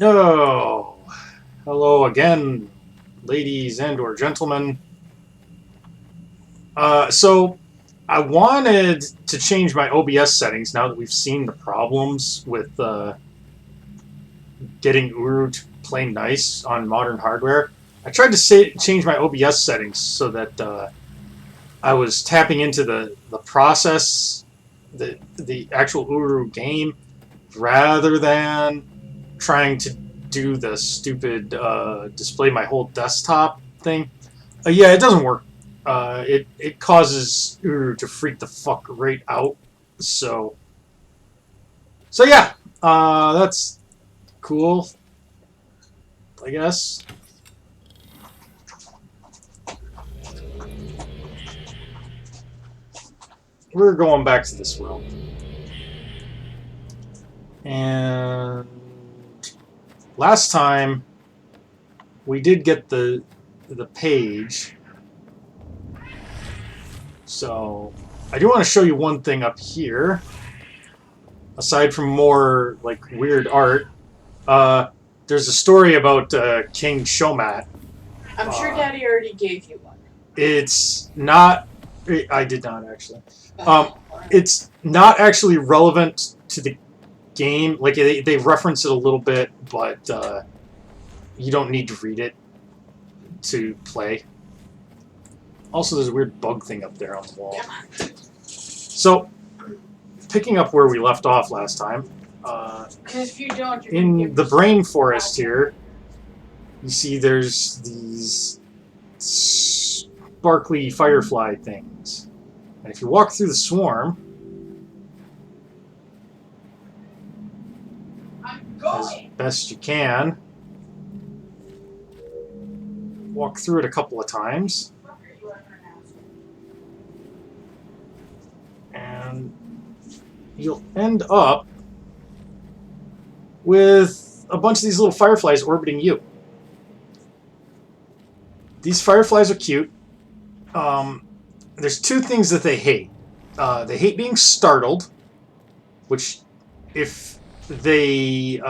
Oh, hello again, ladies and or gentlemen. So I wanted to change my OBS settings now that we've seen the problems with getting Uru to play nice on modern hardware. I tried to change my OBS settings so that I was tapping into the process, the actual Uru game, rather than trying to do the stupid display my whole desktop thing. Yeah, it doesn't work. It causes Uru to freak the fuck right out. So yeah, that's cool, I guess. We're going back to this world, and last time we did get the page. So I do want to show you one thing up here. Aside from more like weird art, there's a story about King Shomat. I'm sure Daddy already gave you one. It's not. I did not actually. It's not actually relevant to the game. Like they reference it a little bit, but you don't need to read it to play. Also, there's a weird bug thing up there on the wall. So, picking up where we left off last time, Because if you don't, you're in the brain forest here, you see there's these sparkly firefly things. And if you walk through the swarm, as best you can, walk through it a couple of times, and you'll end up with a bunch of these little fireflies orbiting you. These fireflies are cute. There's two things that they hate. They hate being startled, which if you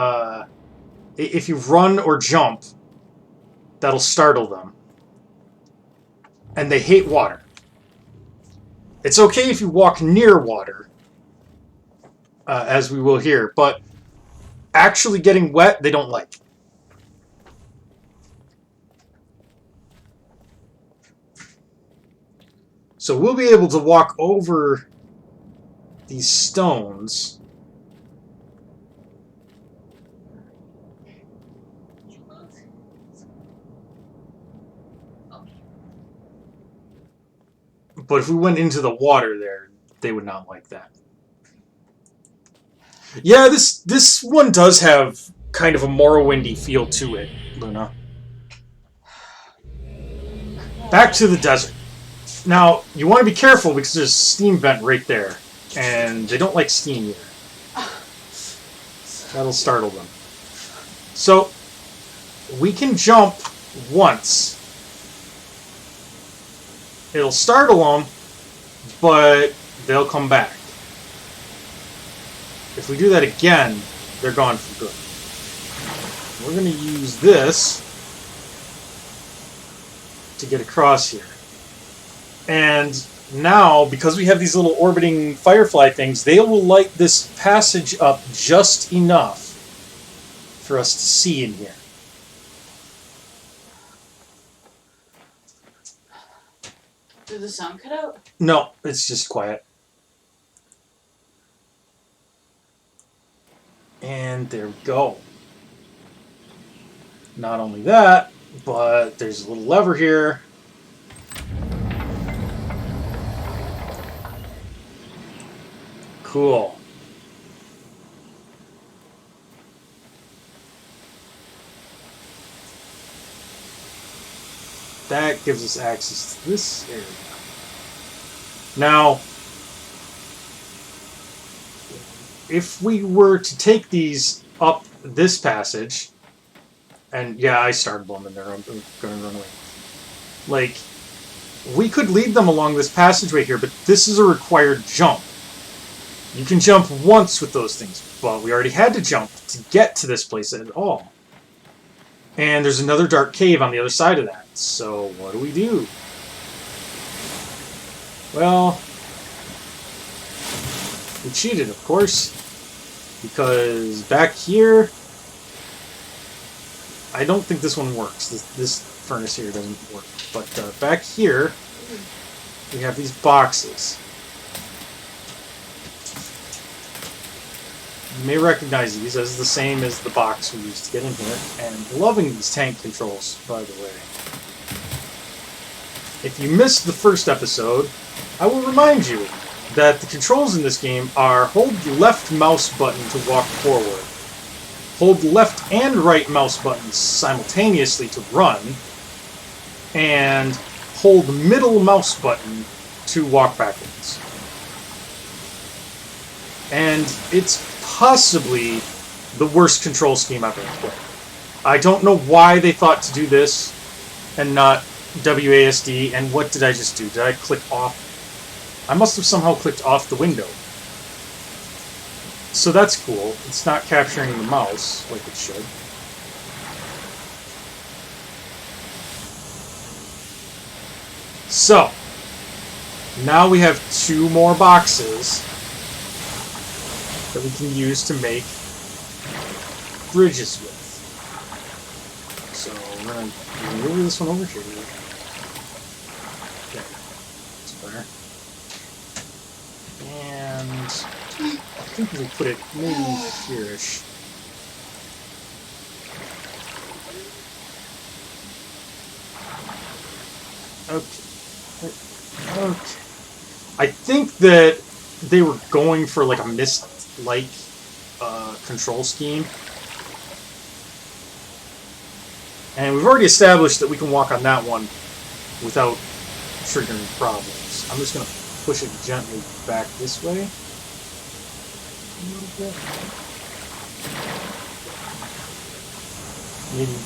run or jump, that'll startle them. And they hate water. It's okay if you walk near water, as we will here, but actually getting wet, they don't like. So we'll be able to walk over these stones. But if we went into the water there, they would not like that. Yeah, this one does have kind of a Morrowindy feel to it, Luna. Back to the desert. Now, you want to be careful because there's a steam vent right there. And they don't like steam either. That'll startle them. So, we can jump once. It'll startle them, but they'll come back. If we do that again, they're gone for good. We're going to use this to get across here. And now, because we have these little orbiting firefly things, they will light this passage up just enough for us to see in here. Did the sound cut out? No, it's just quiet. And there we go. Not only that, but there's a little lever here. Cool. That gives us access to this area. Now, if we were to take these up this passage, and yeah, I started them and they're going to run away. Like, we could lead them along this passageway here, but this is a required jump. You can jump once with those things, but we already had to jump to get to this place at all. And there's another dark cave on the other side of that. So what do? Well, we cheated, of course, because back here, I don't think this one works. This furnace here doesn't work. But back here, we have these boxes. You may recognize these as the same as the box we used to get in here. And loving these tank controls, by the way. If you missed the first episode, I will remind you that the controls in this game are hold the left mouse button to walk forward, hold the left and right mouse buttons simultaneously to run, and hold the middle mouse button to walk backwards. And it's possibly the worst control scheme I've ever played. I don't know why they thought to do this and not WASD, and what did I just do? Did I click off? I must have somehow clicked off the window. So that's cool. It's not capturing the mouse like it should. So, now we have 2 more boxes that we can use to make bridges with. So we're going to move this one over here. Okay, that's better. And I think we'll put it maybe here-ish. Okay. I think that they were going for like a mist-like control scheme. And we've already established that we can walk on that one without triggering problems. I'm just going to push it gently back this way. A little bit. Maybe.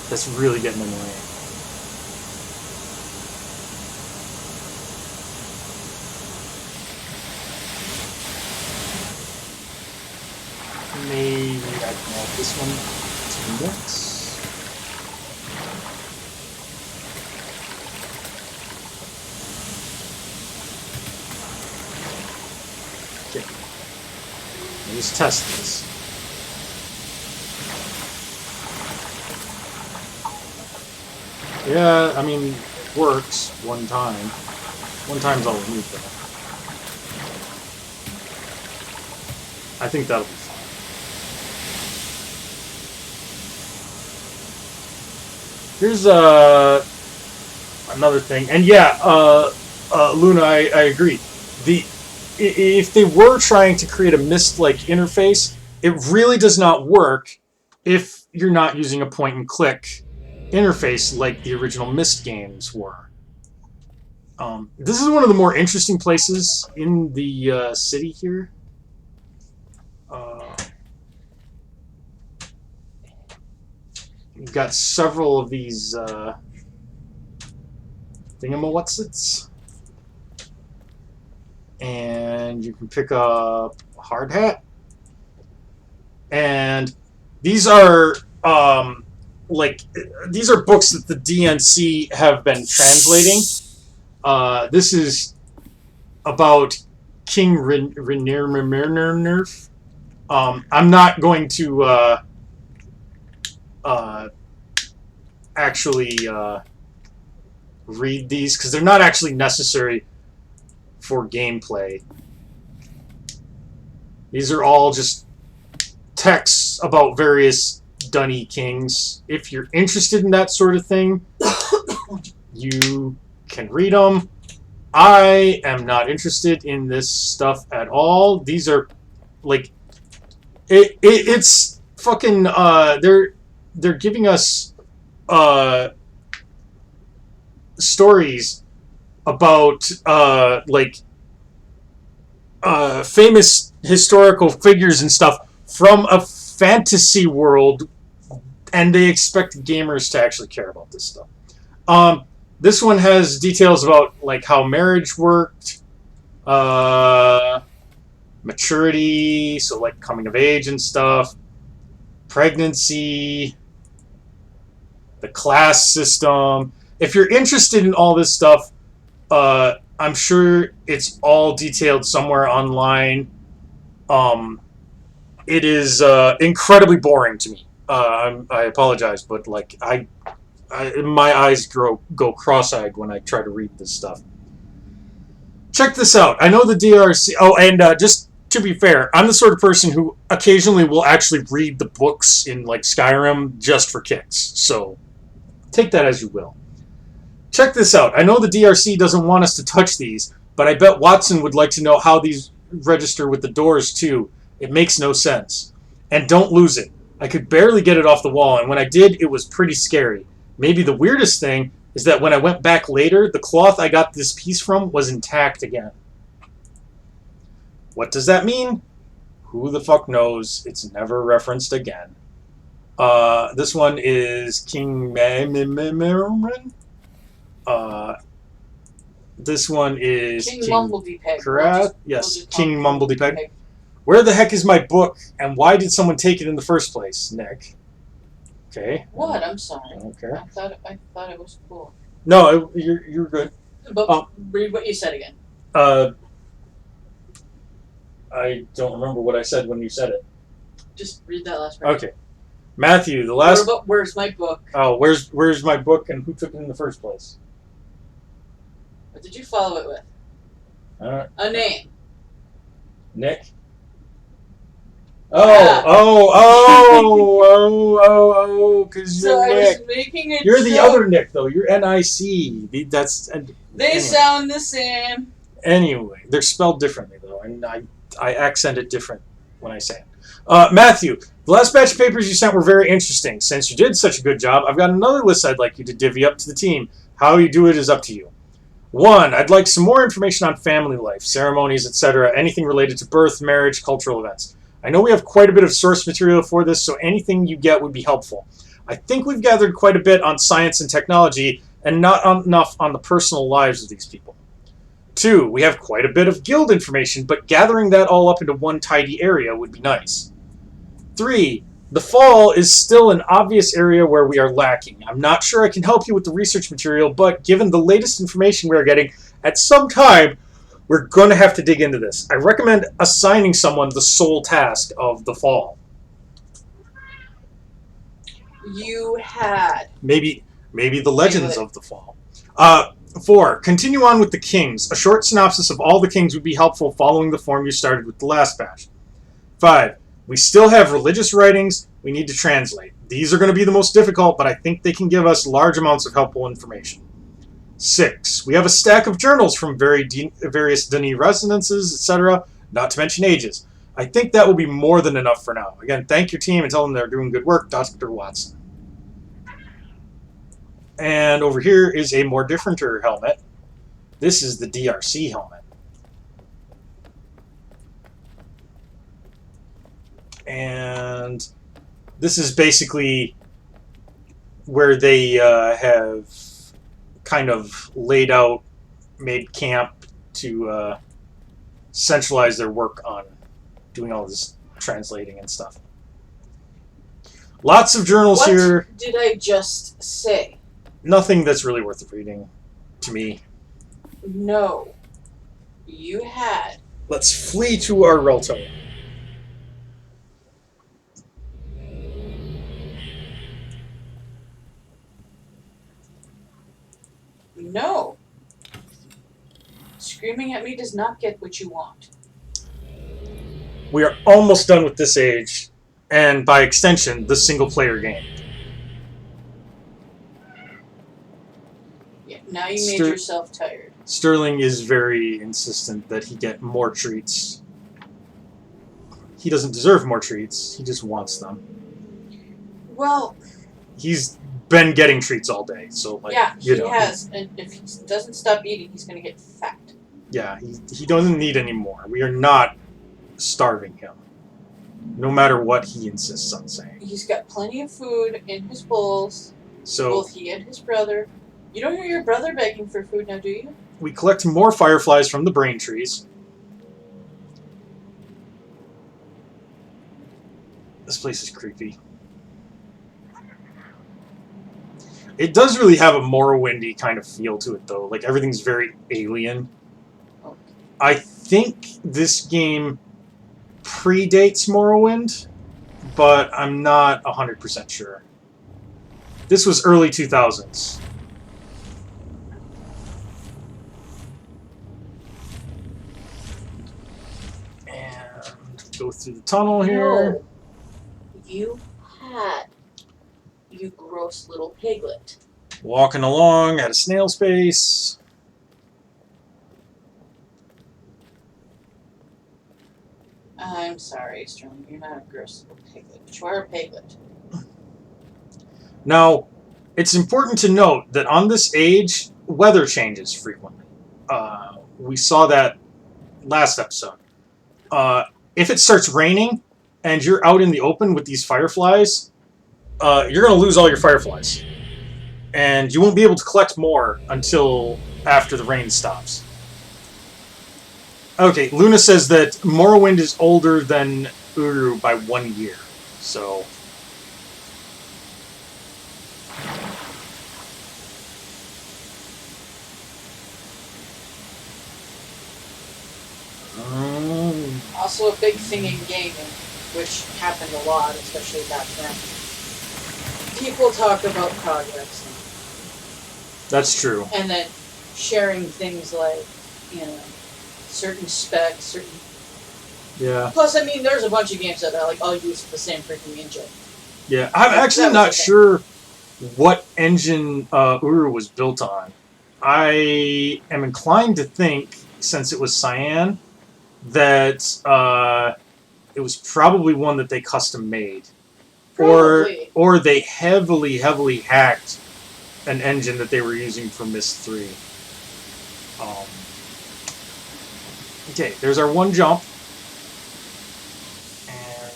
That's really getting in the way. Maybe I can add this one to the mix. Okay. Let's test this. Yeah, I mean, it works one time. One time's all we need, though. I think that'll be fine. Here's another thing, and yeah, Luna, I agree. If they were trying to create a Myst-like interface, it really does not work if you're not using a point-and-click interface like the original Myst games were. This is one of the more interesting places in the city here. You've got several of these thingamawhatsits. And you can pick up a hard hat. And these are these are books that the DNC have been translating. This is about King Renirmirnerf. I'm not going to actually read these because they're not actually necessary for gameplay. These are all just texts about various Dunny kings. If you're interested in that sort of thing, you can read them. I am not interested in this stuff at all. These are like it's fucking they're giving us stories about famous historical figures and stuff from a fantasy world, and they expect gamers to actually care about this stuff. This one has details about like how marriage worked, maturity, so like coming of age and stuff, pregnancy, the class system. If you're interested in all this stuff, I'm sure it's all detailed somewhere online. It is incredibly boring to me. I apologize, but like my eyes go cross-eyed when I try to read this stuff. Check this out. I know the DRC. Oh, and just to be fair, I'm the sort of person who occasionally will actually read the books in like Skyrim just for kicks. So take that as you will. Check this out. I know the DRC doesn't want us to touch these, but I bet Watson would like to know how these register with the doors too. It makes no sense. And don't lose it. I could barely get it off the wall, and when I did, it was pretty scary. Maybe the weirdest thing is that when I went back later, the cloth I got this piece from was intact again. What does that mean? Who the fuck knows? It's never referenced again. This one is King Mimirin. This one is King Mumbledy-Peg. Karat. Yes, King Mumbledy-Peg. Where the heck is my book, and why did someone take it in the first place, Nick? Okay. What? I'm sorry. Okay. I thought it was cool. No, you're good. But read what you said again. I don't remember what I said when you said it. Just read that last part. Okay. Matthew, the last... Where's my book? Oh, where's my book, and who took it in the first place? What did you follow it with? A name. Nick? Yeah. Because So you're I Nick. was making a You're the joke. other Nick, though. You're N-I-C. That's... They anyway. sound the same. Anyway, they're spelled differently, though, and I accent it different when I say it. Matthew, the last batch of papers you sent were very interesting. Since you did such a good job, I've got another list I'd like you to divvy up to the team. How you do it is up to you. 1. I'd like some more information on family life, ceremonies, etc., anything related to birth, marriage, cultural events. I know we have quite a bit of source material for this, so anything you get would be helpful. I think we've gathered quite a bit on science and technology, and not enough on the personal lives of these people. 2. We have quite a bit of guild information, but gathering that all up into one tidy area would be nice. 3. The fall is still an obvious area where we are lacking. I'm not sure I can help you with the research material, but given the latest information we are getting, at some time, we're going to have to dig into this. I recommend assigning someone the sole task of the fall. You had. Maybe the legends of the fall. 4. Continue on with the kings. A short synopsis of all the kings would be helpful following the form you started with the last batch. 5. We still have religious writings we need to translate. These are going to be the most difficult, but I think they can give us large amounts of helpful information. 6. We have a stack of journals from various Dini residences, etc., not to mention ages. I think that will be more than enough for now. Again, thank your team and tell them they're doing good work, Dr. Watson. And over here is a more differenter helmet. This is the DRC helmet. And this is basically where they have kind of laid out, made camp to centralize their work on doing all this translating and stuff. Lots of journals here. What did I just say? Nothing that's really worth reading to me. No. You had. Let's flee to Arelto. No. Screaming at me does not get what you want. We are almost done with this age, and by extension, the single-player game. Yeah, now you made yourself tired. Sterling is very insistent that he get more treats. He doesn't deserve more treats, he just wants them. Well... He's been getting treats all day, so like, yeah, you he know. has, and if he doesn't stop eating, he's going to get fat. Yeah, he doesn't need any more. We are not starving him, no matter what he insists on saying. He's got plenty of food in his bowls, So both he and his brother. You don't hear your brother begging for food now, do you? we collect more fireflies from the brain trees. This place is creepy. It does really have a Morrowindy kind of feel to it, though. Like, everything's very alien. Okay. I think this game predates Morrowind, but I'm not 100% sure. This was early 2000s. And go through the tunnel here. No. You had. You gross little piglet. Walking along at a snail's pace. I'm sorry, Sterling. You're not a gross little piglet. But you are a piglet. Now, it's important to note that on this age, weather changes frequently. We saw that last episode. If it starts raining and you're out in the open with these fireflies, you're going to lose all your fireflies. And you won't be able to collect more until after the rain stops. Okay, Luna says that Morrowind is older than Uru by 1 year. So... Also, a big thing in gaming, which happened a lot, especially back then. People talk about progress. That's true. And then sharing things like, certain specs, certain... Yeah. Plus, I mean, there's a bunch of games that are all use the same freaking engine. Yeah, I'm actually not sure what engine Uru was built on. I am inclined to think, since it was Cyan, that it was probably one that they custom made. Probably. Or they heavily hacked an engine that they were using for Myst 3. Okay, there's our one jump. And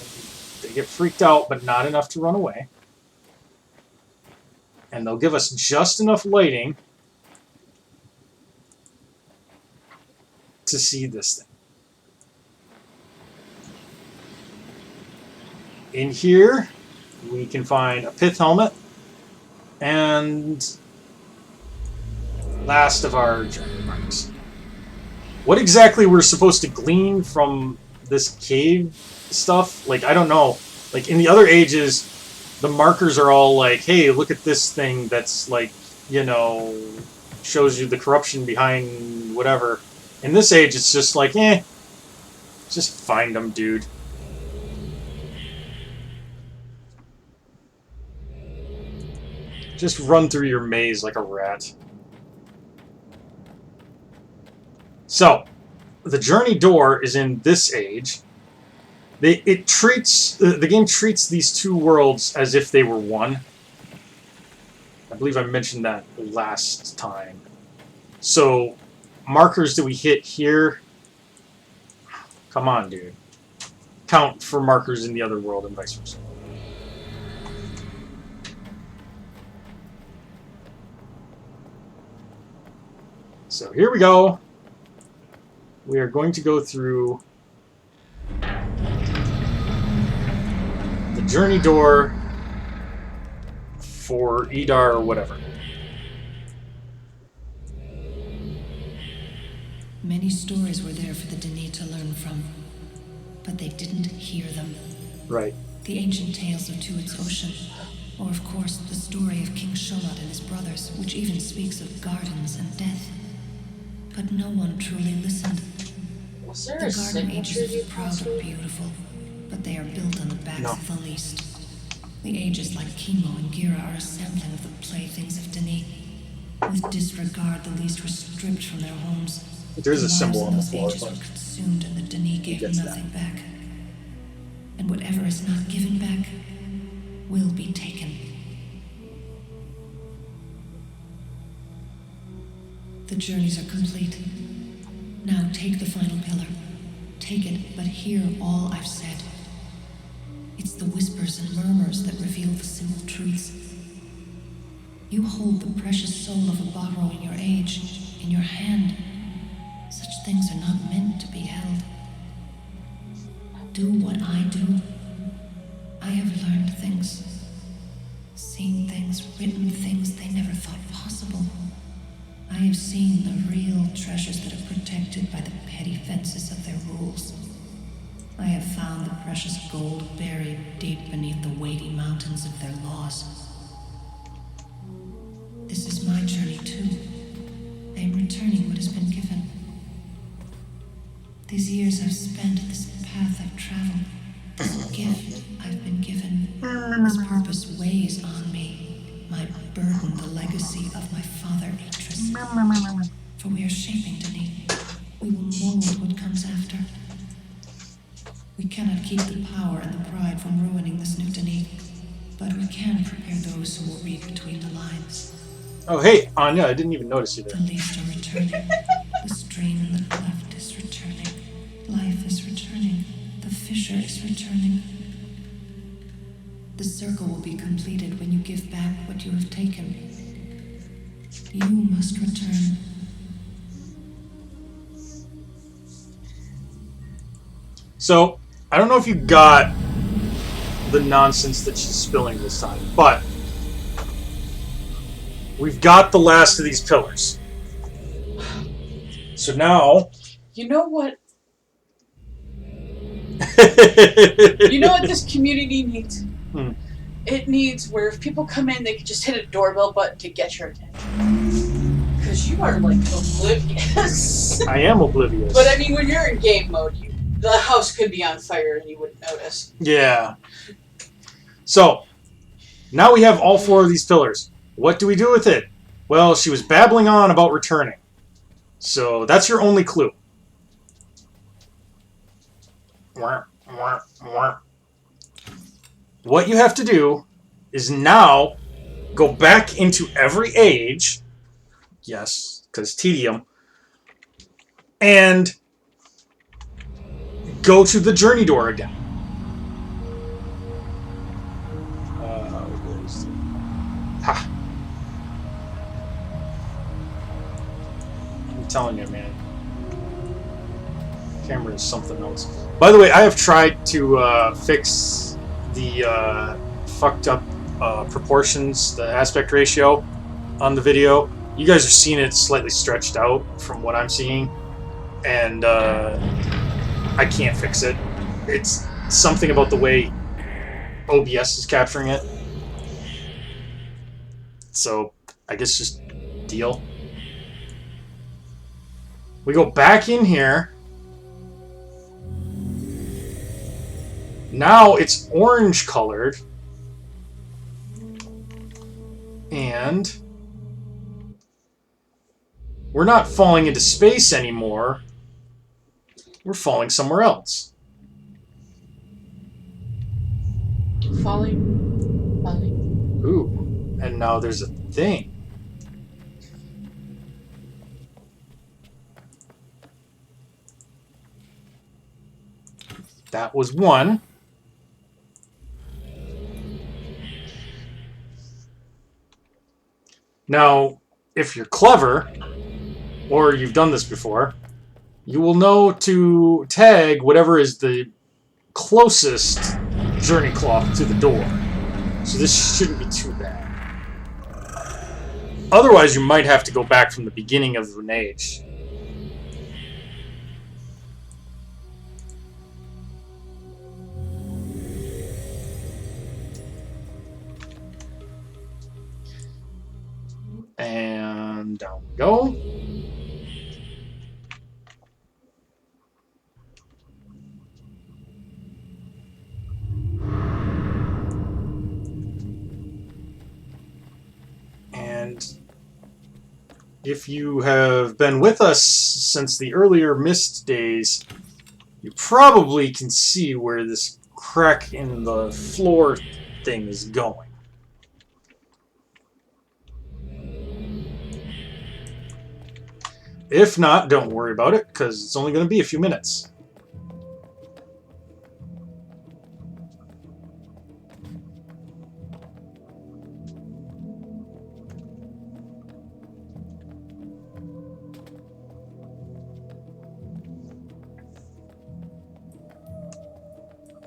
they get freaked out, but not enough to run away. And they'll give us just enough lighting to see this thing. In here, we can find a pith helmet and last of our journey marks. What exactly we're supposed to glean from this cave stuff? Like, I don't know. Like, in the other ages, the markers are all like, hey, look at this thing that's like, shows you the corruption behind whatever. In this age, it's just like, just find them, dude. Just run through your maze like a rat. So, the journey door is in this age. The game treats these two worlds as if they were one. I believe I mentioned that last time. So, markers that we hit here. Come on, dude. Count for markers in the other world and vice versa. So here we go. We are going to go through the journey door for Idar or whatever. Many stories were there for the Dini to learn from, but they didn't hear them. Right. The ancient tales of Tuat's Ocean, or of course the story of King Sholat and his brothers, which even speaks of gardens and death. But no one truly listened. Was there The a Garden signature Ages you are proud and beautiful, but they are built on the backs of the least. The ages like Chemo and Gira are a sampling of the playthings of Dini. With disregard, the least were stripped from their homes. There's a symbol on the Those floor. ages were consumed, and the Dini gave gets nothing back. And whatever is not given back will be taken. The journeys are complete. Now take the final pillar. Take it, but hear all I've said. It's the whispers and murmurs that reveal the simple truths. You hold the precious soul of a Bahro in your age, in your hand. Such things are not meant to be held. Do what I do. I have learned things, seen things, written things they never restricted by the petty fences of their rules. I have found the precious gold buried deep beneath the weighty mountains of their laws. This is my journey too. I am returning what has been given. These years I've spent, this path I've traveled, this gift I've been given, this purpose weighs on me. My burden, the legacy of my father, Atris. For we are shaping Denis. We will mold what comes after. We cannot keep the power and the pride from ruining this new Denis, but we can prepare those who will read between the lines. Oh, hey, Anya, I didn't even notice you there. The leaves are returning. The stream in the cleft is returning. Life is returning. The fissure is returning. The circle will be completed when you give back what you have taken. You must return. So, I don't know if you got the nonsense that she's spilling this time, but we've got the last of these pillars. So now... You know what? You know what this community needs? It needs where if people come in, they can just hit a doorbell button to get your attention. Because you are, like, oblivious. I am oblivious. But, I mean, when you're in game mode, the house could be on fire and you wouldn't notice. Yeah. So, now we have all 4 of these pillars. What do we do with it? Well, she was babbling on about returning. So, that's your only clue. What you have to do is now go back into every age. Yes, because tedium. And go to the journey door again. Ha. I'm telling you, man. Camera is something else. By the way, I have tried to fix the fucked up proportions, the aspect ratio on the video. You guys are seeing it slightly stretched out from what I'm seeing. And I can't fix it. It's something about the way OBS is capturing it. So, I guess just deal. We go back in here. Now it's orange colored. And we're not falling into space anymore. We're falling somewhere else. Falling. Ooh. And now there's a thing. That was one. Now, if you're clever, or you've done this before, you will know to tag whatever is the closest journey cloth to the door. So this shouldn't be too bad. Otherwise, you might have to go back from the beginning of the age. And down we go. And if you have been with us since the earlier Myst days, you probably can see where this crack in the floor thing is going. If not, don't worry about it, because it's only going to be a few minutes.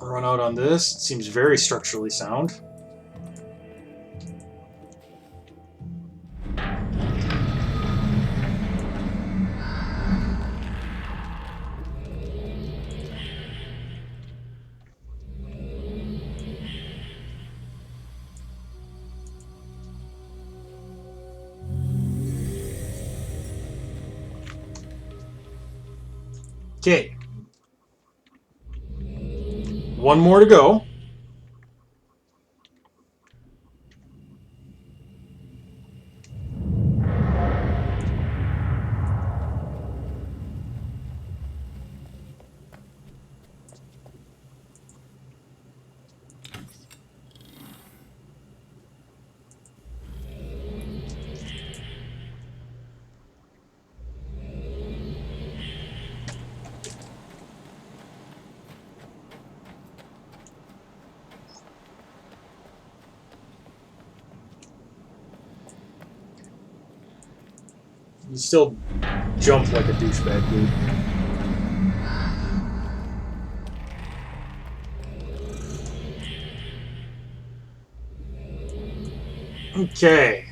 Run out on this. It seems very structurally sound. Okay. One more to go. You still jump like a douchebag, dude. Okay.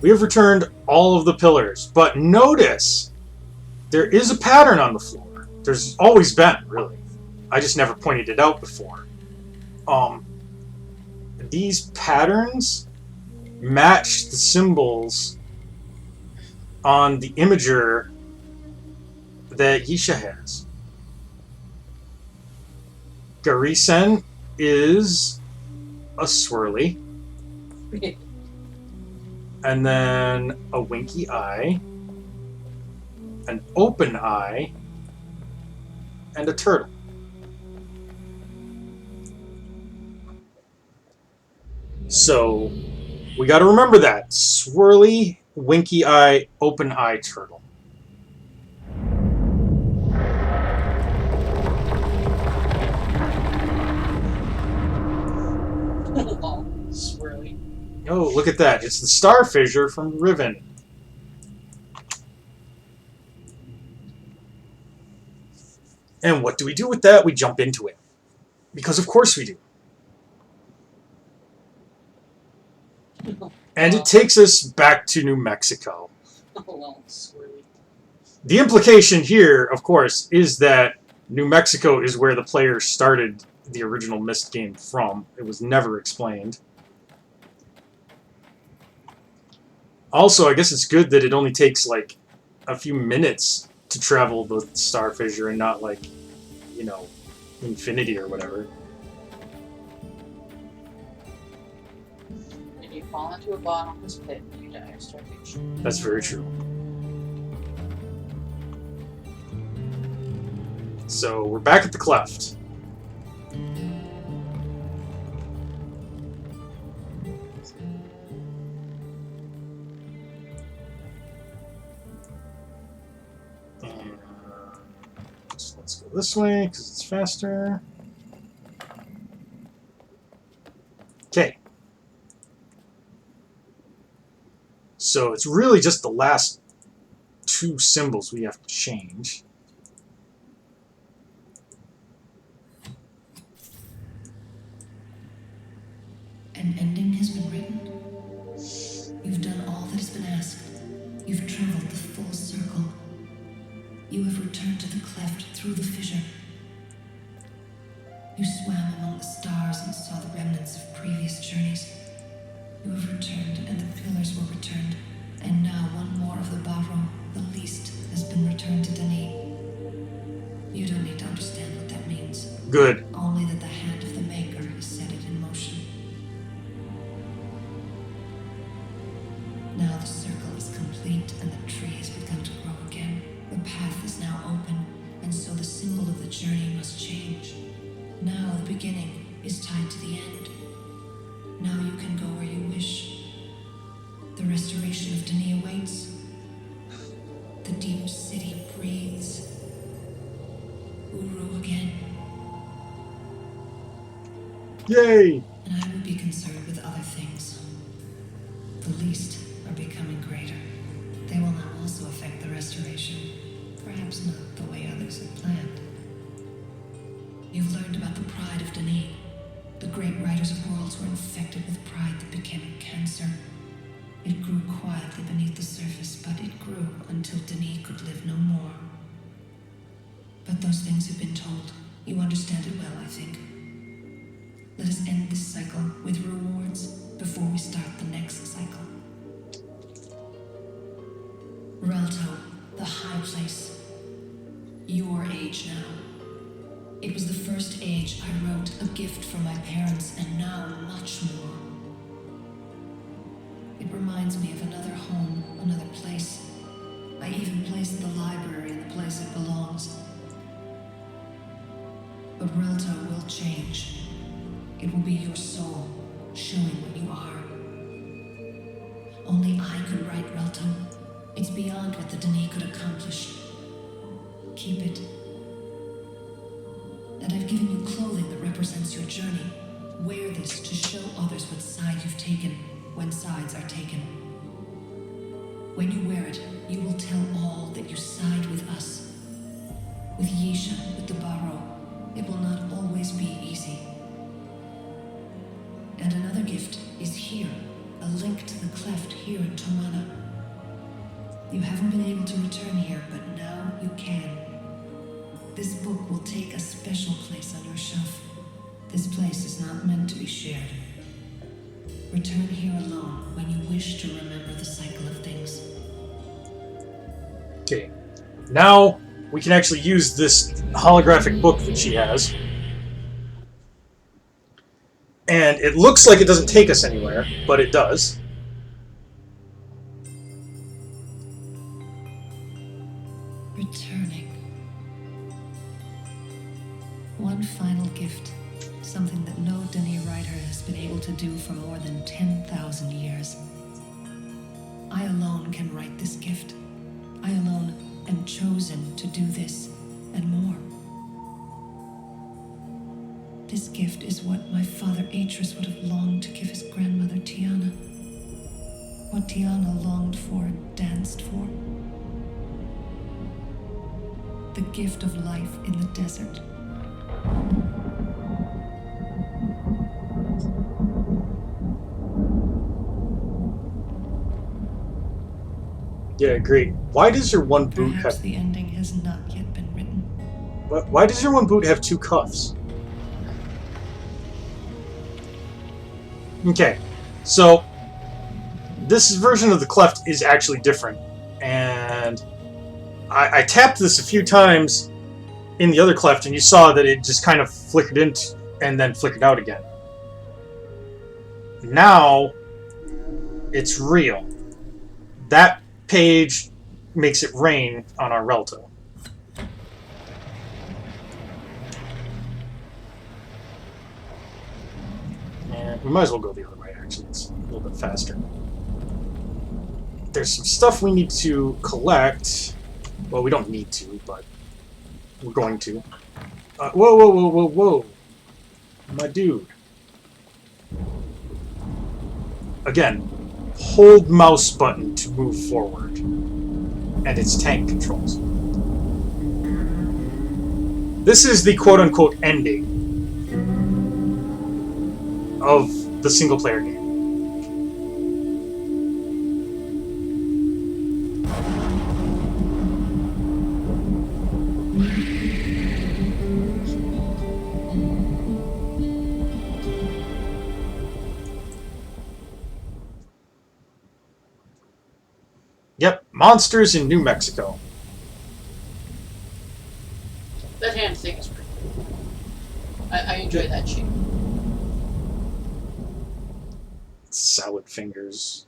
We have returned all of the pillars, but notice there is a pattern on the floor. There's always been, really. I just never pointed it out before. These patterns match the symbols on the imager that Yisha has. Garisen is a swirly. And then a winky eye, an open eye, and a turtle. So we got to remember that. Swirly, winky eye, open eye, turtle. Oh, swirly. Oh, look at that. It's the star fissure from Riven. And what do we do with that? We jump into it. Because of course we do. And it takes us back to New Mexico. Oh, swirly. The implication here, of course, is that New Mexico is where the players started the original Myst game from. It was never explained. Also, I guess it's good that it only takes like a few minutes to travel the star fissure and not like, you know, infinity or whatever. If you fall into a bottomless pit, you die of starvation. That's very true. So we're back at the cleft. And so let's go this way because it's faster. Okay. So it's really just the last two symbols we have to change. An ending has been written. You've done all that has been asked. You've traveled the full circle. You have returned to the cleft through the fissure. You swam among the stars and saw the remnants of previous journeys. You have returned, and the pillars were returned. And now one more of the Barrow, the least, has been returned to Denis. You don't need to understand what that means. Good. Only that the hand of the Maker has set it in motion. Now the circle is complete and the tree has begun to grow again. The path is now open, and so the symbol of the journey must change. Now the beginning is tied to the end. Now you can go where you wish. The restoration of Denis awaits. The deep city breathes. Uru again. Yay! And I would be concerned with other things. The least are becoming greater. They will now also affect the restoration. Perhaps not the way others had planned. You've learned about the pride of Denis. The great writers of worlds were infected with pride that became a cancer. It grew quietly beneath the surface, but it grew until Denis could live no more. But those things have been told. You understand it well, I think. Let us end this cycle with rewards before we start the next cycle. Relto, the high place. Your age now. It was the first age I wrote a gift from my parents, and now much more. It reminds me of another home, another place. I even placed the library in the place it belongs. But Relto will change. It will be your soul, showing what you are. Only I could write Relto. It's beyond what the Denis could accomplish. Keep it. And I've given you clothing that represents your journey. Wear this to show others what side you've taken, when sides are taken. When you wear it, you will tell all that you side with us. With Yisha, with the Barrow, it will not always be easy. And another gift is here, a link to the cleft here in Tomana. You haven't been able to return here, but now you can. This book will take a special place on your shelf. This place is not meant to be shared. Return here alone when you wish to remember the cycle of things. Okay. Now we can actually use this holographic book that she has. And it looks like it doesn't take us anywhere, but it does. Returning. One final gift. Something that no Denis writer has been able to do for more than 10,000 years. I alone can write this gift. I alone am chosen to do this and more. This gift is what my father Atreus would have longed to give his grandmother Tiana. What Tiana longed for and danced for. The gift of life in the desert. Yeah, great. Why does your one boot Perhaps have... the ending has not yet been written. Why does your one boot have two cuffs? Okay, so this version of the cleft is actually different, and I tapped this a few times in the other cleft, and you saw that it just kind of flickered in and then flickered out again. Now it's real. That page makes it rain on our Relto. And we might as well go the other way, actually. It's a little bit faster. There's some stuff we need to collect. Well, we don't need to, but we're going to. Whoa, whoa, whoa, whoa, whoa. My dude. Again, hold mouse button to move forward. And it's tank controls. This is the quote-unquote ending of the single-player game. Yep, monsters in New Mexico. That hand thing is pretty cool. I enjoy that shape. Salad fingers.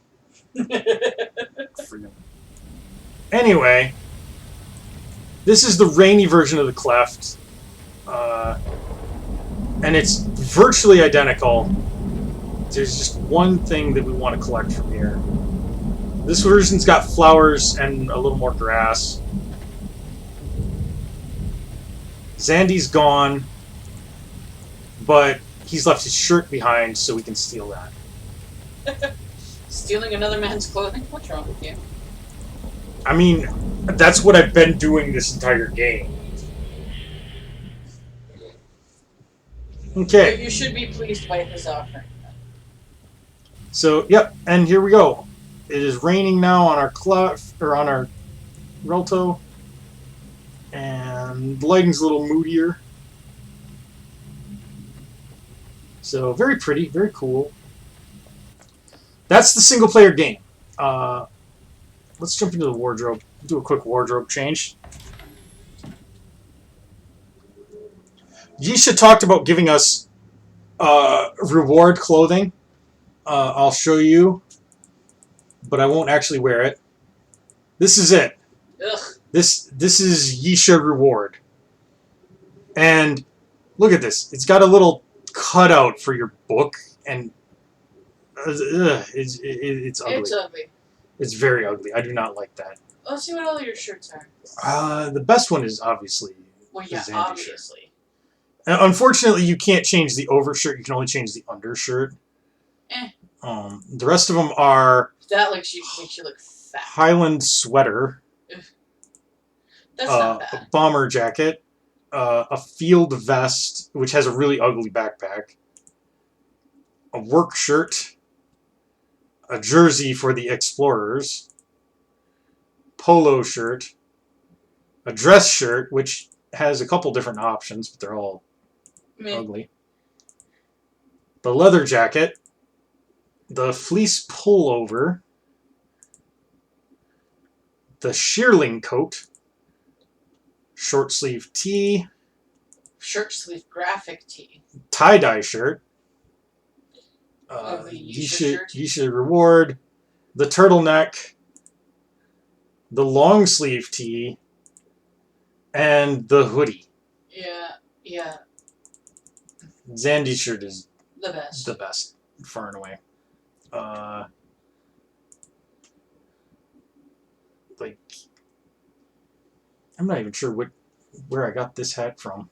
Freedom. Anyway, this is the rainy version of the cleft, and it's virtually identical. There's just one thing that we want to collect from here. This version's got flowers and a little more grass. Zandy's gone, but he's left his shirt behind, so we can steal that. Stealing another man's clothing? What's wrong with you? I mean, that's what I've been doing this entire game. Okay. You should be pleased by his offering. So, yep, and here we go. It is raining now on our cleft, or on our Relto, and the lighting's a little moodier. So, very pretty, very cool. That's the single-player game. Let's jump into the wardrobe. do a quick wardrobe change. Yisha talked about giving us reward clothing. I'll show you, but I won't actually wear it. This is it. Ugh. This is Yisha reward. And look at this. It's got a little cutout for your book, and it's ugly. It's ugly. It's very ugly. I do not like that. Let's see what all your shirts are. The best one is obviously Well, the yeah, Zandy shirt. obviously. Unfortunately, you can't change the overshirt. You can only change the undershirt. The rest of them are That makes you look fat. Highland sweater, That's not bad. a bomber jacket, a field vest, which has a really ugly backpack, a work shirt, a jersey for the explorers, polo shirt, a dress shirt, which has a couple different options, but they're all ugly. The leather jacket, the fleece pullover, the shearling coat, short sleeve tee, Shirt sleeve graphic tee. tie-dye shirt, The Yisha shirt. Yisha reward, the turtleneck, the long sleeve tee, and the hoodie. Yeah. Zandy's shirt is The best. the best, far and away. Like, I'm not even sure where I got this hat from.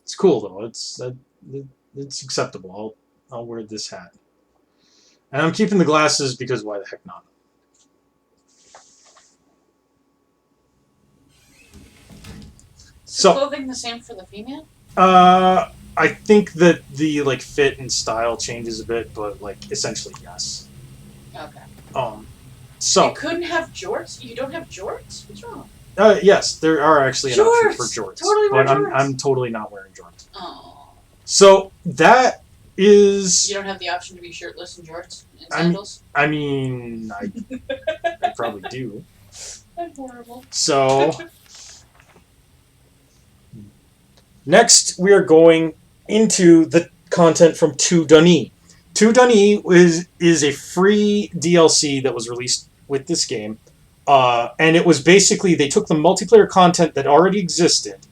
It's cool though. It's acceptable. I'll wear this hat, and I'm keeping the glasses because why the heck not? So, clothing the same for the female? I think that the fit and style changes a bit, but essentially yes. Okay. So you couldn't have jorts? You don't have jorts? What's wrong? yes, there are actually an option for jorts, Totally wear but jorts. I'm totally not wearing jorts. Oh. So that is. You don't have the option to be shirtless in jorts and sandals? I mean, I probably do. That's horrible. So next we are going into the content from 2 Dunee. 2 Dunee is a free DLC that was released with this game, and it was basically they took the multiplayer content that already existed,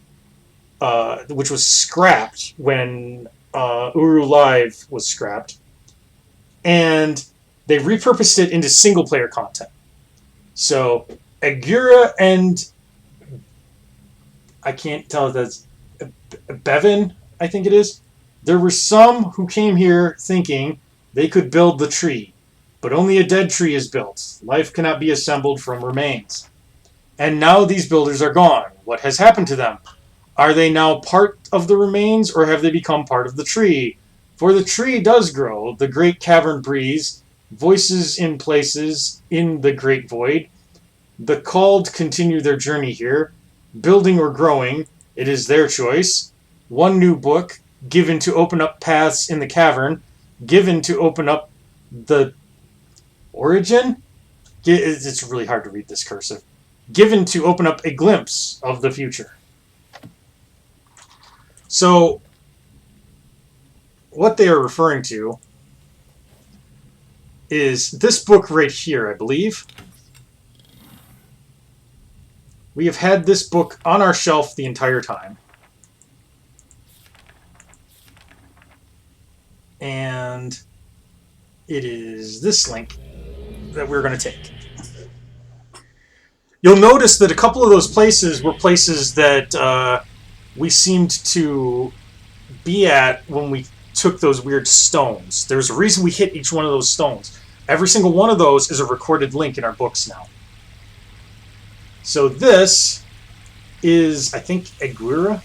which was scrapped when Uru Live was scrapped, and they repurposed it into single player content. So Agura and I can't tell if that's Bevan, I think it is. There were some who came here thinking they could build the tree, but only a dead tree is built. Life cannot be assembled from remains. And now these builders are gone. What has happened to them? Are they now part of the remains, or have they become part of the tree? For the tree does grow, the great cavern breeze, voices in places in the great void. The called continue their journey here, building or growing, it is their choice. One new book, given to open up paths in the cavern, given to open up the origin? It's really hard to read this cursive. Given to open up a glimpse of the future. So, what they are referring to is this book right here, I believe. We have had this book on our shelf the entire time. And it is this link that we're going to take. You'll notice that a couple of those places were places that we seemed to be at when we took those weird stones. There's a reason we hit each one of those stones. Every single one of those is a recorded link in our books now. So this is, I think, Agura.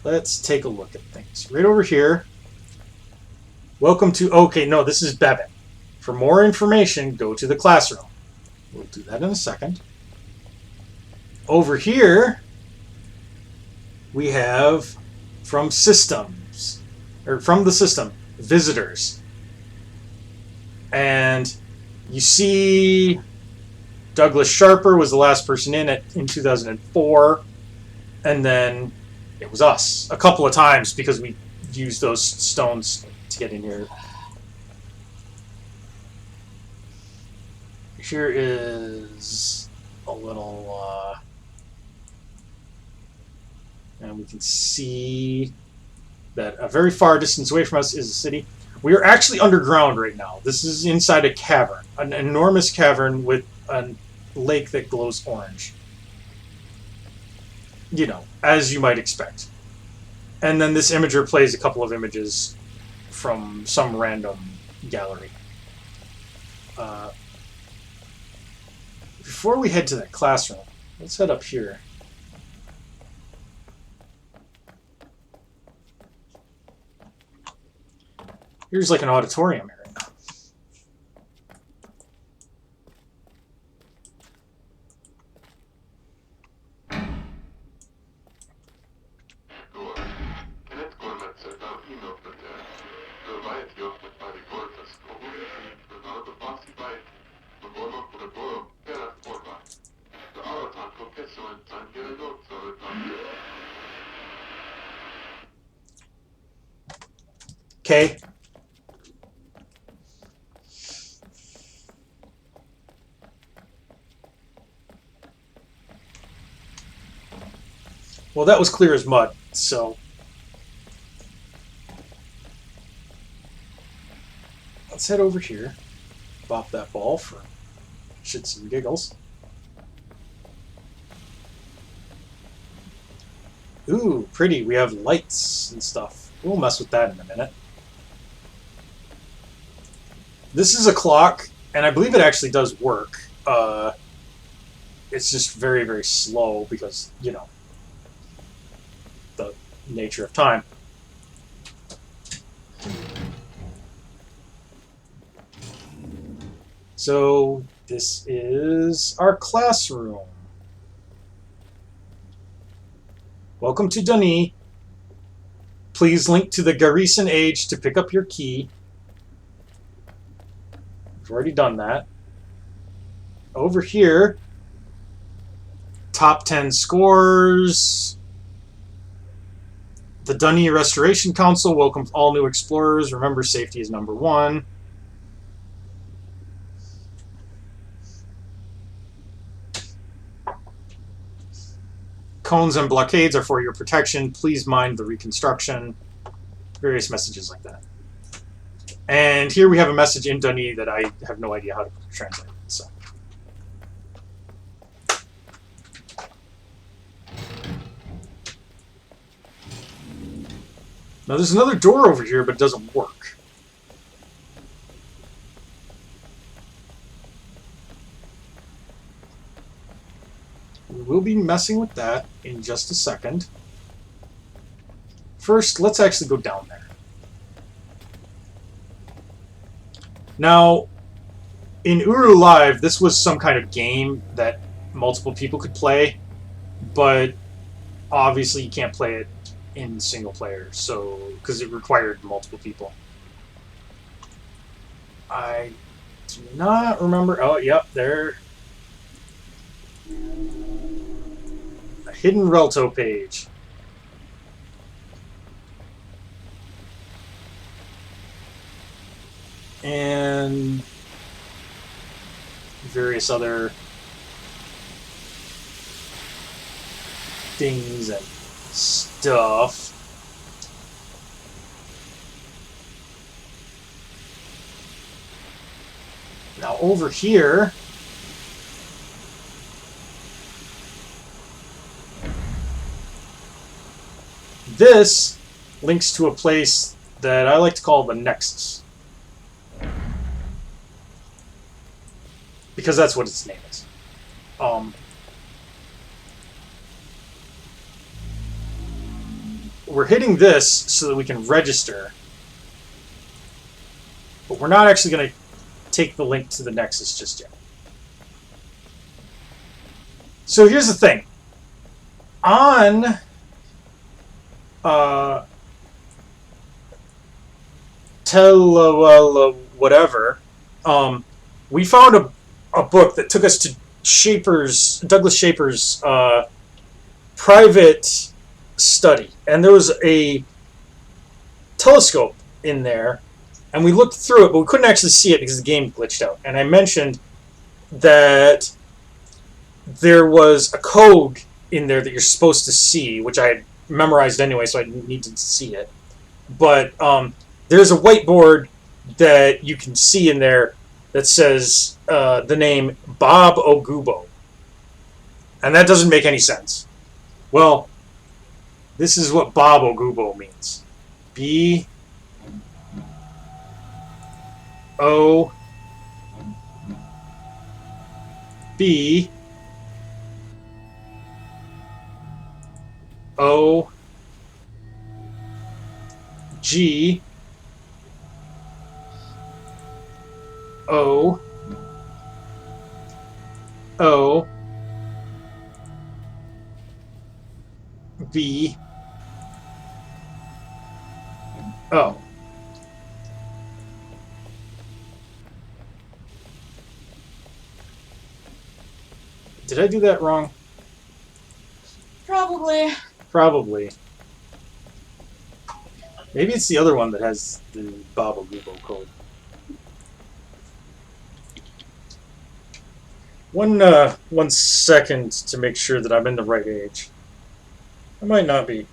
Let's take a look at things. Right over here. Welcome to... Okay, no, this is Bevan. For more information, go to the classroom. We'll do that in a second. Over here, we have from systems, or from the system, visitors. And You see, Douglas Sharper was the last person in 2004, and then it was us a couple of times because we used those stones to get in here. Here is a little, and we can see that a very far distance away from us is a city. We are actually underground right now. This is inside a cavern, an enormous cavern with a lake that glows orange. You know, as you might expect. And then this imager plays a couple of images from some random gallery. Before we head to that classroom, let's head up here. Here's like an auditorium area. Okay. Well, that was clear as mud, so let's head over here, bop that ball for shits and giggles. Ooh, pretty. We have lights and stuff. We'll mess with that in a minute. This is a clock, and I believe it actually does work. It's just very, very slow because, you know, the nature of time. So this is our classroom. Welcome to Duni. Please link to the Garrison Age to pick up your key. We've already done that. Over here, top 10 scores. The Duni Restoration Council welcomes all new explorers. Remember, safety is number one. Cones and blockades are for your protection. Please mind the reconstruction. Various messages like that. And here we have a message in Duni that I have no idea how to translate. So. Now there's another door over here, but it doesn't work. We will be messing with that in just a second. First, let's actually go down there. Now, in Uru Live, this was some kind of game that multiple people could play, but obviously you can't play it in single player, so because it required multiple people. I do not remember. Oh, yep, there. A hidden Relto page. And various other things and stuff. Now over here, this links to a place that I like to call the Nexus. Because that's what its name is. We're hitting this so that we can register. But we're not actually going to take the link to the Nexus just yet. So here's the thing. On whatever, we found a book that took us to Douglas Shaper's private study, and there was a telescope in there, and we looked through it, but we couldn't actually see it because the game glitched out. And I mentioned that there was a code in there that you're supposed to see, which I had memorized anyway, so I didn't need to see it. But there's a whiteboard that you can see in there that says the name Bob Ogubo. And that doesn't make any sense. Well, this is what Bob Ogubo means. B O B O G O O B O. Did I do that wrong? Probably. Probably. Maybe it's the other one that has the Bob Ogubo code. One second to make sure that I'm in the right age. I might not be.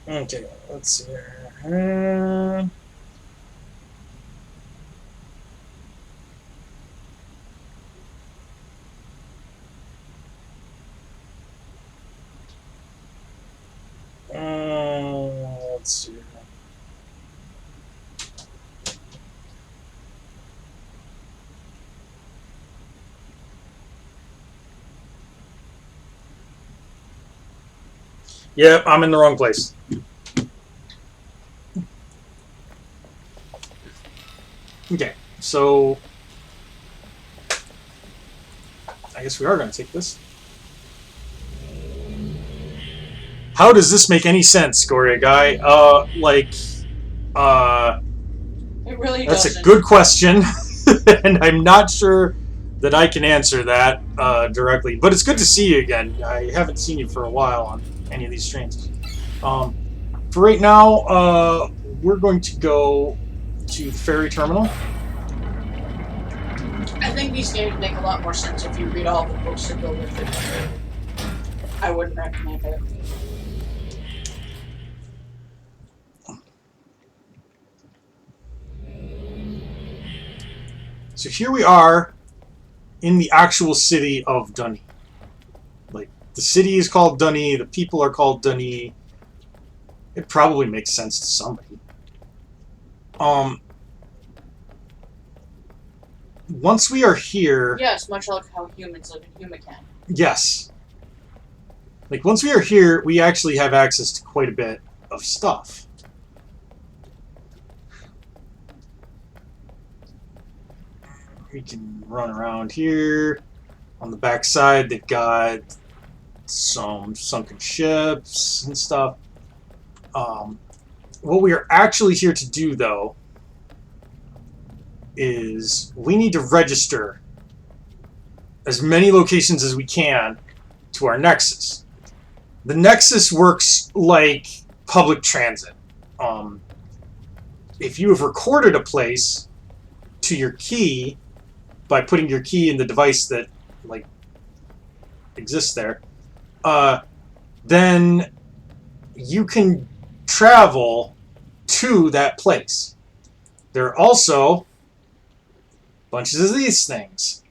Okay, let's see here. Let's see. Yep, I'm in the wrong place. Okay, so I guess we are going to take this. How does this make any sense, Scoria Guy? It really That's doesn't. a good question, and I'm not sure that I can answer that directly. But it's good to see you again. I haven't seen you for a while on any of these streams. For right now, we're going to go to the ferry terminal. I think these games make a lot more sense if you read all the books that go with it. I wouldn't recommend it. So here we are in the actual city of Dunny. Like, the city is called Dunny, the people are called Dunny. It probably makes sense to somebody. Once we are here... Yes, much like how humans live in Humacan. Yes. Like, once we are here, we actually have access to quite a bit of stuff. We can run around here. On the back side, they've got some sunken ships and stuff. What we are actually here to do, though, is we need to register as many locations as we can to our Nexus. The Nexus works like public transit. If you have recorded a place to your key by putting your key in the device that like exists there, then you can travel to that place. There are also bunches of these things.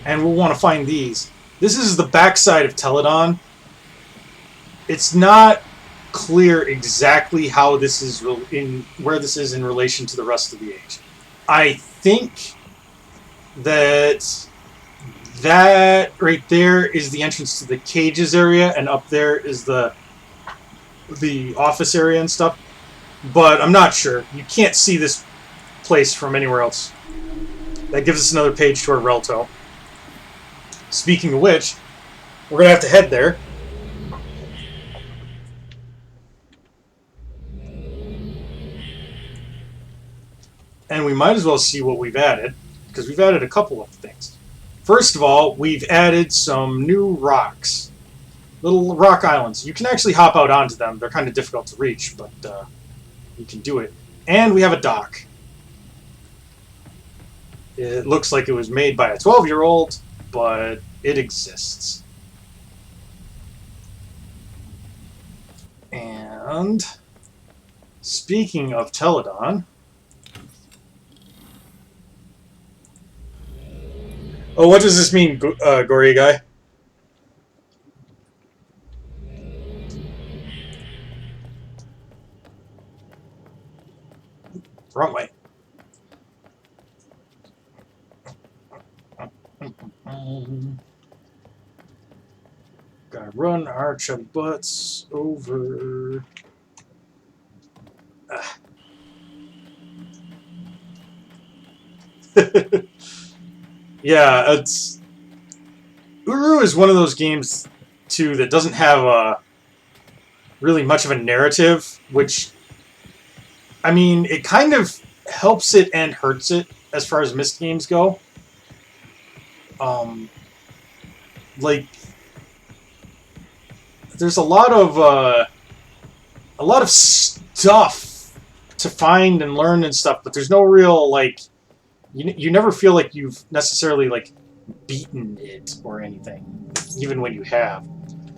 And we'll want to find these. This is the backside of Teledon. it's not clear exactly how this is where this is in relation to the rest of the age. I think that right there is the entrance to the cages area, and up there is the office area and stuff. But I'm not sure. You can't see this place from anywhere else. That gives us another page to our Relto. Speaking of which, we're gonna have to head there. And we might as well see what we've added, because we've added a couple of things. First of all, we've added some new rocks. Little rock islands. You can actually hop out onto them. They're kind of difficult to reach, but you can do it. And we have a dock. It looks like it was made by a 12-year-old, but it exists. And speaking of Teledon... Oh, what does this mean, Gory Guy? Wrong way. Gotta run our chubby butts over. Yeah, it's Uru is one of those games too that doesn't have really much of a narrative, which, I mean, it kind of helps it and hurts it as far as Myst games go. Like, there's a lot of stuff to find and learn and stuff, but there's no real, like, you never feel like you've necessarily, like, beaten it or anything, even when you have.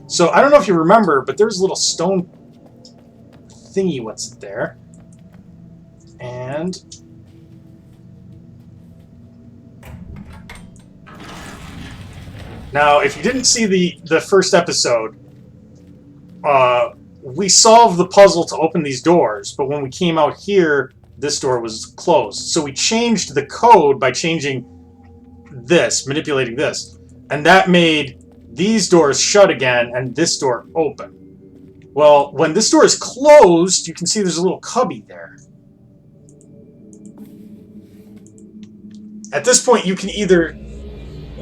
So I don't know if you remember, but there's a little stone thingy what's there. And now, if you didn't see the first episode, we solved the puzzle to open these doors, but when we came out here, this door was closed. So we changed the code by changing this, manipulating this. And that made these doors shut again and this door open. Well, when this door is closed, you can see there's a little cubby there. At this point, you can either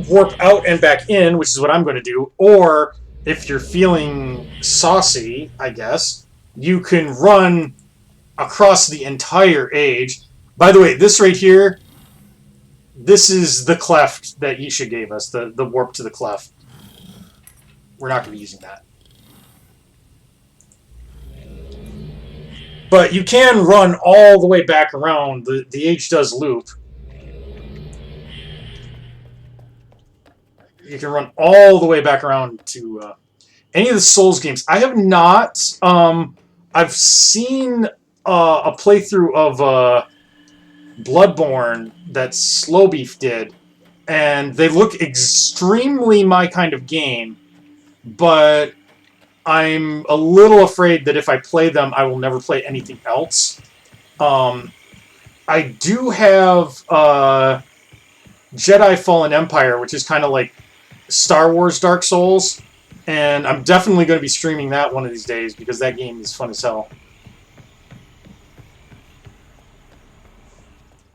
warp out and back in, which is what I'm going to do, or if you're feeling saucy, I guess, you can run across the entire age. By the way, this right here, this is the cleft that Isha gave us, the warp to the cleft. We're not going to be using that. But you can run all the way back around. The age does loop. You can run all the way back around to any of the Souls games. I have not. I've seen a playthrough of Bloodborne that Slowbeef did, and they look extremely my kind of game, but I'm a little afraid that if I play them, I will never play anything else. I do have Jedi Fallen Empire, which is kind of like Star Wars Dark Souls, and I'm definitely going to be streaming that one of these days because that game is fun as hell.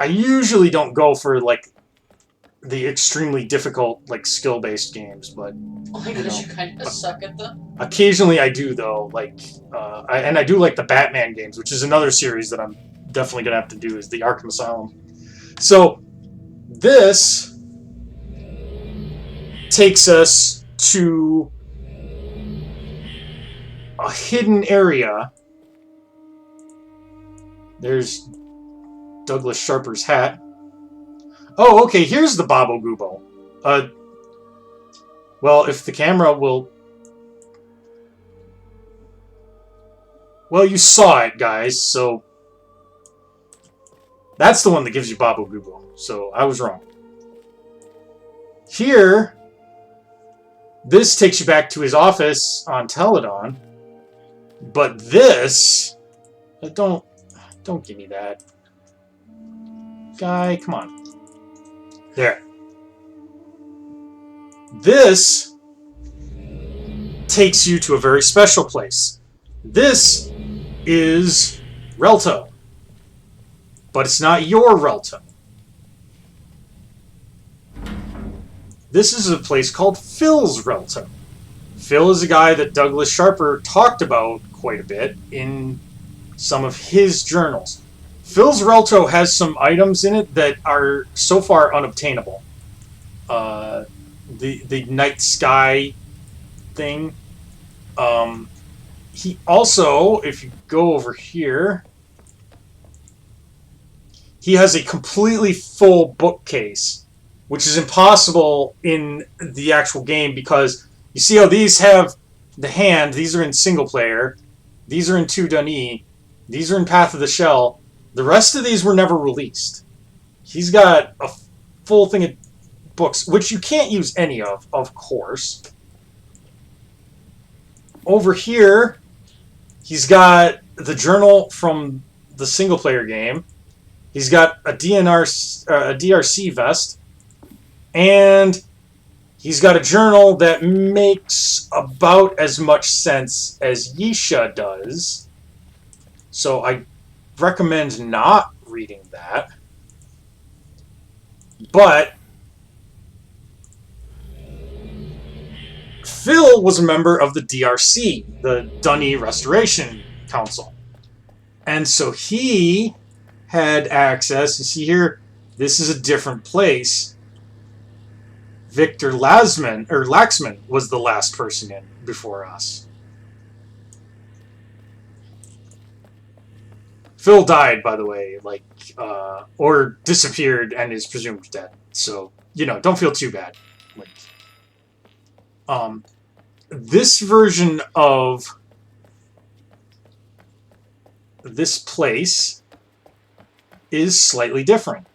I usually don't go for, like, the extremely difficult, like, skill-based games, but... Oh my gosh, you kind of suck at them. Occasionally I do, though, like... I do like the Batman games, which is another series that I'm definitely going to have to do, is the Arkham Asylum. So, this takes us to a hidden area. There's Douglas Sharper's hat. Oh, okay, here's the Babo Goobo. Well, if the camera will... Well, you saw it, guys, so... That's the one that gives you Babo Goobo, so I was wrong. Here, this takes you back to his office on Teledon, But this, don't give me that. Guy, come on. There. This takes you to a very special place. This is Relto. But it's not your Relto. This is a place called Phil's Relto. Phil is a guy that Douglas Sharper talked about quite a bit in some of his journals. Phil's Relto has some items in it that are so far unobtainable. The night sky thing. He also, if you go over here, he has a completely full bookcase, which is impossible in the actual game because you see how these have the hand. These are in single player. These are in 2 Dunee. These are in Path of the Shell. The rest of these were never released. He's got a full thing of books, which you can't use any of course. Over here, he's got the journal from the single player game. He's got a DRC vest. And he's got a journal that makes about as much sense as Yisha does. So I recommend not reading that. But Phil was a member of the DRC, the Dunee Restoration Council. And so he had access. You see here, this is a different place. Victor Laxman was the last person in before us. Phil died, by the way, or disappeared and is presumed dead. So, don't feel too bad. This version of this place is slightly different.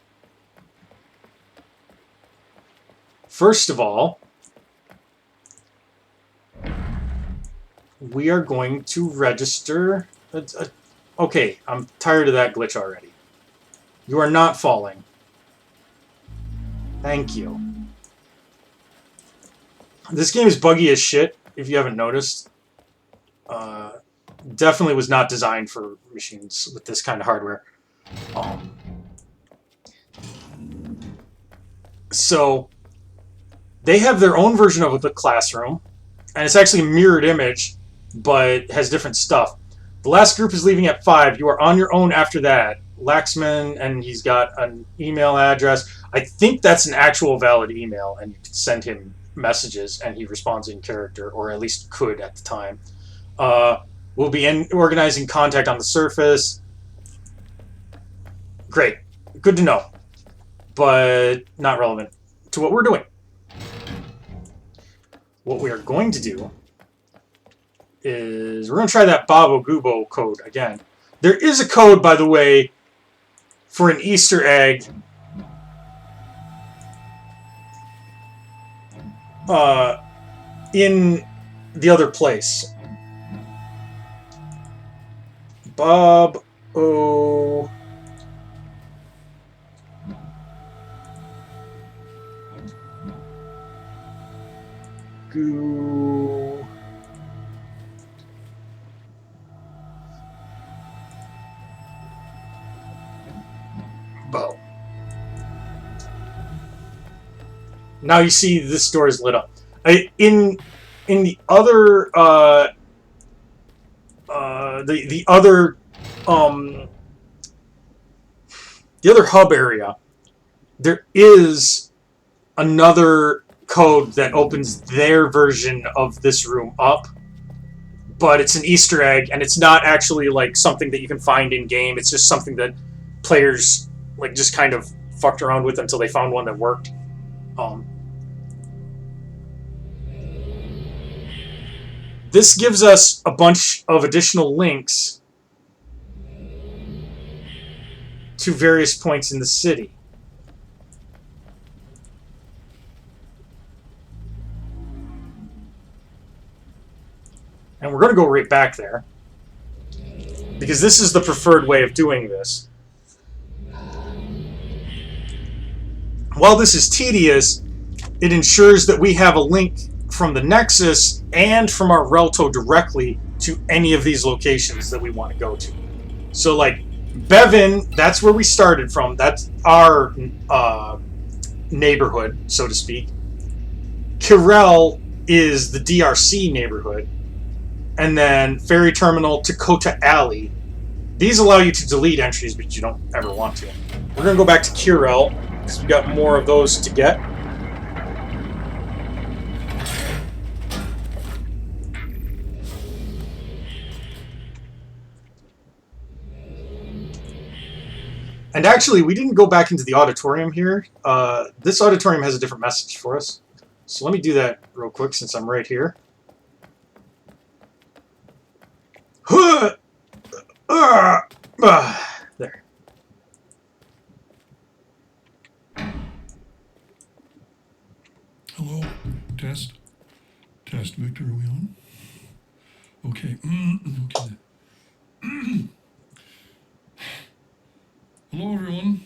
First of all, we are going to register. Okay, I'm tired of that glitch already. You are not falling. Thank you. This game is buggy as shit, if you haven't noticed. Definitely was not designed for machines with this kind of hardware. So they have their own version of the classroom, and it's actually a mirrored image, but has different stuff. The last group is leaving at 5. You are on your own after that. Laxman, and he's got an email address. I think that's an actual valid email, and you can send him messages, and he responds in character, or at least could at the time. We'll be organizing contact on the surface. Great. Good to know. But not relevant to what we're doing. What we are going to do is we're going to try that Babo Gubo code again. There is a code, by the way, for an Easter egg in the other place. Bob O. Goo. Bo. Now you see this door is lit up. In the other the other hub area, there is another code that opens their version of this room up, but it's an Easter egg, and it's not actually like something that you can find in game. It's just something that players just kind of fucked around with until they found one that worked. This gives us a bunch of additional links to various points in the city. And we're going to go right back there. because this is the preferred way of doing this. While this is tedious, it ensures that we have a link from the Nexus and from our Relto directly to any of these locations that we want to go to. So, like, Bevan, that's where we started from. That's our neighborhood, so to speak. Kirel is the DRC neighborhood. And then Ferry Terminal, Takota Alley. These allow you to delete entries, but you don't ever want to. We're going to go back to Kirel, because we got more of those to get. And actually, we didn't go back into the auditorium here. This auditorium has a different message for us. So let me do that real quick since I'm right here. There. Hello, test. Test, Victor, are we on? Okay. Okay. Hello, everyone.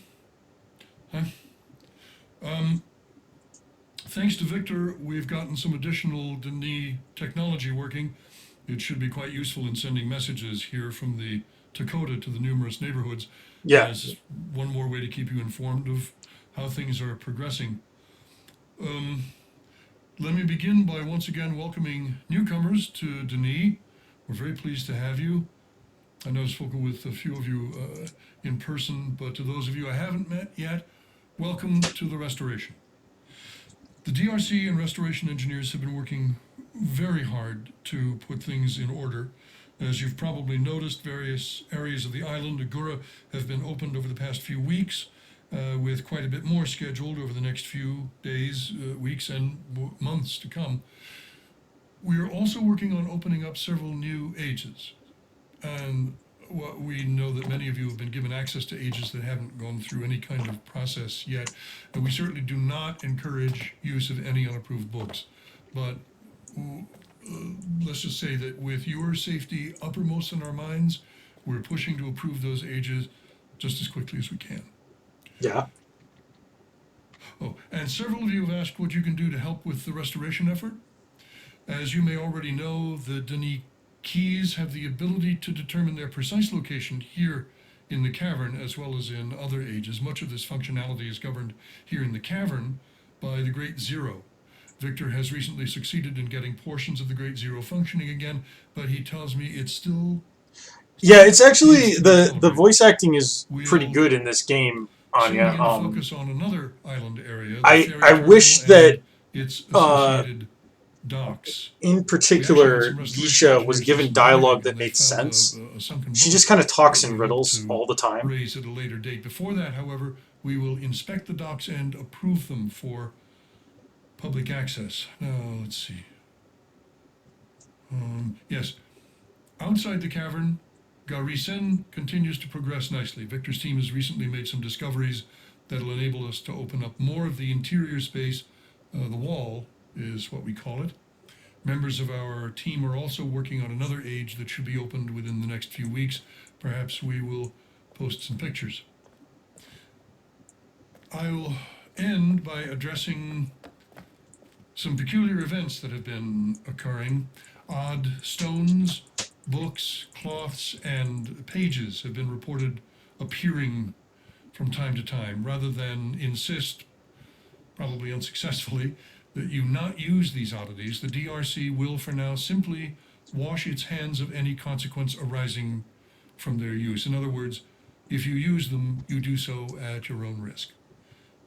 Hi. Thanks to Victor, we've gotten some additional Denis technology working. It should be quite useful in sending messages here from the Takota to the numerous neighborhoods. Yeah. As one more way to keep you informed of how things are progressing. Let me begin by once again welcoming newcomers to Denis. We're very pleased to have you. I know I've spoken with a few of you in person, but to those of you I haven't met yet, welcome to the Restoration. The DRC and Restoration engineers have been working very hard to put things in order. As you've probably noticed, various areas of the island, Agura, have been opened over the past few weeks, with quite a bit more scheduled over the next few days, weeks, and months to come. We are also working on opening up several new ages. And we know that many of you have been given access to ages that haven't gone through any kind of process yet. And we certainly do not encourage use of any unapproved books. But let's just say that with your safety uppermost in our minds, we're pushing to approve those ages just as quickly as we can. Yeah. Oh, and several of you have asked what you can do to help with the restoration effort. As you may already know, the Denis keys have the ability to determine their precise location here in the cavern as well as in other ages. Much of this functionality is governed here in the cavern by the Great Zero. Victor has recently succeeded in getting portions of the Great Zero functioning again, but he tells me it's still... Yeah, it's actually, the voice acting is pretty good in this game, Anya. Focus on another island area. I wish that its associated docks. In particular, Visha was given dialogue that made sense. She just kind of talks in riddles all the time. Raise at a later date. Before that, however, we will inspect the docks and approve them for public access. Now, let's see. Yes. Outside the cavern, Garisen continues to progress nicely. Victor's team has recently made some discoveries that will enable us to open up more of the interior space. The wall is what we call it. Members of our team are also working on another age that should be opened within the next few weeks. Perhaps we will post some pictures. I will end by addressing some peculiar events that have been occurring. Odd stones, books, cloths, and pages have been reported appearing from time to time. Rather than insist, probably unsuccessfully, that you not use these oddities, the DRC will for now simply wash its hands of any consequence arising from their use. In other words, if you use them, you do so at your own risk.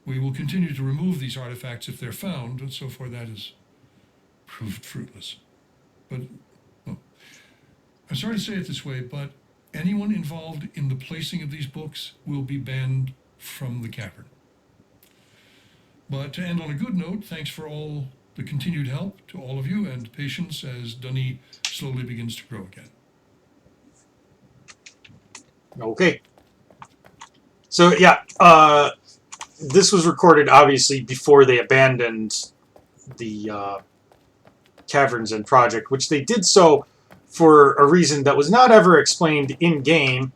We will continue to remove these artifacts if they're found, but so far that has proved fruitless. But, well, I'm sorry to say it this way, but anyone involved in the placing of these books will be banned from the cavern. But to end on a good note, thanks for all the continued help to all of you and patience as Denis slowly begins to grow again. Okay. So, yeah, this was recorded, obviously, before they abandoned the Caverns and Project, which they did so for a reason that was not ever explained in-game.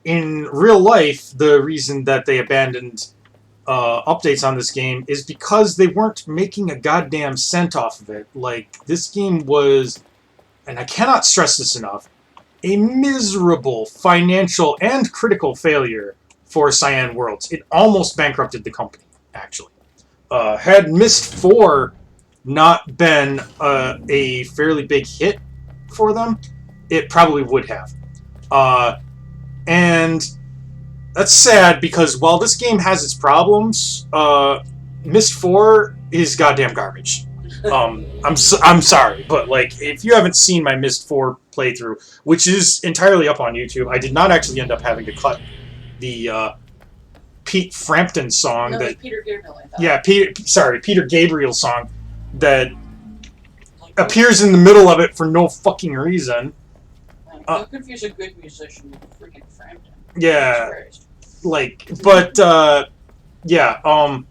In real life, the reason that they abandoned updates on this game is because they weren't making a goddamn cent off of it. Like, this game was, and I cannot stress this enough, a miserable financial and critical failure for Cyan Worlds. It almost bankrupted the company, actually. Had Myst 4 not been a fairly big hit for them, it probably would have. And that's sad because while this game has its problems, Myst 4 is goddamn garbage. I'm sorry, but like, if you haven't seen my Myst 4 playthrough, which is entirely up on YouTube, I did not actually end up having to cut the Pete Frampton song. No, that it was Peter Gabriel, I thought. Yeah, Peter Gabriel song that appears in the middle of it for no fucking reason. Don't confuse a good musician with a freaking Frampton. Yeah, Jesus Christ. like, but yeah, I'm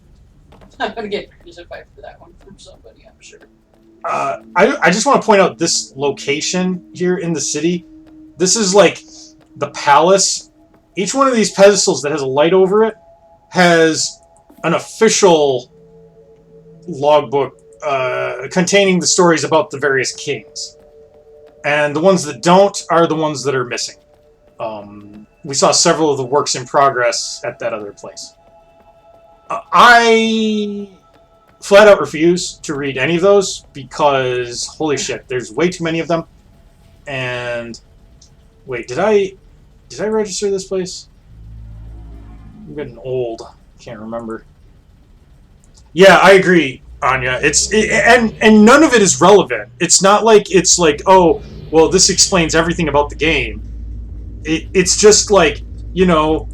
gonna get crucified for that one from somebody, I'm sure. I just want to point out this location here in the city. This is like the palace. Each one of these pedestals that has a light over it has an official logbook containing the stories about the various kings. And the ones that don't are the ones that are missing. We saw several of the works in progress at that other place. I flat out refuse to read any of those because, holy shit, there's way too many of them. And wait, did I register this place? I'm getting old. Can't remember. Yeah, I agree, Anya. And none of it is relevant. It's not like it's like, oh, well, this explains everything about the game. It's just like, you know,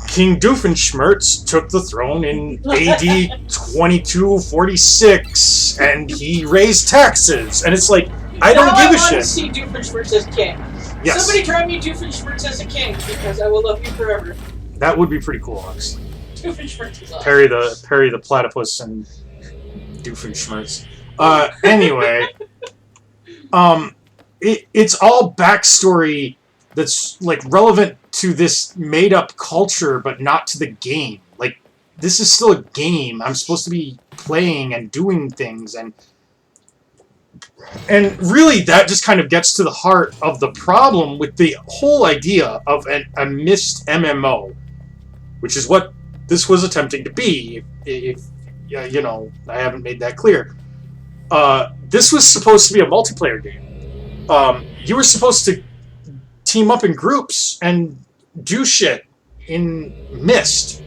King Doofenshmirtz took the throne in AD 2246, and he raised taxes. And it's like, I don't give a shit. I want to see Doofenshmirtz as king. Yes. Somebody draw me Doofenshmirtz as a king, because I will love you forever. That would be pretty cool, honestly. Doofenshmirtz is awesome. Perry the Platypus and Doofenshmirtz. Anyway, it's all backstory that's like relevant to this made-up culture, but not to the game. Like, this is still a game. I'm supposed to be playing and doing things, and really that just kind of gets to the heart of the problem with the whole idea of a Myst MMO, which is what this was attempting to be. If you know, I haven't made that clear. This was supposed to be a multiplayer game. You were supposed to team up in groups and do shit in Myst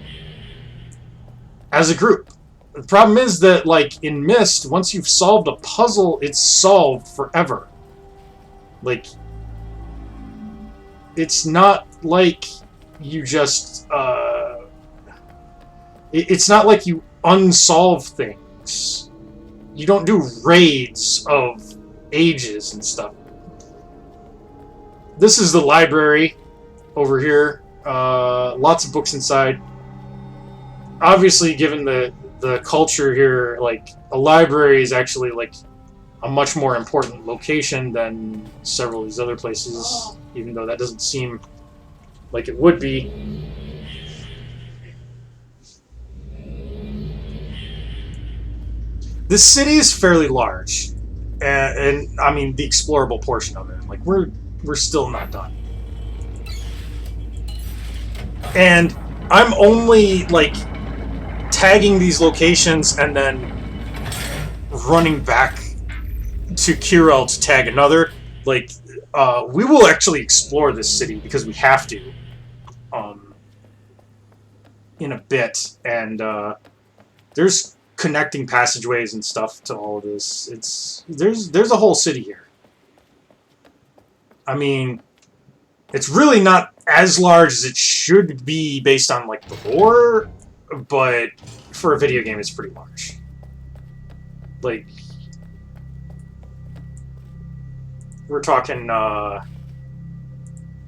as a group. The problem is that, like, in Myst, once you've solved a puzzle, it's solved forever. Like, it's not like you just, it's not like you unsolve things. You don't do raids of ages and stuff. This is the library over here. Lots of books inside. Obviously, given the culture here, like, a library is actually like a much more important location than several of these other places, even though that doesn't seem like it would be. This city is fairly large, and I mean the explorable portion of it. Like, we're still not done, and I'm only like tagging these locations and then running back to Kirel to tag another. Like, we will actually explore this city because we have to, in a bit, and there's connecting passageways and stuff to all of this. There's a whole city here. I mean, it's really not as large as it should be based on, like, the lore, but for a video game, it's pretty large. Like, we're talking,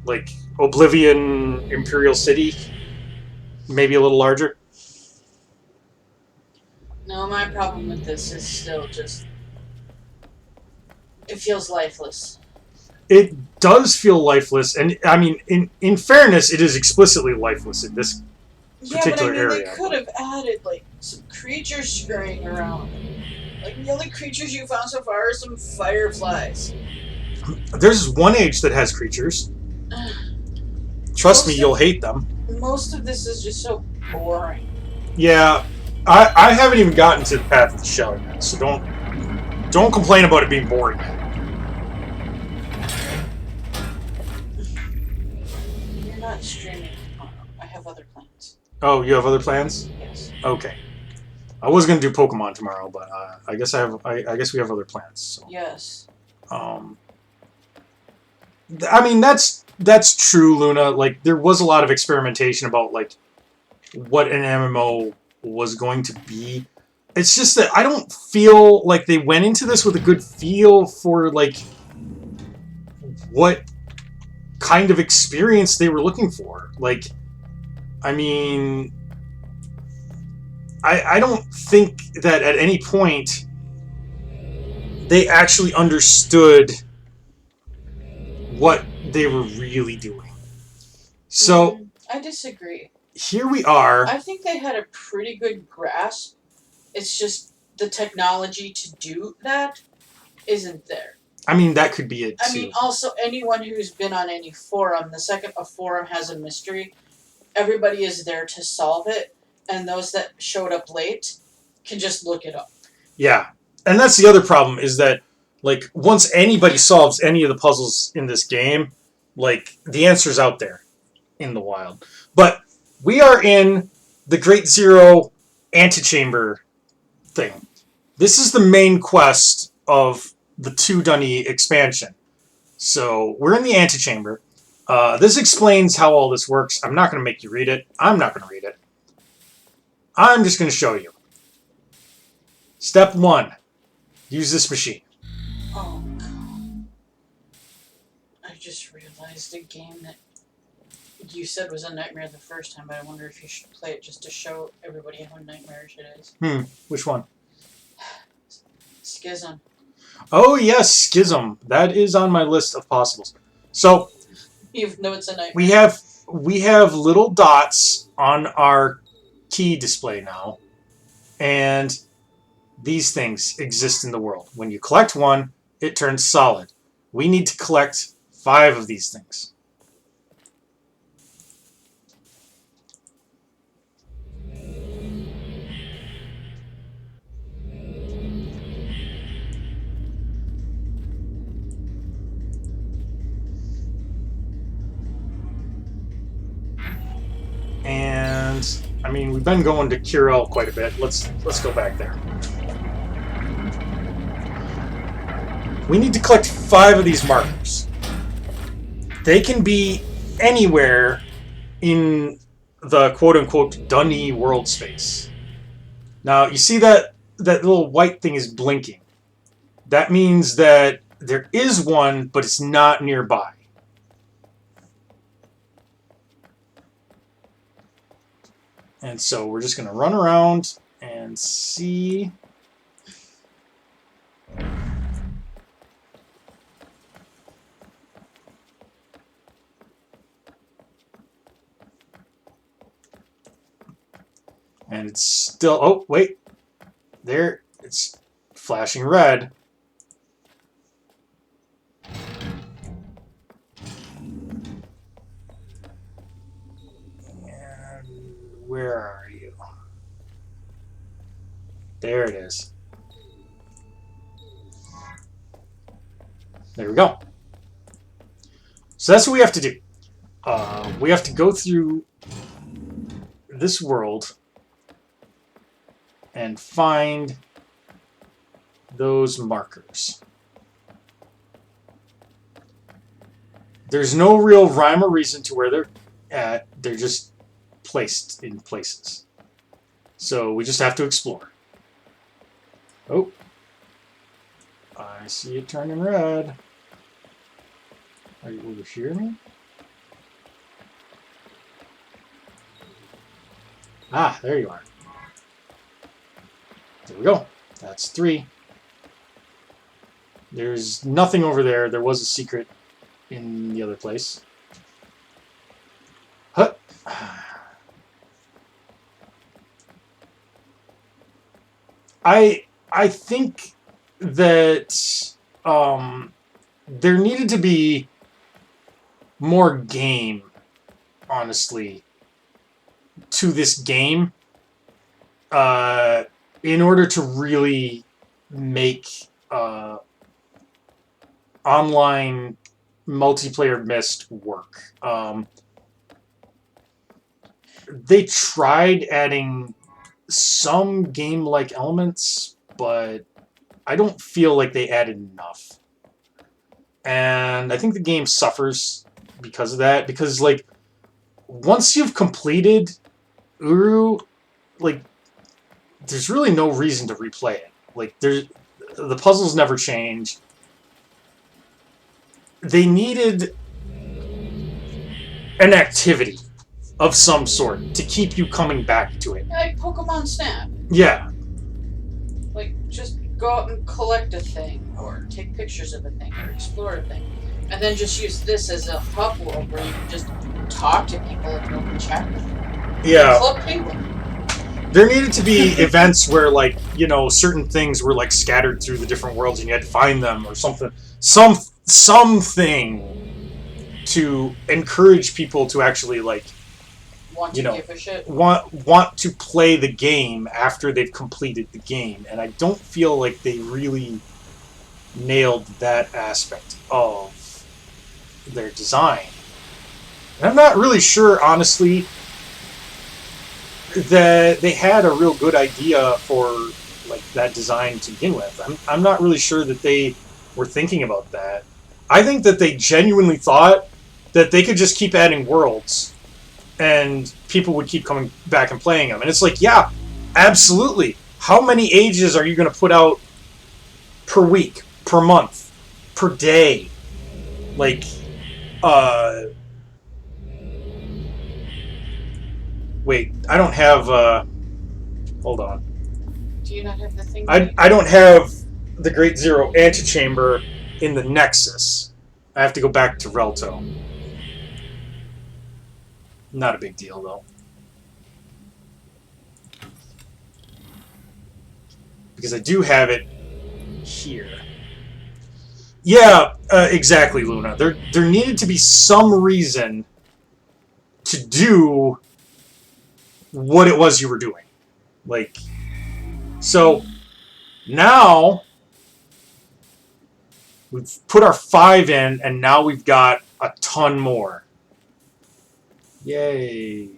like, Oblivion Imperial City, maybe a little larger. No, my problem with this is still just It feels lifeless. It does feel lifeless, and I mean, in fairness, it is explicitly lifeless in this. Yeah, but I Particular mean, area, they could have added like some creatures scurrying around. Like the only creatures you found so far are some fireflies. There's one age that has creatures. Trust me, you'll hate them. Most of this is just so boring. Yeah, I haven't even gotten to the Path of the Shell yet, so don't complain about it being boring. You're not streaming tomorrow. I have other plans. Oh, you have other plans? Yes. Okay. I was gonna do Pokemon tomorrow, but I guess I guess we have other plans. So. Yes. I mean that's true, Luna. Like there was a lot of experimentation about like what an MMO was going to be. It's just that I don't feel like they went into this with a good feel for like what kind of experience they were looking for. Like, I mean, I don't think that at any point they actually understood what they were really doing. So I disagree. Here we are. I think they had a pretty good grasp. It's just the technology to do that isn't there. I mean, that could be it too. I mean, also anyone who's been on any forum, the second a forum has a mystery, everybody is there to solve it, and those that showed up late can just look it up. Yeah, and that's the other problem is that, like, once anybody solves any of the puzzles in this game, like, the answer's out there in the wild. But we are in the Great Zero antechamber thing. This is the main quest of the 2 Dunny expansion. So, we're in the antechamber. This explains how all this works. I'm not going to make you read it. I'm not going to read it. I'm just going to show you. Step 1. Use this machine. Oh, God. I just realized a game that you said was a nightmare the first time, but I wonder if you should play it just to show everybody how nightmarish it is. Which one? Schism. Oh, yes, Schism. That is on my list of possibles. So, You know it's a nightmare. we have little dots on our key display now, and these things exist in the world. When you collect one, it turns solid. We need to collect 5 of these things. And I mean, we've been going to Curel quite a bit. Let's go back there. We need to collect 5 of these markers. They can be anywhere in the quote-unquote Dunny world space. Now, you see that little white thing is blinking. That means that there is one, but it's not nearby. And so we're just going to run around and see. And it's still, oh, wait. There, it's flashing red. And where are you? There it is. There we go. So that's what we have to do. We have to go through this world and find those markers. There's no real rhyme or reason to where they're at. They're just placed in places. So we just have to explore. Oh. I see it turning red. Will you hear me? Ah, there you are. There we go. That's 3. There's nothing over there. There was a secret in the other place. Huh. I think that there needed to be more game, honestly, to this game in order to really make online multiplayer Myst work. They tried adding some game-like elements, but I don't feel like they added enough. And I think the game suffers because of that. Because, like, once you've completed Uru, like, there's really no reason to replay it. Like, the puzzles never change. They needed an activity of some sort to keep you coming back to it. Like Pokemon Snap. Yeah. Like, just go out and collect a thing, or take pictures of a thing, or explore a thing. And then just use this as a hub world where you can just talk to people and open chat with them. Yeah. Club Penguin. There needed to be events where, like, you know, certain things were, like, scattered through the different worlds and you had to find them or something. Something to encourage people to actually, like, Want to give a shit. want to play the game after they've completed the game. And I don't feel like they really nailed that aspect of their design. And I'm not really sure, honestly, that they had a real good idea for, like, that design to begin with. I'm not really sure that they were thinking about that. I think that they genuinely thought that they could just keep adding worlds and people would keep coming back and playing them. And it's like, yeah, absolutely. How many ages are you going to put out per week, per month, per day? Like, wait, I don't have, hold on. Do you not have the thing? I don't have the Great Zero Antechamber in the Nexus. I have to go back to Relto. Not a big deal, though. Because I do have it here. Yeah, exactly, Luna. There needed to be some reason to do what it was you were doing. Like, so now we've put our 5 in, and now we've got a ton more. Yay.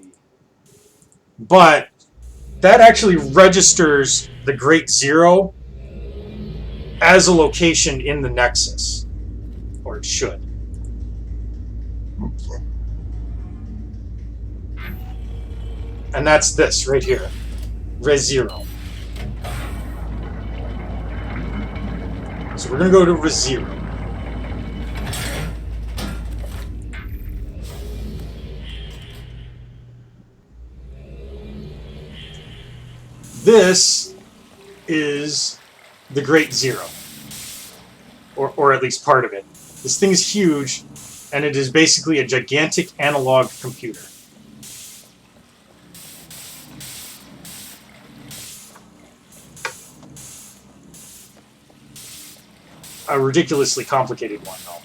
But that actually registers the Great Zero as a location in the Nexus. Or it should. And that's this right here. Rezero. So we're going to go to Rezero. This is the Great Zero. Or at least part of it. This thing is huge, and it is basically a gigantic analog computer. A ridiculously complicated one, though.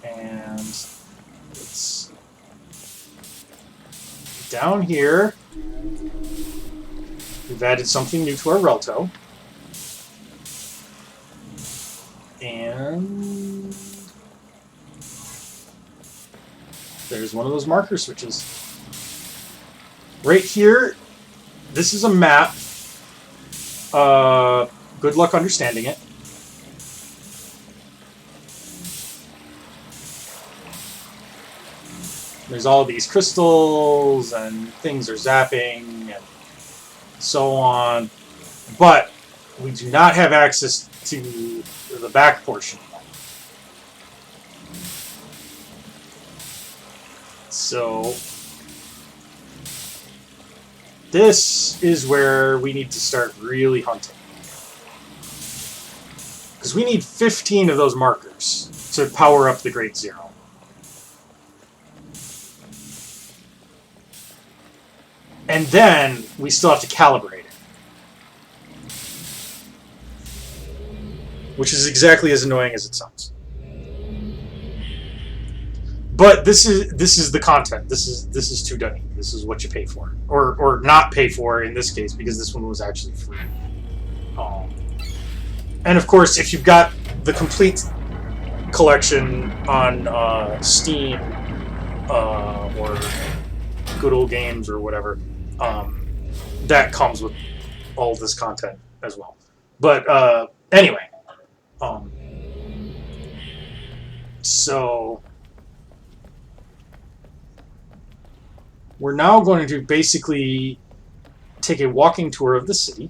And it's down here. We've added something new to our Relto. And there's one of those marker switches. Right here, this is a map. Good luck understanding it. There's all these crystals and things are zapping and so on. But we do not have access to the back portion yet. So this is where we need to start really hunting. Because we need 15 of those markers to power up the Great Zero. And then we still have to calibrate it. Which is exactly as annoying as it sounds. But this is the content. This is too dunny. This is what you pay for, or not pay for in this case, because this one was actually free. And of course, if you've got the complete collection on Steam or Good Old Games or whatever, that comes with all this content as well. But anyway, so. We're now going to basically take a walking tour of the city.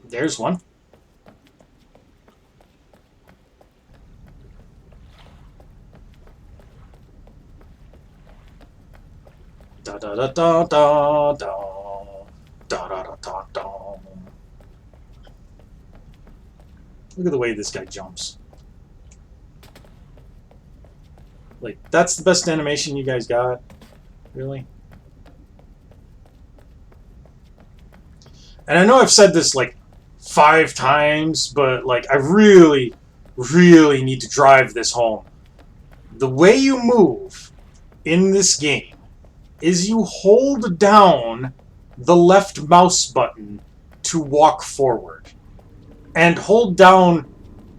There's one. Da da da da da da da da da da. Look at the way this guy jumps. Like, that's the best animation you guys got? Really? And I know I've said this, like, 5 times, but, like, I really, really need to drive this home. The way you move in this game is you hold down the left mouse button to walk forward. And hold down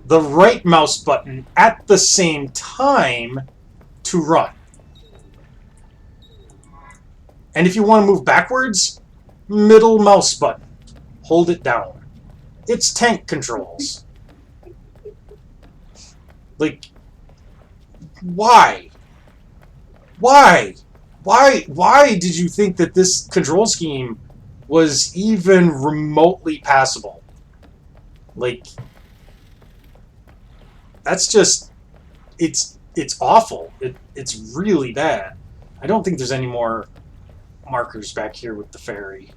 the right mouse button at the same time to run. And if you want to move backwards, middle mouse button. Hold it down. It's tank controls. Like, why? Why did you think that this control scheme was even remotely passable? Like, that's just, it's awful. It's really bad. I don't think there's any more markers back here with the ferry.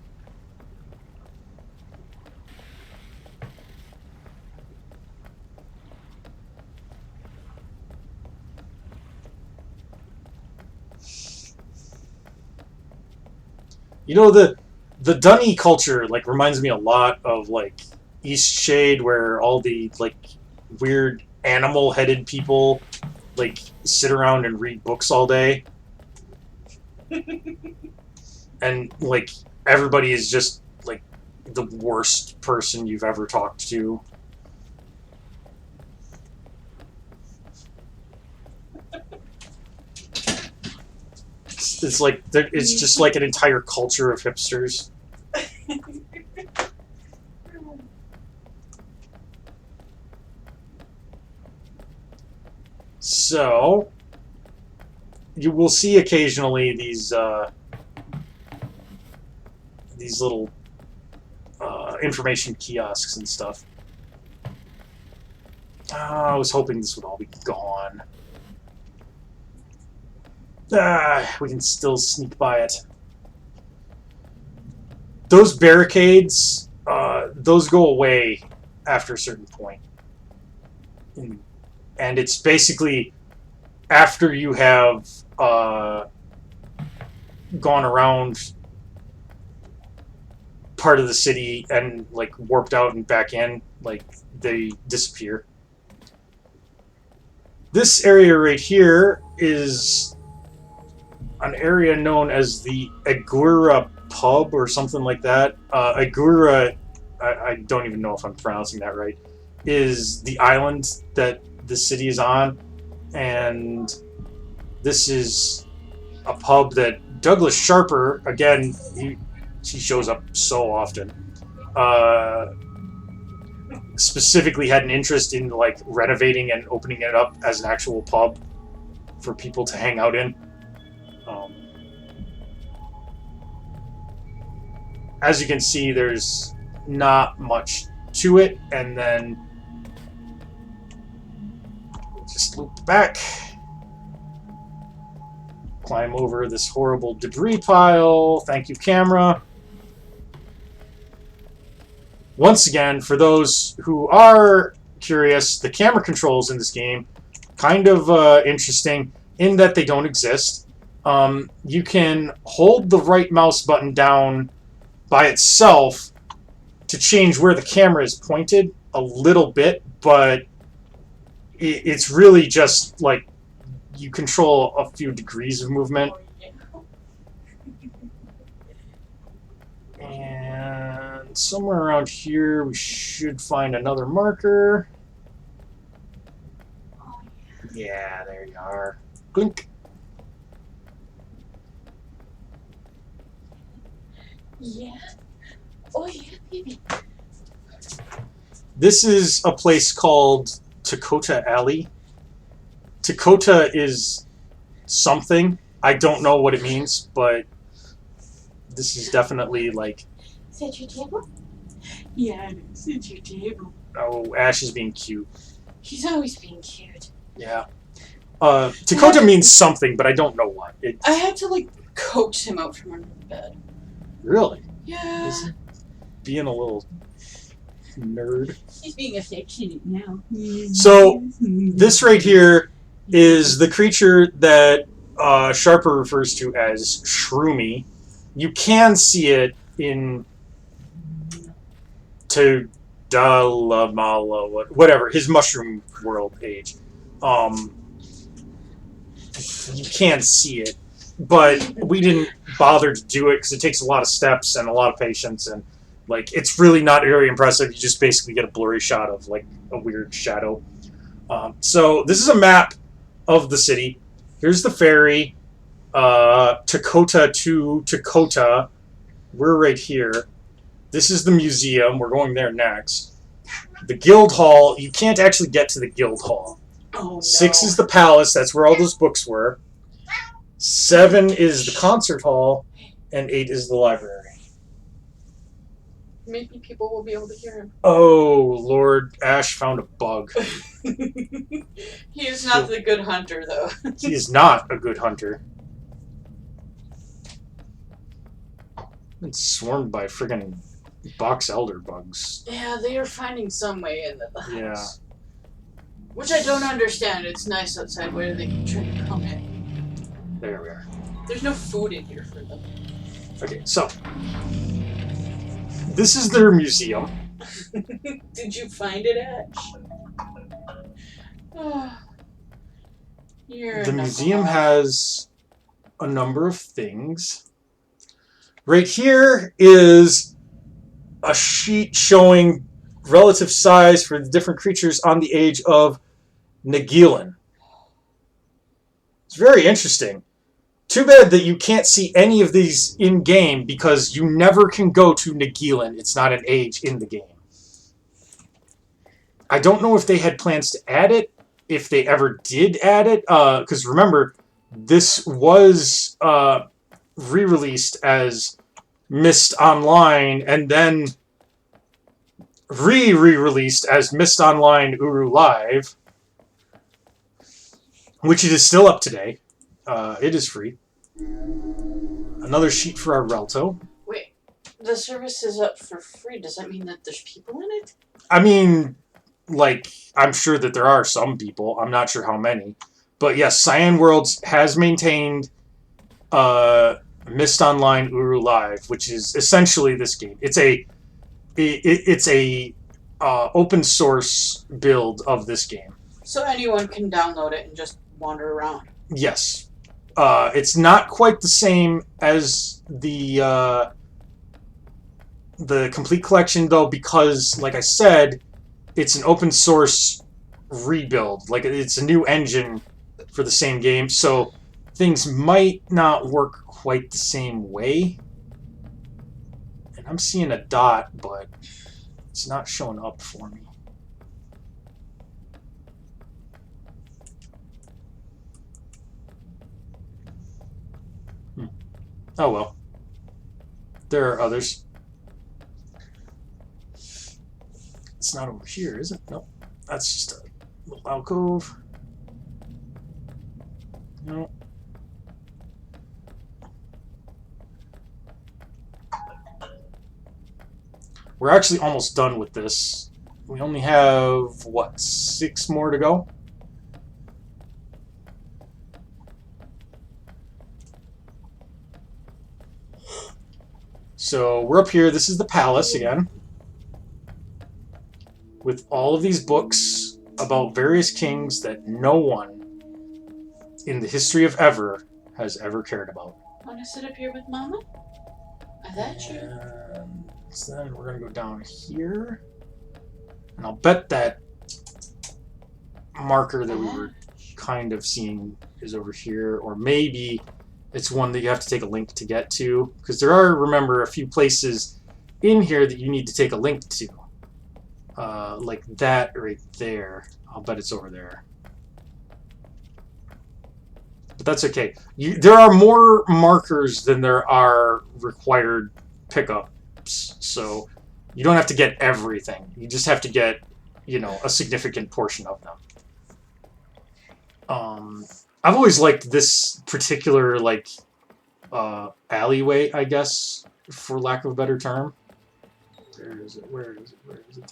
You know, the dunny culture, like, reminds me a lot of, like, Eastshade, where all the, like, weird animal-headed people, like, sit around and read books all day. And, like, everybody is just, like, the worst person you've ever talked to. It's like, it's just like an entire culture of hipsters. So, you will see occasionally these little information kiosks and stuff. I was hoping this would all be gone. We can still sneak by it. Those barricades, those go away after a certain point. And it's basically after you have gone around part of the city and, like, warped out and back in, like, they disappear. This area right here is an area known as the Aguirre Pub or something like that. Aguirre, I don't even know if I'm pronouncing that right, is the island that the city is on, and this is a pub that Douglas Sharper, again, she shows up so often, specifically had an interest in, like, renovating and opening it up as an actual pub for people to hang out in. As you can see, there's not much to it, and then just loop back, climb over this horrible debris pile. Thank you, camera. once again, for those who are curious, the camera controls in this game kind of interesting in that they don't exist. You can hold the right mouse button down by itself to change where the camera is pointed a little bit, but it's really just like you control a few degrees of movement. Oh, yeah. And somewhere around here we should find another marker. Oh, Yeah, there you are. Blink. yeah. Oh, yeah, baby. This is a place called Takota Alley. Takota is something. I don't know what it means, but this is definitely like, Is that your table? Yeah, it is. It's your table. oh, Ash is being cute. He's always being cute. Yeah. Takota means something, but I don't know what. I had to, like, coax him out from under the bed. Really? Yeah. Is he being a little nerd? He's being affectionate now. So, this right here is the creature that Sharper refers to as Shroomy. You can see it in Tadalamala, whatever, his mushroom world page. You can see it, but we didn't bother to do it because it takes a lot of steps and a lot of patience, and like it's really not very impressive. You just basically get a blurry shot of like a weird shadow. So this is a map of the city. Here's the ferry, Takota to Takota. We're right here. This is the museum. We're going there next. The guild hall. You can't actually get to the guild hall. Oh, no. 6 is the palace. That's where all those books were. 7 is the concert hall, and 8 is the library. Maybe people will be able to hear him. Oh, Lord, Ash found a bug. He is not the good hunter, though. He is not a good hunter. It's swarmed by friggin' box elder bugs. Yeah, they are finding some way into the house. Yeah. Which I don't understand. It's nice outside. Why do they keep trying to come in? There we are. There's no food in here for them. Okay, so this is their museum. Did you find it, Ash? Oh, you're The a museum knucklehead. has a number of things. Right here is a sheet showing relative size for the different creatures on the age of Nagilin. It's very interesting. Too bad that you can't see any of these in-game because you never can go to Nagilin. It's not an age in the game. I don't know if they had plans to add it, if they ever did add it, because remember, this was re-released as Mist Online and then re-released as Mist Online Uru Live, which it is still up today. It is free. Another sheet for our Relto. Wait, the service is up for free. Does that mean that there's people in it? I mean, like, I'm sure that there are some people. I'm not sure how many. But yes, Cyan Worlds has maintained Mist Online Uru Live, which is essentially this game. It's a open source build of this game. So anyone can download it and just wander around. Yes. It's not quite the same as the complete collection, though, because, like I said, it's an open source rebuild. Like, it's a new engine for the same game, so things might not work quite the same way. And I'm seeing a dot, but it's not showing up for me. Oh well. There are others. It's not over here, is it? Nope. That's just a little alcove. No. we're actually almost done with this. We only have, what, 6 more to go? So we're up here. This is the palace again, with all of these books about various kings that no one in the history of ever has ever cared about. Wanna sit up here with Mama? I thought you. And then we're gonna go down here, and I'll bet that marker that we were kind of seeing is over here, or maybe it's one that you have to take a link to get to, because there are, remember, a few places in here that you need to take a link to, like that right there. I'll bet it's over there, but that's okay. There are more markers than there are required pickups, so you don't have to get everything. You just have to get, you know, a significant portion of them. I've always liked this particular, like, alleyway, I guess, for lack of a better term. Where is it? Where is it? Where is it?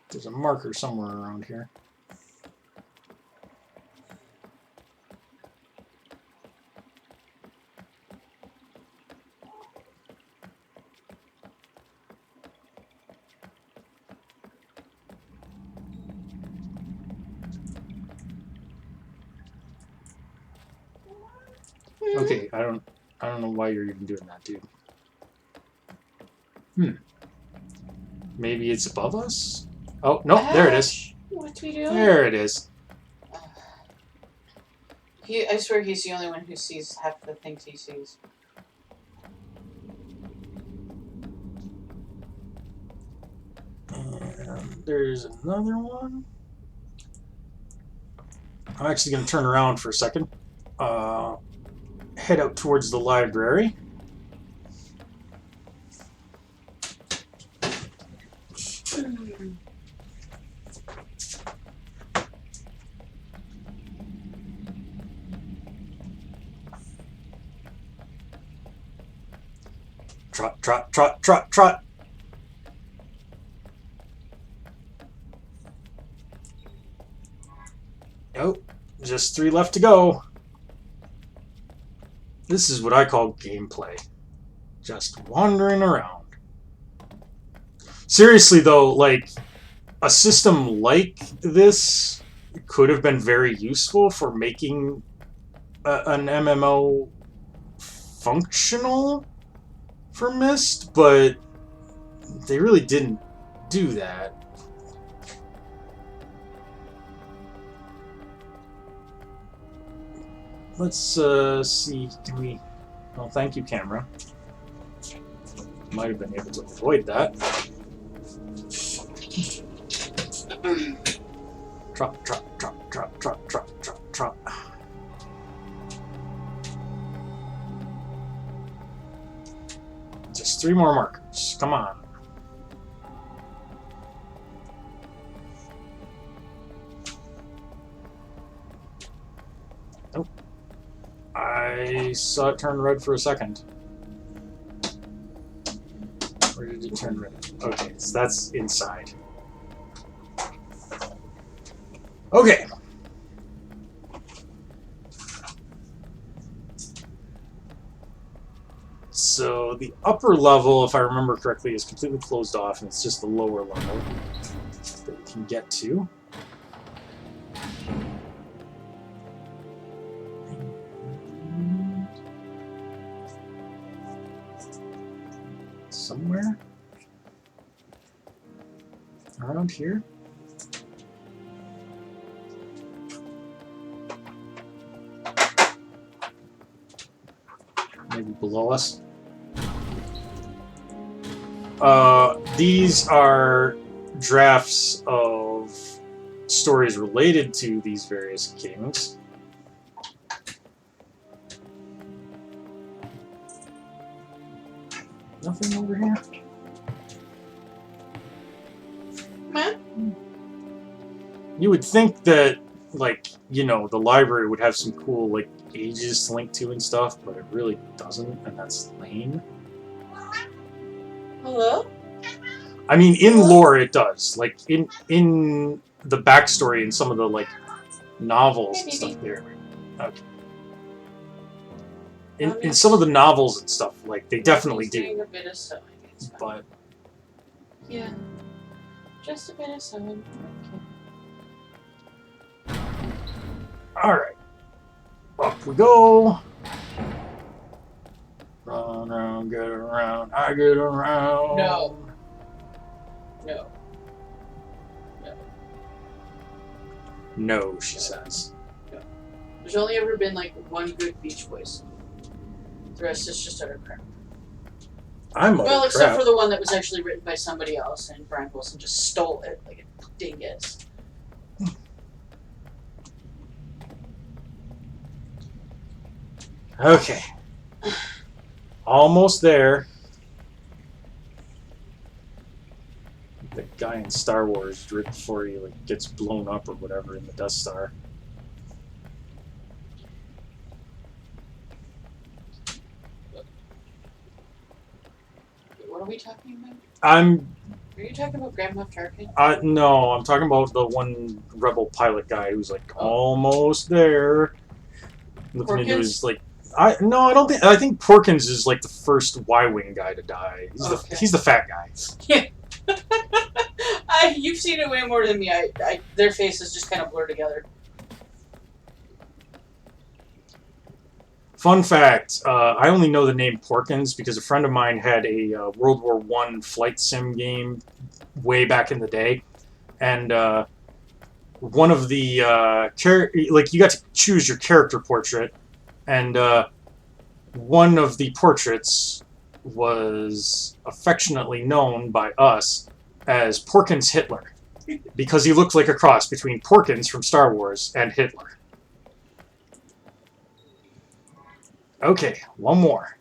There's a marker somewhere around here. Okay, I don't know why you're even doing that, dude. Maybe it's above us? Oh, no, there it is. What we doing? There it is. I swear he's the only one who sees half the things he sees. And there's another one. I'm actually going to turn around for a second. Head out towards the library. Trot, trot, trot, trot, trot. Oh, just 3 left to go. This is what I call gameplay. Just wandering around. Seriously though, like, a system like this could have been very useful for making an MMO functional for Myst, but they really didn't do that. Let's see, can we... Well, thank you, camera. Might have been able to avoid that. Trot, trot, trot, trot, trot, trot, trot, trot. Just 3 more markers. Come on. Nope. I saw it turn red for a second. Where did it turn red? Okay, so that's inside. Okay. So the upper level, if I remember correctly, is completely closed off, and it's just the lower level that we can get to. Somewhere around here. Maybe below us. These are drafts of stories related to these various kings. Nothing over here? Man? You would think that, like, you know, the library would have some cool, like, ages to link to and stuff, but it really doesn't, and that's lame. Hello? I mean, in lore it does. Like in the backstory and some of the like novels and stuff there. Okay. In some of the novels and stuff, like they definitely do. A bit of sewing. It's fine. But Yeah, just a bit of sewing. Okay. all right, up we go. Run around, get around, I get around. No. No. No. No, she says. There's only ever been like one good Beach Boys. The rest is just utter crap. I'm Well, utter except crap. for the one that was actually written by somebody else, and Brian Wilson just stole it like a dingus. Okay. Almost there. The guy in Star Wars right before he like gets blown up or whatever in the Death Star. What are we talking about? Are you talking about Grand Moff Tarkin? No, I'm talking about the one rebel pilot guy who's like almost there. Looking into his like I don't think I think Porkins is like the first Y-wing guy to die. He's the fat guy. Yeah. You've seen it way more than me. Their faces just kind of blur together. Fun fact, I only know the name Porkins because a friend of mine had a World War I flight sim game way back in the day. And one of the, you got to choose your character portrait. And one of the portraits was affectionately known by us as Porkins Hitler. Because he looked like a cross between Porkins from Star Wars and Hitler. Okay, one more.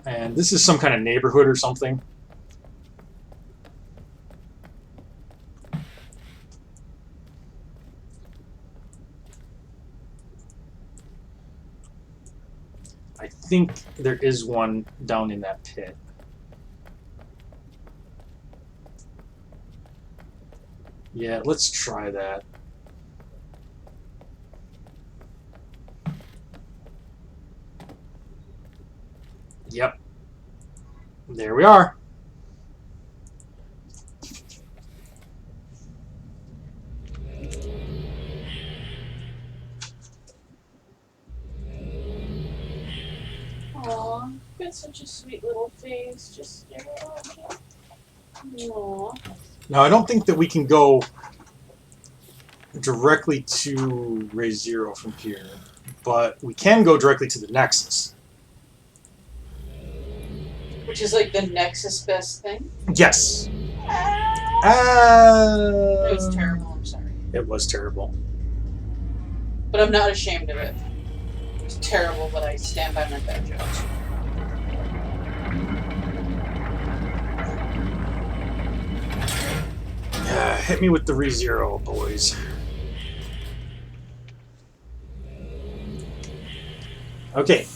And this is some kind of neighborhood or something. I think there is one down in that pit. Yeah, let's try that. Yep. There we are. Aw, you got such a sweet little face. Just stare at me. Aw. Now, I don't think that we can go directly to Ray Zero from here, but we can go directly to the Nexus. Which is like the Nexus best thing. Yes. It was terrible, I'm sorry. It was terrible. But I'm not ashamed of it. It's terrible, but I stand by my bad jokes. Hit me with the ReZero, boys. Okay.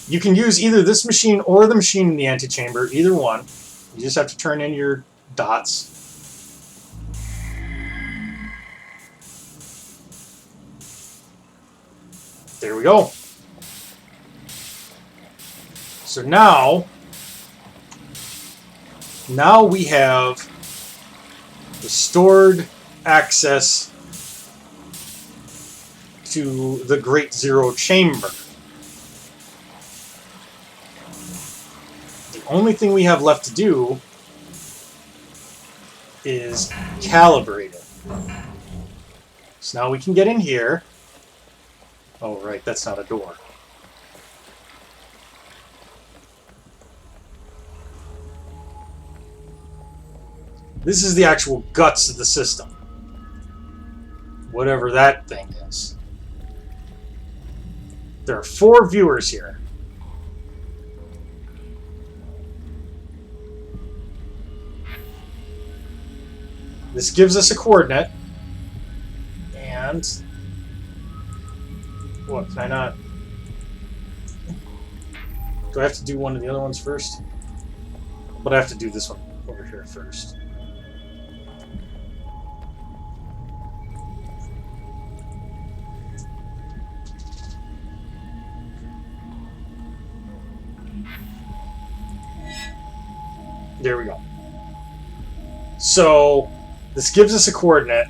You can use either this machine or the machine in the antechamber, either one. You just have to turn in your dots. There we go. So now we have restored access to the Great Zero Chamber. The only thing we have left to do is calibrate it. So now we can get in here. Oh, right, that's not a door. This is the actual guts of the system. Whatever that thing is. There are 4 viewers here. this gives us a coordinate. And what, can I not? Do I have to do one of the other ones first? But I have to do this one over here first. There we go. So this gives us a coordinate.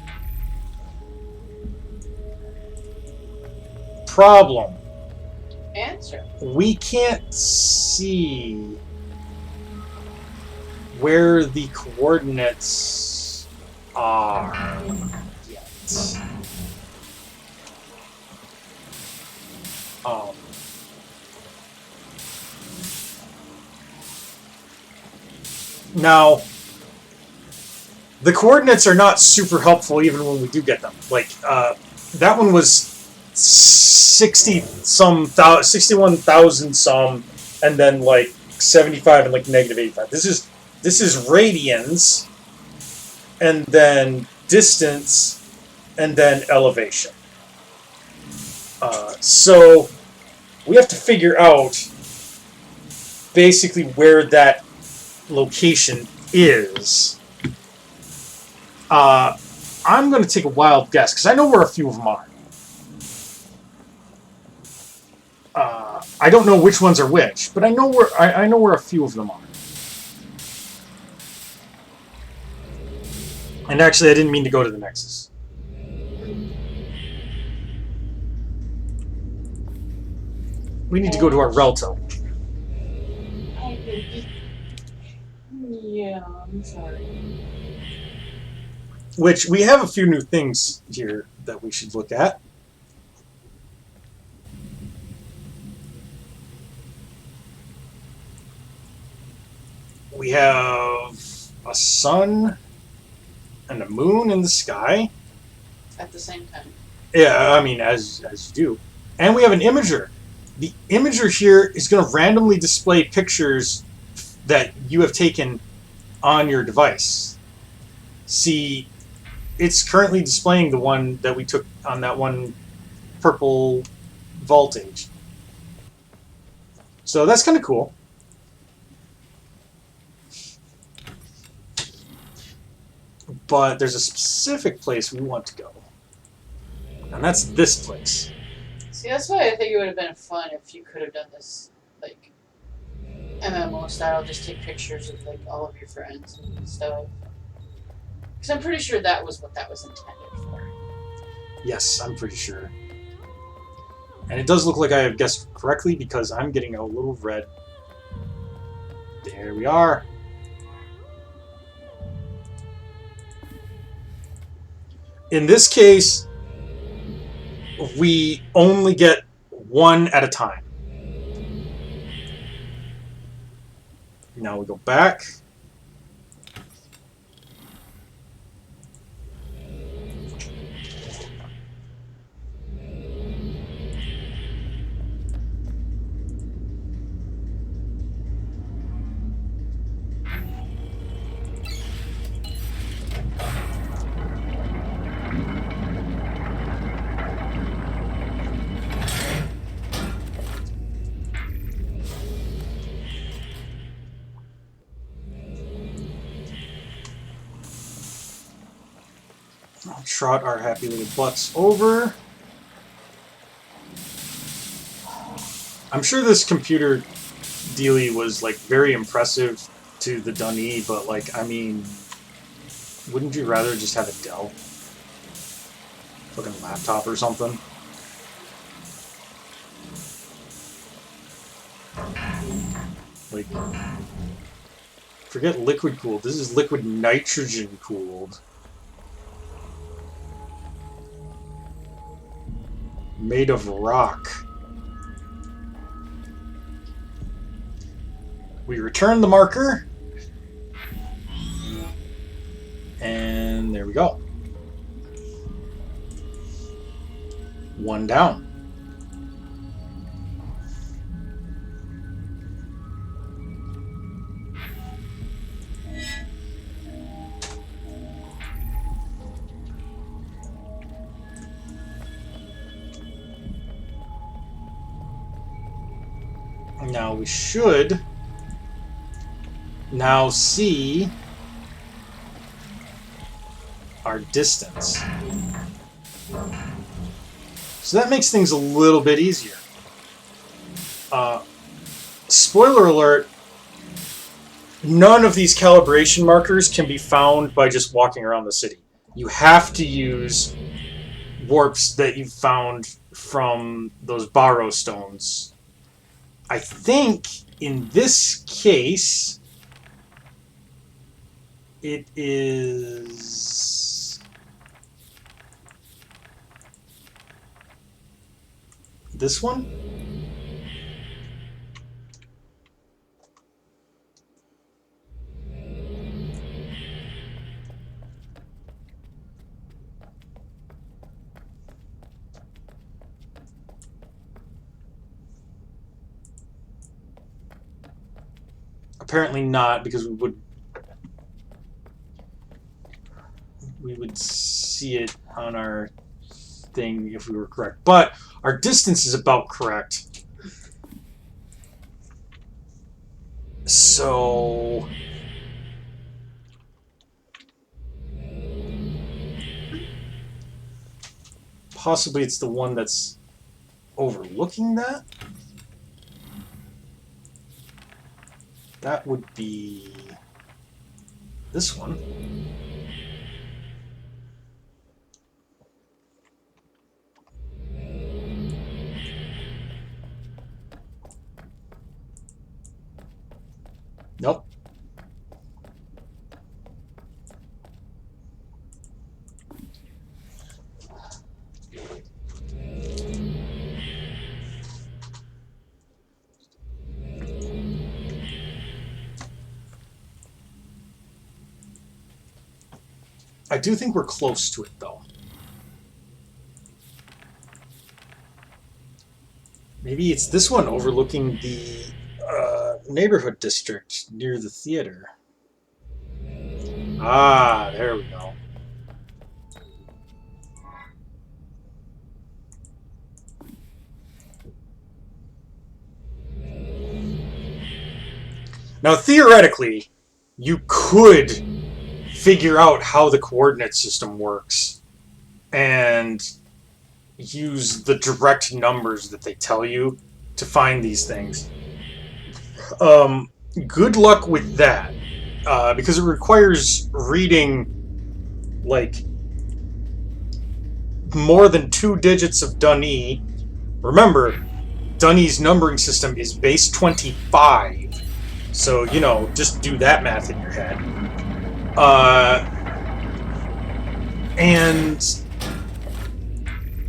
Problem. Answer. We can't see where the coordinates are yet. Now, the coordinates are not super helpful even when we do get them. Like, that one was 61,000 some, and then like 75 and like negative 85. This is radians, and then distance, and then elevation. So we have to figure out basically where that location is. I'm going to take a wild guess because I know where a few of them are. I don't know which ones are which, but I know where a few of them are. And actually, I didn't mean to go to the Nexus. We need to go to our Relto. Yeah, I'm sorry. Which, we have a few new things here that we should look at. We have a sun and a moon in the sky. At the same time. Yeah, I mean, as you do. And we have an imager. The imager here is going to randomly display pictures that you have taken on your device. See, it's currently displaying the one that we took on that one purple voltage. So that's kind of cool. But there's a specific place we want to go. And that's this place. See, that's why I think it would have been fun if you could have done this, like, MMO style, just take pictures of, like, all of your friends and stuff. Because I'm pretty sure that was what that was intended for. Yes, I'm pretty sure. And it does look like I have guessed correctly because I'm getting a little red. There we are. In this case, we only get one at a time. Now we go back. I'll trot our happy little butts over. I'm sure this computer dealie was like very impressive to the Dunny, but like, I mean, wouldn't you rather just have a Dell? Fucking laptop or something? Like, forget liquid cooled. This is liquid nitrogen cooled. Made of rock. We return the marker. And there we go. One down. Now we should now see our distance. So that makes things a little bit easier. Spoiler alert, none of these calibration markers can be found by just walking around the city. You have to use warps that you found from those Barrow stones. I think in this case, it is this one? Apparently not, because we would see it on our thing if we were correct. But our distance is about correct. So possibly it's the one that's overlooking that. That would be this one. Nope. I do think we're close to it, though. Maybe it's this one overlooking the neighborhood district near the theater. Ah, there we go. Now, theoretically, you could figure out how the coordinate system works and use the direct numbers that they tell you to find these things. Good luck with that, because it requires reading like more than 2 digits of Dun'Ee. Remember, Dun'Ee's numbering system is base 25, so you know, just do that math in your head. And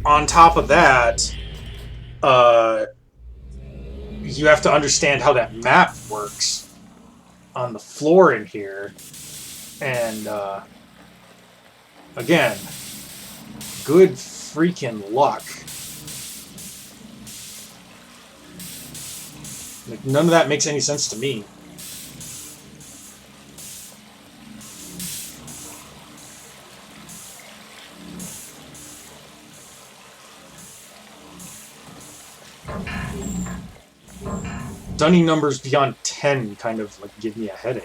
on top of that, you have to understand how that map works on the floor in here. And, again, good freaking luck. Like, none of that makes any sense to me. Dun'Ee numbers beyond 10 kind of like give me a headache.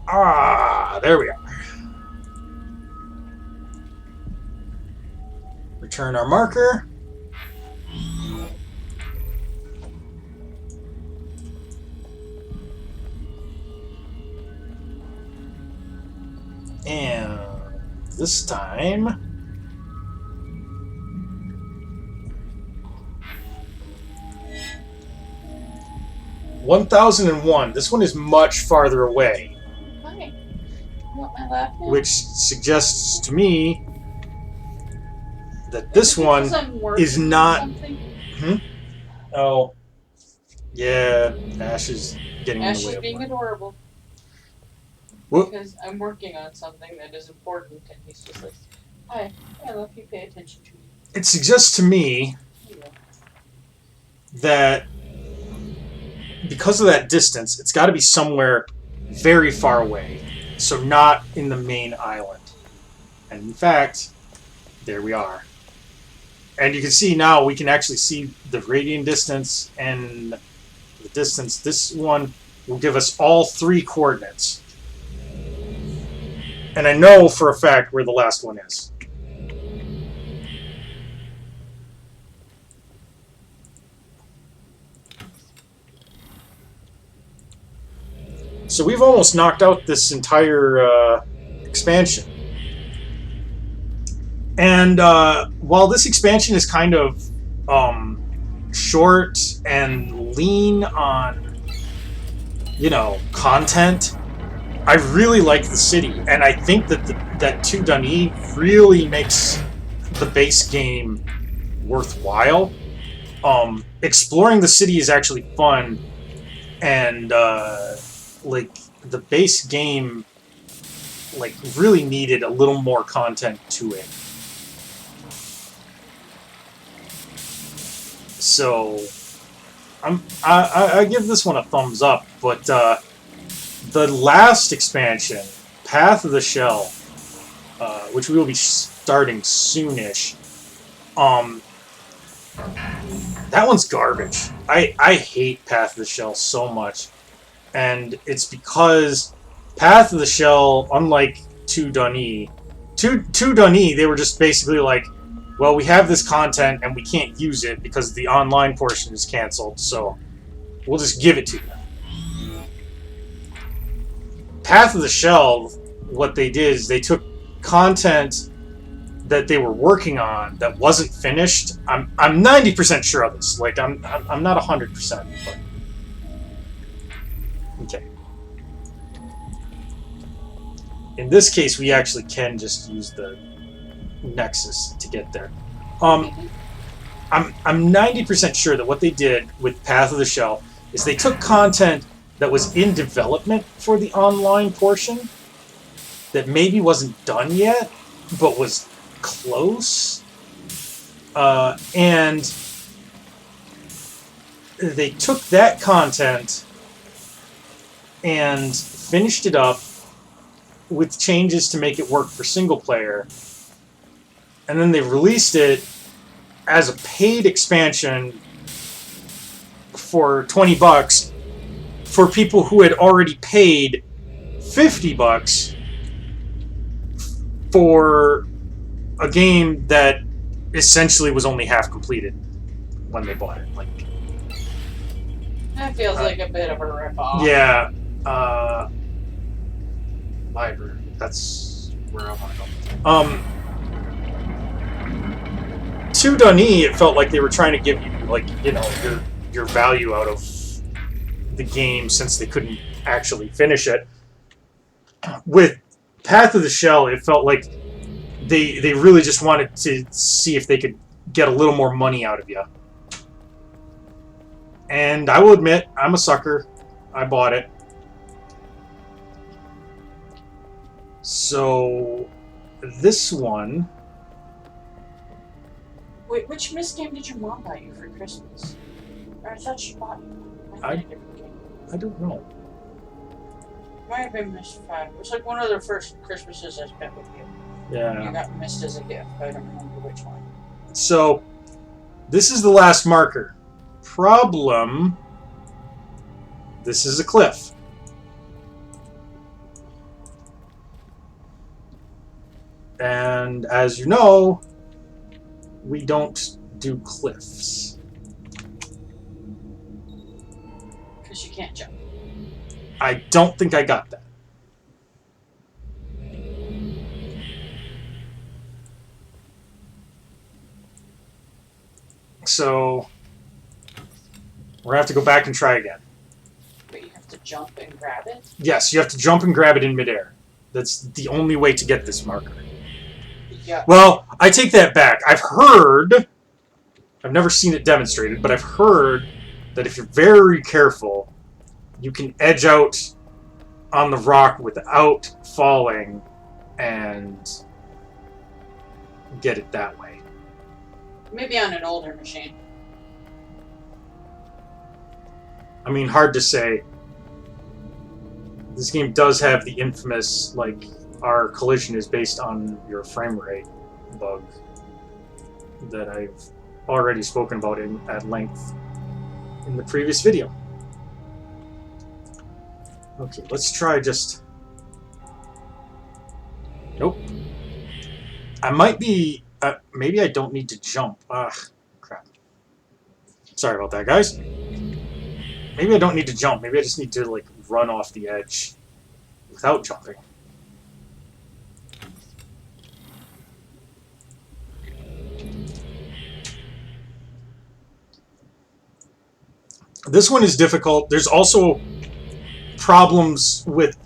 Ah, there we are. Return our marker. And this time, 1001. This one is much farther away. Hi. You want my lap now? Which suggests to me that this one is not. Oh. Yeah, Ash is getting Ash in the way is of being mine. adorable. Whoop. Because I'm working on something that is important, and he's just like, hi, I love you, pay attention to me. It suggests to me that because of that distance, it's got to be somewhere very far away. So not in the main island. And in fact, there we are. And you can see now, we can actually see the radian distance and the distance. This one will give us all 3 coordinates. And I know for a fact where the last one is. So we've almost knocked out this entire expansion. And while this expansion is kind of short and lean on, you know, content, I really like the city. And I think that that 2 Duni really makes the base game worthwhile. Exploring the city is actually fun, and like the base game like really needed a little more content to it. So I give this one a thumbs up, but the last expansion, Path of the Shell, which we will be starting soonish, that one's garbage. I hate Path of the Shell so much. And it's because Path of the Shell, unlike 2 Duni, 2 Duni, they were just basically like, well, we have this content and we can't use it because the online portion is canceled, so we'll just give it to you. Path of the Shell, what they did is they took content that they were working on that wasn't finished. I'm 90% sure of this. Like I'm not 100%, but okay. In this case, we actually can just use the Nexus to get there. I'm 90% sure that what they did with Path of the Shell is they took content that was in development for the online portion that maybe wasn't done yet, but was close, and they took that content and finished it up with changes to make it work for single player, and then they released it as a paid expansion for $20 for people who had already paid $50 for a game that essentially was only half completed when they bought it. Like, that feels like a bit of a ripoff. yeah, library. That's where I want to go. 2 Duni, it felt like they were trying to give you, like, you know, your value out of the game since they couldn't actually finish it. With Path of the Shell, it felt like they really just wanted to see if they could get a little more money out of you. And I will admit, I'm a sucker. I bought it. So, this one... Wait, which Myst game did your mom buy you for Christmas? Or I thought she bought you a different game. I don't know. Might have been Myst 5. It was like one of the first Christmases I spent with you. Yeah. You got Myst as a gift, but I don't remember which one. So, this is the last marker. Problem... This is a cliff. And as you know, we don't do cliffs. Because you can't jump. I don't think I got that. So, we're going to have to go back and try again. But you have to jump and grab it? Yes, you have to jump and grab it in midair. That's the only way to get this marker. Yeah. Well, I take that back. I've never seen it demonstrated, but I've heard that if you're very careful, you can edge out on the rock without falling and get it that way. Maybe on an older machine. I mean, hard to say. This game does have the infamous, like, our collision is based on your frame rate bug. that I've already spoken about at length in the previous video. Okay, let's try just... Nope. I might be... maybe I don't need to jump. Crap. Sorry about that, guys. Maybe I don't need to jump. Maybe I just need to, like, run off the edge without jumping. This one is difficult. There's also problems with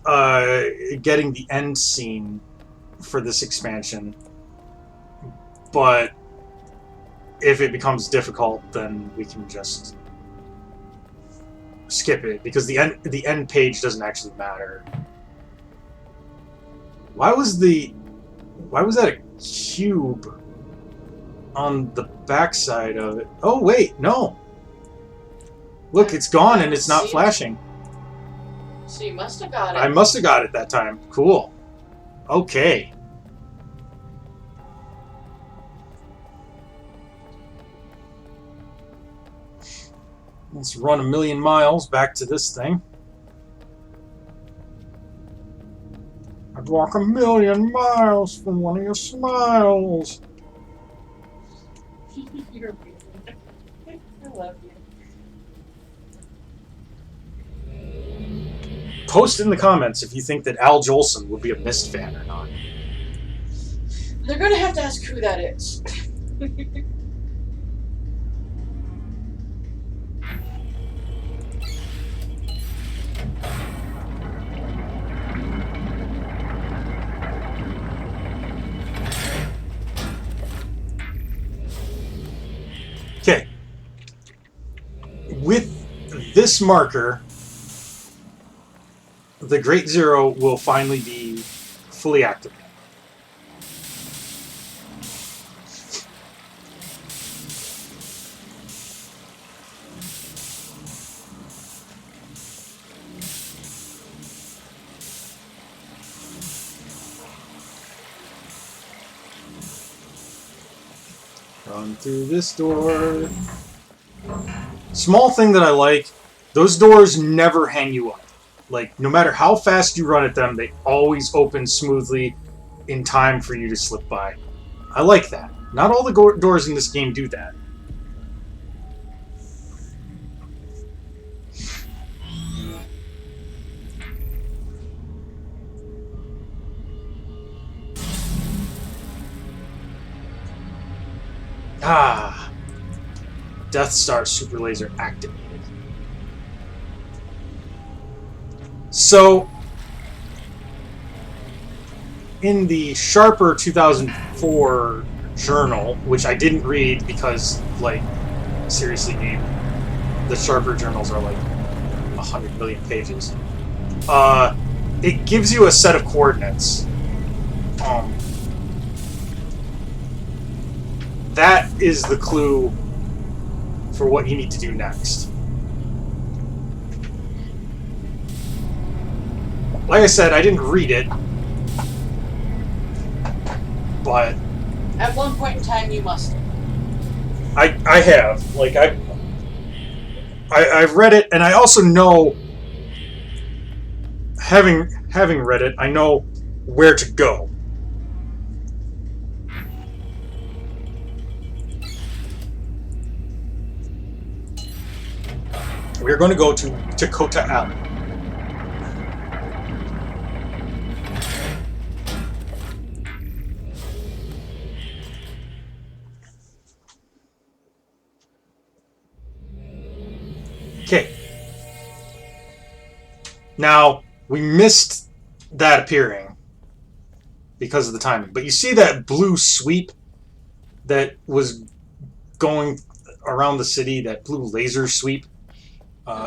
getting the end scene for this expansion. But if it becomes difficult, then we can just skip it, because the end page doesn't actually matter. Why was that a cube on the backside of it? Oh wait, no. Look, it's gone and it's not flashing. So you must have got it. I must have got it that time. Cool. Okay. Let's run 1,000,000 miles back to this thing. I'd walk 1,000,000 miles for one of your smiles. You're amazing. I love you. Post in the comments if you think that Al Jolson would be a Myst fan or not. They're gonna have to ask who that is. Okay. With this marker, the Great Zero will finally be fully active. Run through this door. Small thing that I like, those doors never hang you up. Like, no matter how fast you run at them, they always open smoothly in time for you to slip by. I like that. Not all the doors in this game do that. Ah! Death Star Super Laser activated. So, in the Sharper 2004 journal, which I didn't read because, like, seriously, Gabe, the Sharper journals are like 100 million pages. It gives you a set of coordinates. That is the clue for what you need to do next. Like I said, I didn't read it, but At one point in time, you must. I have. Like, I've read it, and I also know, having read it, I know where to go. We're going to go to Dakota Alley. Okay. Now, we missed that appearing because of the timing. But you see that blue sweep that was going around the city, that blue laser sweep?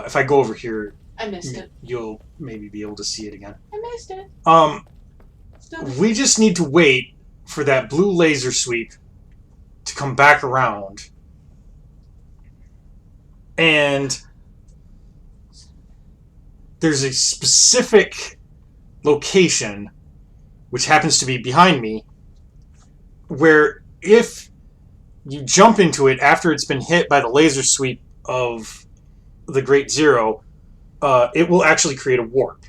If I go over here, I missed it. you'll maybe be able to see it again. I missed it. Still missed We just need to wait for that blue laser sweep to come back around. And there's a specific location, which happens to be behind me, where if you jump into it after it's been hit by the laser sweep of the Great Zero, it will actually create a warp.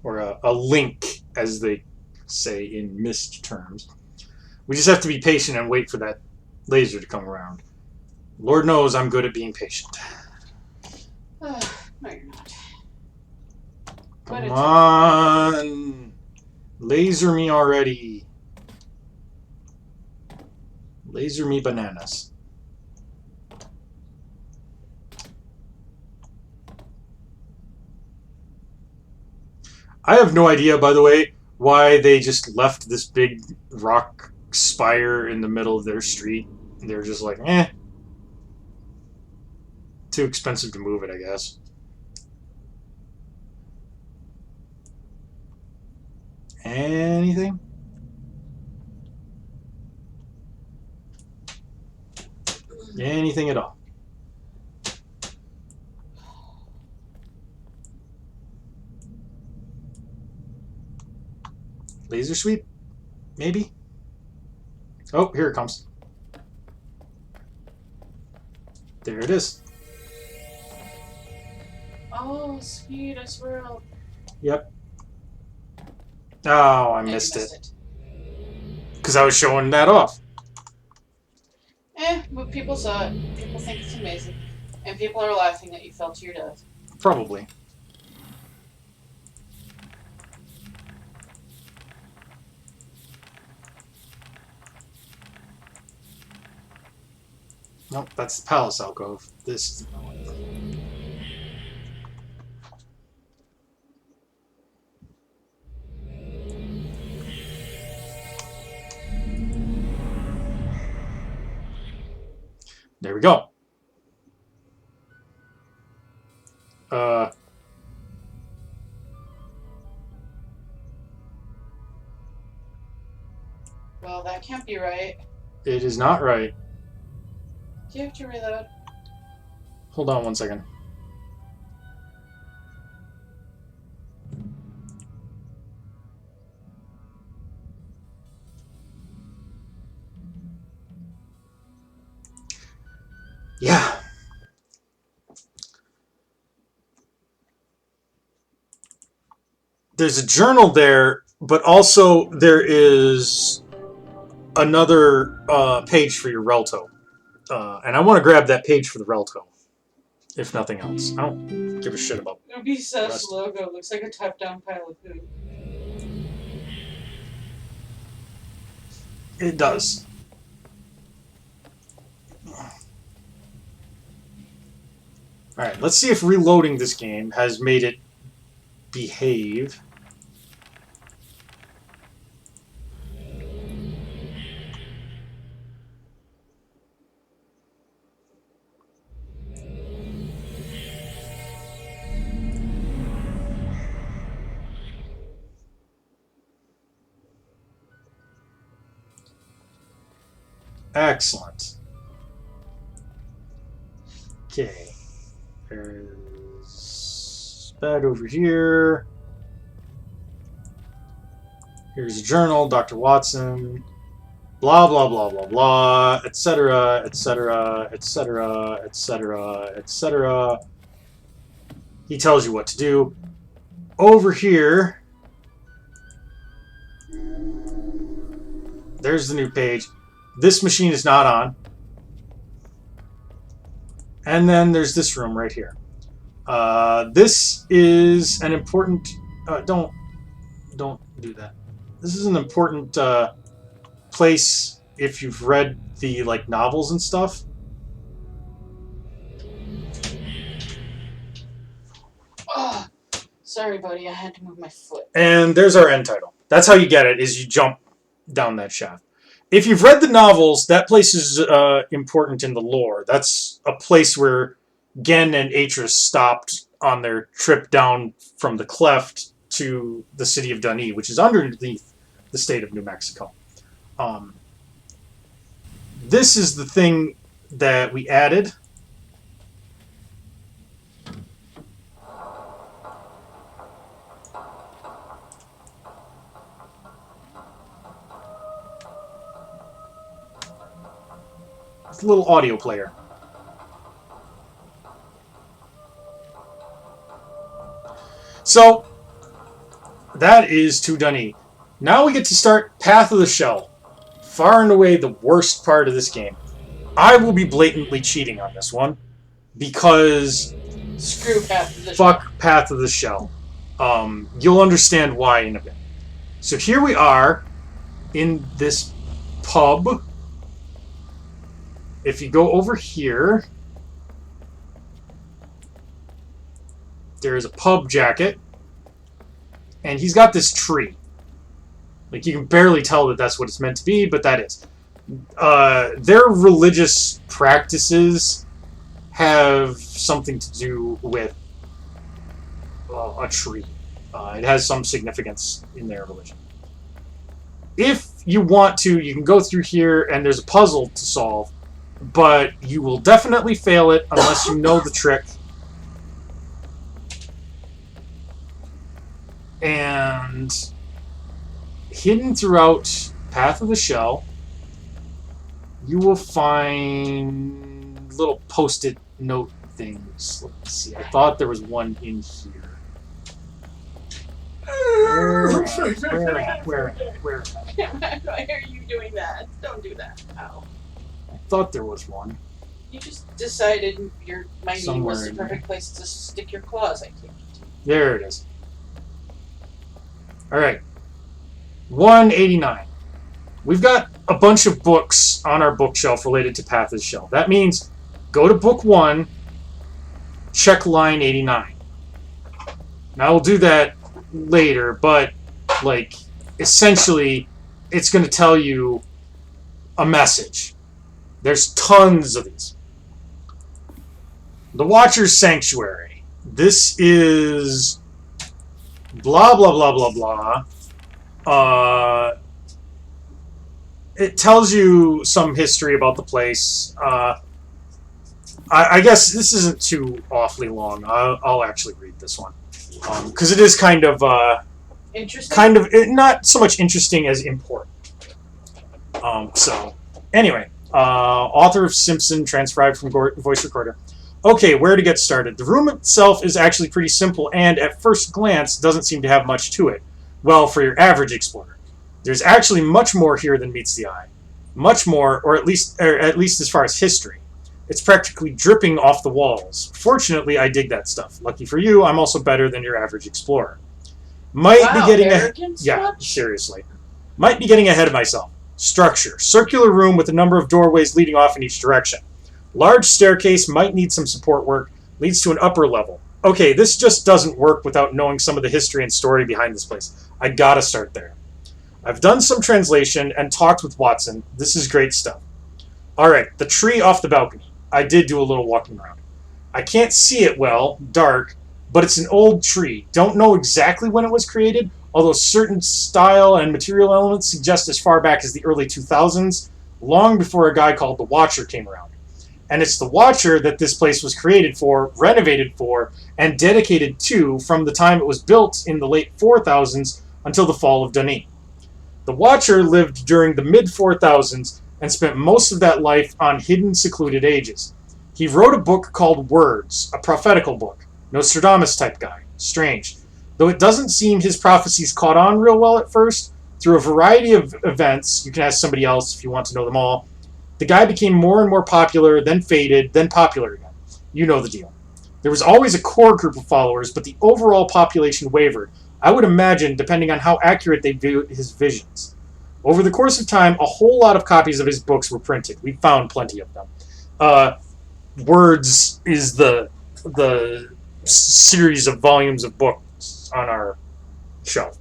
Or a link, as they say in Myst terms. We just have to be patient and wait for that laser to come around. Lord knows I'm good at being patient. No, you're not. But Come on! Laser me already. Laser me bananas. I have no idea, by the way, why they just left this big rock spire in the middle of their street. They're just like, eh. Too expensive to move it, I guess. Anything? Anything at all? Laser sweep? Maybe? Oh, here it comes. There it is. Oh, sweet, I swear I'll... Yep. Oh, I Yeah, you missed it. it. Because I was showing that off. But people saw it. People think it's amazing. And people are laughing that you fell to your death. Probably. Nope, that's the palace alcove. This is the one. There we go. Well, that can't be right. It is not right. Do you have to reload? Hold on one second. Yeah. There's a journal there, but also there is another page for your Relto. And I want to grab that page for the Relto, if nothing else. I don't give a shit about Ubisoft's logo looks like a top-down pile of poop. it. Does. Alright, let's see if reloading this game has made it behave. Excellent. Okay. There's that over here. Here's a journal, Dr. Watson. Blah, blah, blah, blah, blah, etc., etc., etc., etc., etc. He tells you what to do. Over here, there's the new page. This machine is not on. And then there's this room right here. This is an important... don't do that. This is an important place if you've read the novels and stuff. Oh, sorry, buddy. I had to move my foot. And there's our end title. That's how you get it, is you jump down that shaft. If you've read the novels, that place is important in the lore. That's a place where Gen and Atris stopped on their trip down from the Cleft to the city of Duni, which is underneath the state of New Mexico. This is the thing that we added. just a little audio player. So, that is to Duni. Now we get to start Path of the Shell. Far and away the worst part of this game. I will be blatantly cheating on this one, because Screw Path of the fuck Path of the Shell. You'll understand why in a bit. So here we are in this pub. If you go over here, there is a pub jacket, and he's got this tree. Like, you can barely tell that that's what it's meant to be, but that is. Their religious practices have something to do with a tree. It has some significance in their religion. If you want to, you can go through here, and there's a puzzle to solve, but you will definitely fail it unless you know the trick. And hidden throughout Path of the Shell, you will find little post-it note things. Let's see. I thought there was one in here. Where? Why are you doing that? Don't do that. Ow. I thought there was one. You just decided your my knee Somewhere was the in perfect place to stick your claws, I think. There it is. Alright. 189. We've got a bunch of books on our bookshelf related to Path of the Shell. That means go to book 1, check line 89. Now, we'll do that later, but, like, essentially, it's going to tell you a message. There's tons of these. The Watcher's Sanctuary. This is blah, blah, blah, blah, blah. It tells you some history about the place. I guess this isn't too awfully long. I'll actually read this one. Because it is kind of Interesting. not so much interesting as important. So, anyway. Author of Simpson, transcribed from voice recorder. Okay, where to get started? The room itself is actually pretty simple and, at first glance, doesn't seem to have much to it. Well, for your average explorer. There's actually much more here than meets the eye. Much more, or at least as far as history. It's practically dripping off the walls. Fortunately, I dig that stuff. Lucky for you, I'm also better than your average explorer. Might be getting seriously. Might be getting ahead of myself. Structure. Circular room with a number of doorways leading off in each direction. Large staircase, might need some support work, leads to an upper level. Okay, this just doesn't work without knowing some of the history and story behind this place. I gotta start there. I've done some translation and talked with Watson. This is great stuff. Alright, the tree off the balcony. I did do a little walking around. I can't see it well, dark, but it's an old tree. Don't know exactly when it was created, although certain style and material elements suggest as far back as the early 2000s, long before a guy called the Watcher came around. And it's the Watcher that this place was created for, renovated for, and dedicated to from the time it was built in the late 4000s until the fall of Duni. The Watcher lived during the mid-4000s and spent most of that life on hidden, secluded ages. He wrote a book called Words, a prophetical book. Nostradamus-type guy. Strange. Though it doesn't seem his prophecies caught on real well at first, through a variety of events, you can ask somebody else if you want to know them all, the guy became more and more popular, then faded, then popular again. You know the deal. There was always a core group of followers, but the overall population wavered, I would imagine, depending on how accurate they viewed his visions. Over the course of time, a whole lot of copies of his books were printed. We found plenty of them. Words is the series of volumes of books on our shelf.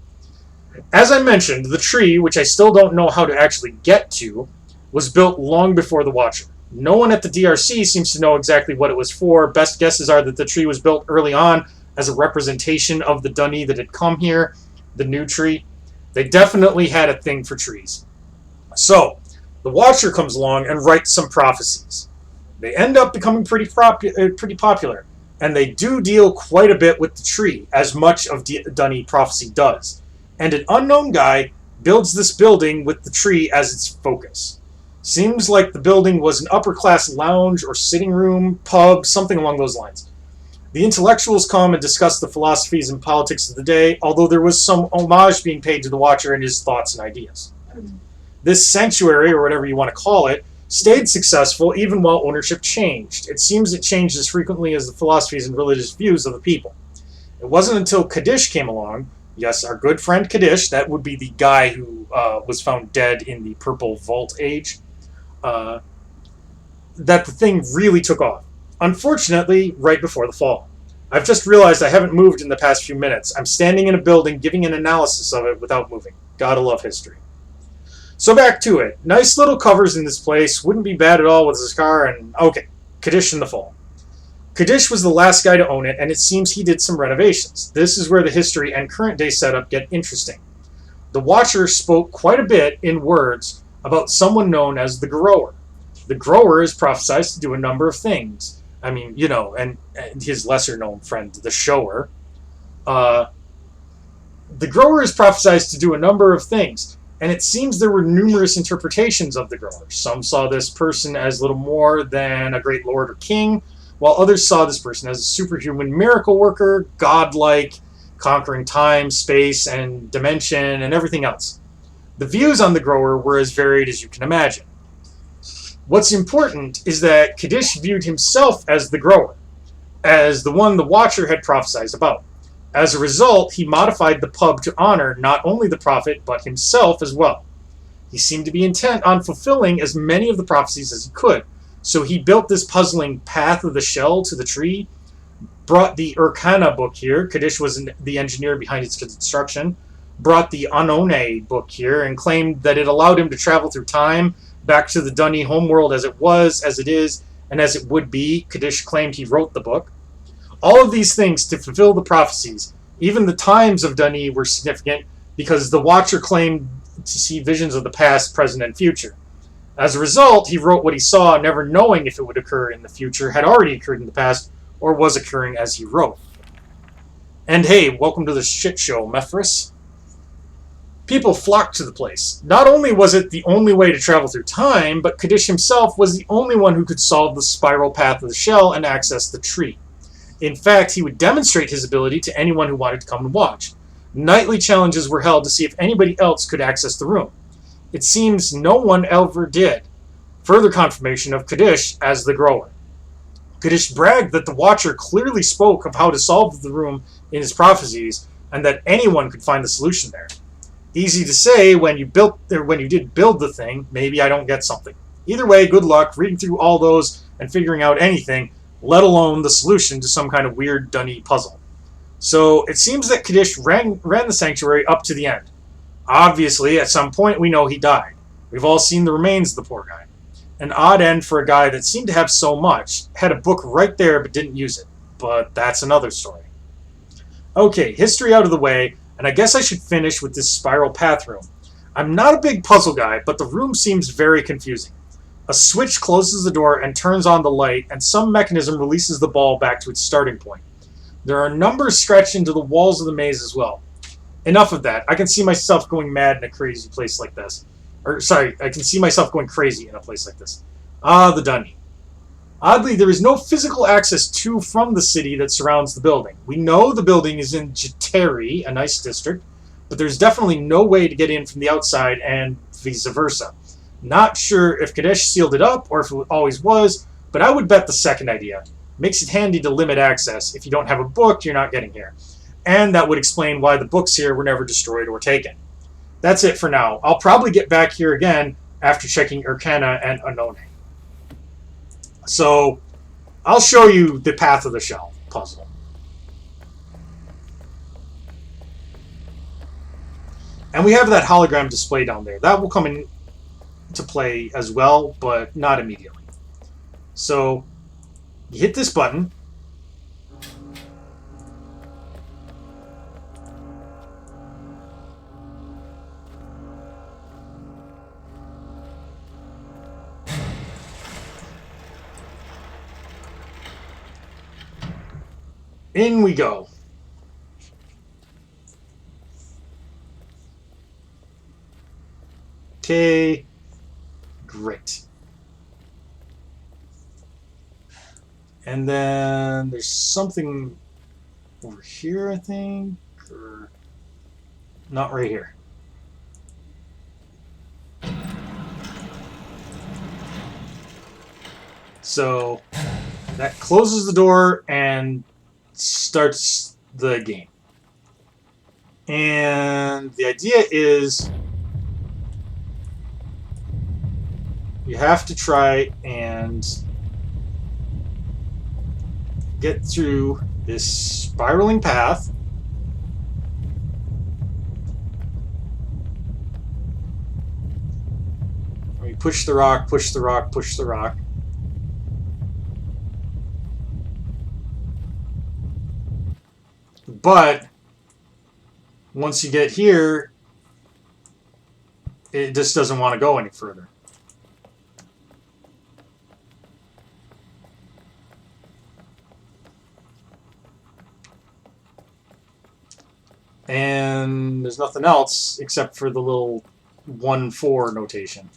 As I mentioned, the tree, which I still don't know how to actually get to, was built long before the Watcher. No one at the DRC seems to know exactly what it was for. Best guesses are that the tree was built early on as a representation of the Duni that had come here, the new tree. They definitely had a thing for trees. So, the Watcher comes along and writes some prophecies. They end up becoming pretty popular, and they do deal quite a bit with the tree, as much of Duni prophecy does. And an unknown guy builds this building with the tree as its focus. Seems like the building was an upper-class lounge or sitting room, pub, something along those lines. The intellectuals come and discuss the philosophies and politics of the day, although there was some homage being paid to the Watcher and his thoughts and ideas. This sanctuary, or whatever you want to call it, stayed successful even while ownership changed. It seems it changed as frequently as the philosophies and religious views of the people. It wasn't until Kaddish came along, yes, our good friend Kaddish, that would be the guy who was found dead in the Purple Vault Age, that the thing really took off. Unfortunately, right before the fall. I've just realized I haven't moved in the past few minutes. I'm standing in a building giving an analysis of it without moving. Gotta love history. So back to it. Nice little covers in this place. Wouldn't be bad at all with his car and... Okay, Kaddish in the fall. Kaddish was the last guy to own it, and it seems he did some renovations. This is where the history and current day setup get interesting. The Watcher spoke quite a bit in words about someone known as the Grower. The Grower is prophesied to do a number of things. I mean, you know, and his lesser-known friend, the Shower. The Grower is prophesied to do a number of things, and it seems there were numerous interpretations of the Grower. Some saw this person as little more than a great lord or king, while others saw this person as a superhuman miracle worker, godlike, conquering time, space, and dimension, and everything else. The views on the Grower were as varied as you can imagine. What's important is that Kaddish viewed himself as the Grower, as the one the Watcher had prophesied about. As a result, he modified the pub to honor not only the prophet, but himself as well. He seemed to be intent on fulfilling as many of the prophecies as he could, so he built this puzzling path of the shell to the tree, brought the Urkana book here, Kaddish was the engineer behind its construction, brought the Anone book here, and claimed that it allowed him to travel through time, back to the Dunny homeworld as it was, as it is, and as it would be. Kaddish claimed he wrote the book. All of these things to fulfill the prophecies. Even the times of Dunny were significant because the Watcher claimed to see visions of the past, present, and future. As a result, he wrote what he saw, never knowing if it would occur in the future, had already occurred in the past, or was occurring as he wrote. And hey, welcome to the shit show, Mephrys. People flocked to the place. Not only was it the only way to travel through time, but Kaddish himself was the only one who could solve the spiral path of the shell and access the tree. In fact, he would demonstrate his ability to anyone who wanted to come and watch. Nightly challenges were held to see if anybody else could access the room. It seems no one ever did. Further confirmation of Kaddish as the Grower. Kaddish bragged that the Watcher clearly spoke of how to solve the room in his prophecies, and that anyone could find the solution there. Easy to say when you did build the thing, maybe I don't get something. Either way, good luck reading through all those and figuring out anything, let alone the solution to some kind of weird Dunny puzzle. So it seems that Kaddish ran the sanctuary up to the end. Obviously, at some point we know he died. We've all seen the remains of the poor guy. An odd end for a guy that seemed to have so much, had a book right there but didn't use it. But that's another story. Okay, history out of the way, and I guess I should finish with this spiral path room. I'm not a big puzzle guy, but the room seems very confusing. A switch closes the door and turns on the light, and some mechanism releases the ball back to its starting point. There are numbers scratched into the walls of the maze as well. Enough of that. I can see myself going mad in a crazy place like this. I can see myself going crazy in a place like this. Ah, the Dunny. Oddly, there is no physical access to from the city that surrounds the building. We know the building is in Jateri, a nice district, but there's definitely no way to get in from the outside and vice versa. Not sure if Kaddish sealed it up or if it always was, but I would bet the second idea. Makes it handy to limit access. If you don't have a book, you're not getting here. And that would explain why the books here were never destroyed or taken. That's it for now. I'll probably get back here again after checking Urkana and Anone. So, I'll show you the Path of the Shell puzzle. And we have that hologram display down there. That will come into play as well, but not immediately. So, you hit this button. In we go. Okay. Great. And then there's something over here, I think, or not right here. So that closes the door and starts the game. And the idea is you have to try and get through this spiraling path. We push the rock, push the rock, push the rock. But once you get here, it just doesn't want to go any further. And there's nothing else except for the little 1-4 notation.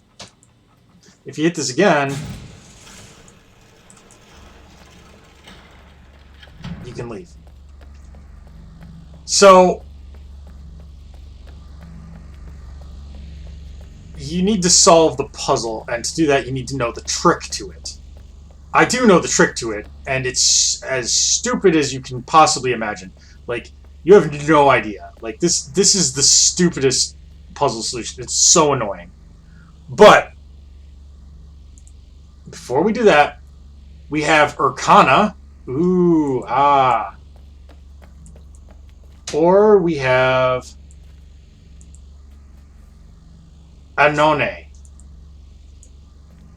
If you hit this again, you can leave. So you need to solve the puzzle, and to do that you need to know the trick to it. I do know the trick to it, and it's as stupid as you can possibly imagine. Like, you have no idea. Like, this is the stupidest puzzle solution. It's so annoying. But before we do that, we have Urkana. Ooh, ah. Or we have Anone.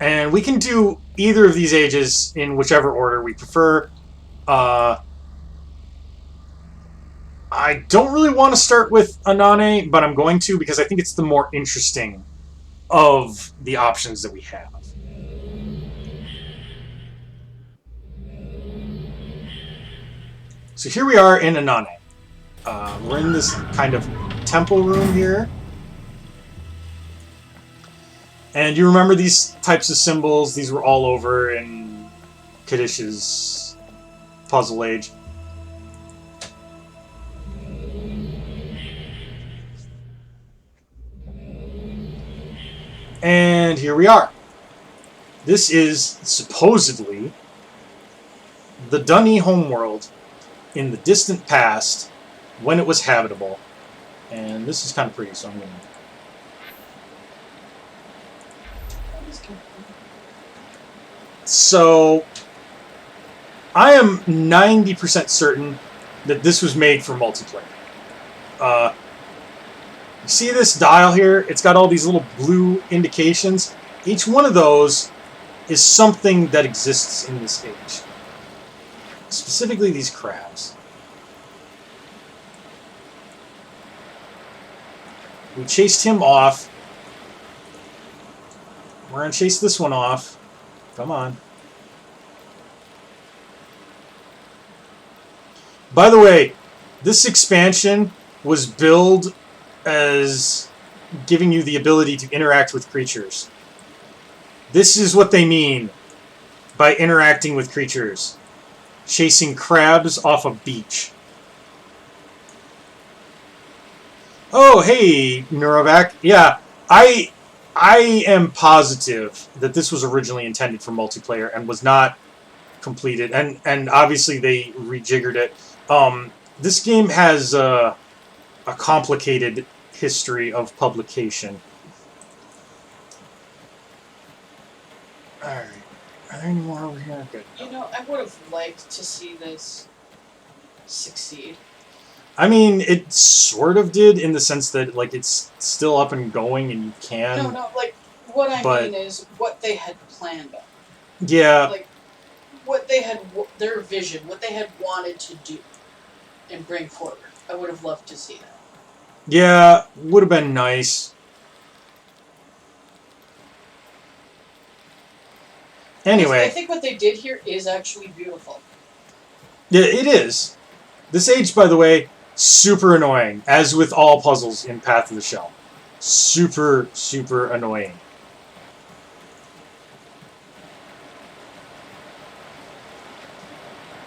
And we can do either of these ages in whichever order we prefer. I don't really want to start with Anane, but I'm going to because I think it's the more interesting of the options that we have. So here we are in Anane. We're in this kind of temple room here. And you remember these types of symbols? These were all over in Kadish's Puzzle Age. And here we are. This is supposedly the Dunny homeworld in the distant past when it was habitable. And this is kind of pretty, so I'm going to... So, I am 90% certain that this was made for multiplayer. You see this dial here? It's got all these little blue indications. Each one of those is something that exists in this age. Specifically these crabs. We chased him off. We're going to chase this one off. Come on. By the way, this expansion was billed as giving you the ability to interact with creatures. This is what they mean by interacting with creatures. Chasing crabs off a beach. Oh, hey, Neurovac. Yeah, I am positive that this was originally intended for multiplayer and was not completed. And obviously they rejiggered it. This game has a complicated history of publication. Alright. Are there any more over here? Good. You know, I would have liked to see this succeed. I mean, it sort of did in the sense that, like, it's still up and going and you can... No, like, what I mean is what they had planned on. Yeah. Like, what they had, their vision, what they had wanted to do and bring forward. I would have loved to see that. Yeah, would have been nice. Anyway. I think what they did here is actually beautiful. Yeah, it is. This age, by the way, super annoying, as with all puzzles in Path of the Shell. Super, super annoying.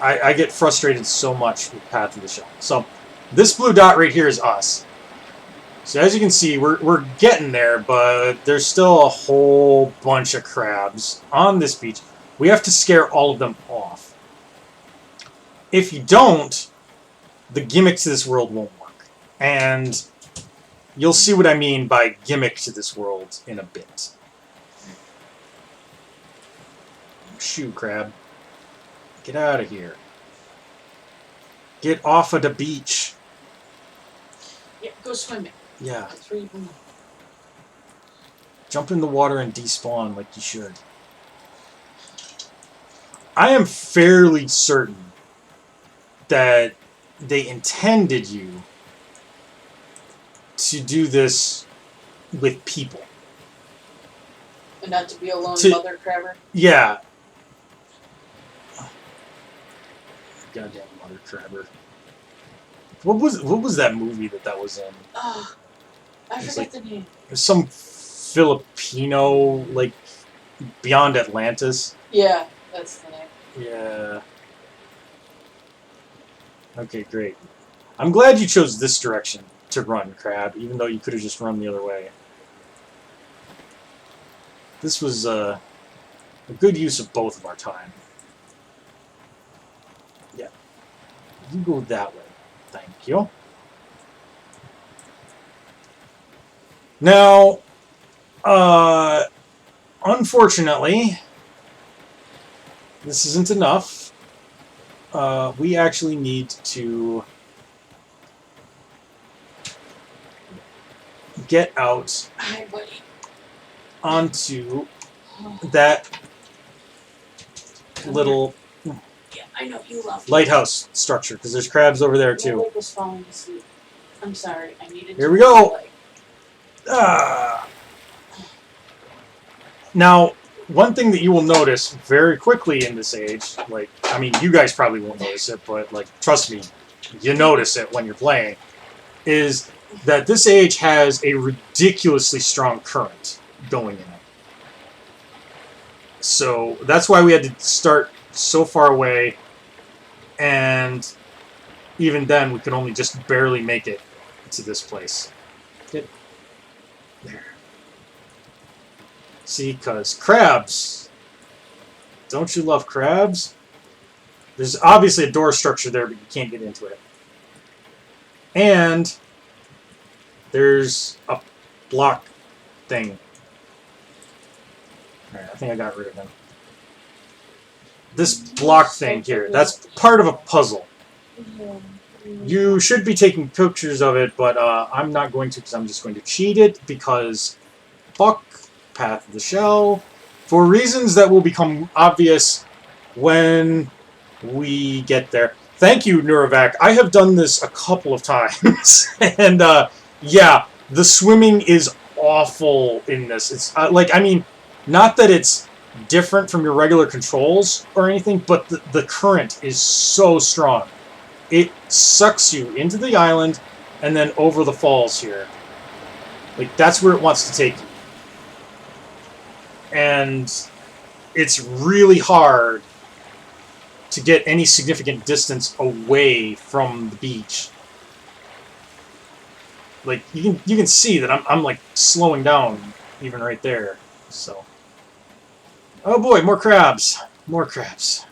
I get frustrated so much with Path of the Shell. So this blue dot right here is us. So as you can see, we're getting there, but there's still a whole bunch of crabs on this beach. We have to scare all of them off. If you don't, the gimmick to this world won't work. And you'll see what I mean by gimmick to this world in a bit. Shoo, crab. Get out of here. Get off of the beach. Yeah, go swimming. Yeah. That's where you belong. Jump in the water and despawn like you should. I am fairly certain that they intended you to do this with people. And not to be a lone To- mother crabber. Yeah. Goddamn mother crabber. What was that movie that was in? Oh, I It's forget the name. It was some Filipino, like, Beyond Atlantis. Yeah, that's the name. Yeah. Okay, great. I'm glad you chose this direction to run, Crab, even though you could have just run the other way. This was a good use of both of our time. Yeah. You go that way. Thank you. Now, unfortunately, this isn't enough. We actually need to get out Hi, buddy. onto Oh, that come little here. Yeah, I know you love me. lighthouse structure, because there's crabs over there My too. leg was falling asleep. I'm sorry. I needed Here to we go. like, Ah. Now, one thing that you will notice very quickly in this age, like, I mean, you guys probably won't notice it, but, like, trust me, you notice it when you're playing, is that this age has a ridiculously strong current going in it. So that's why we had to start so far away, and even then we could only just barely make it to this place. Get there. See, because crabs. Don't you love crabs? There's obviously a door structure there, but you can't get into it. And there's a block thing. Alright, I think I got rid of him. This block thing here, that's part of a puzzle. You should be taking pictures of it, but I'm not going to, because I'm just going to cheat it, because fuck Path of the Shell, for reasons that will become obvious when we get there. Thank you, Neurovac. I have done this a couple of times, and yeah, the swimming is awful in this. It's like, I mean, not that it's different from your regular controls or anything, but the current is so strong. It sucks you into the island and then over the falls here. Like, that's where it wants to take you. And it's really hard to get any significant distance away from the beach. Like, you can see that I'm like slowing down even right there. So, oh boy, more crabs. More crabs.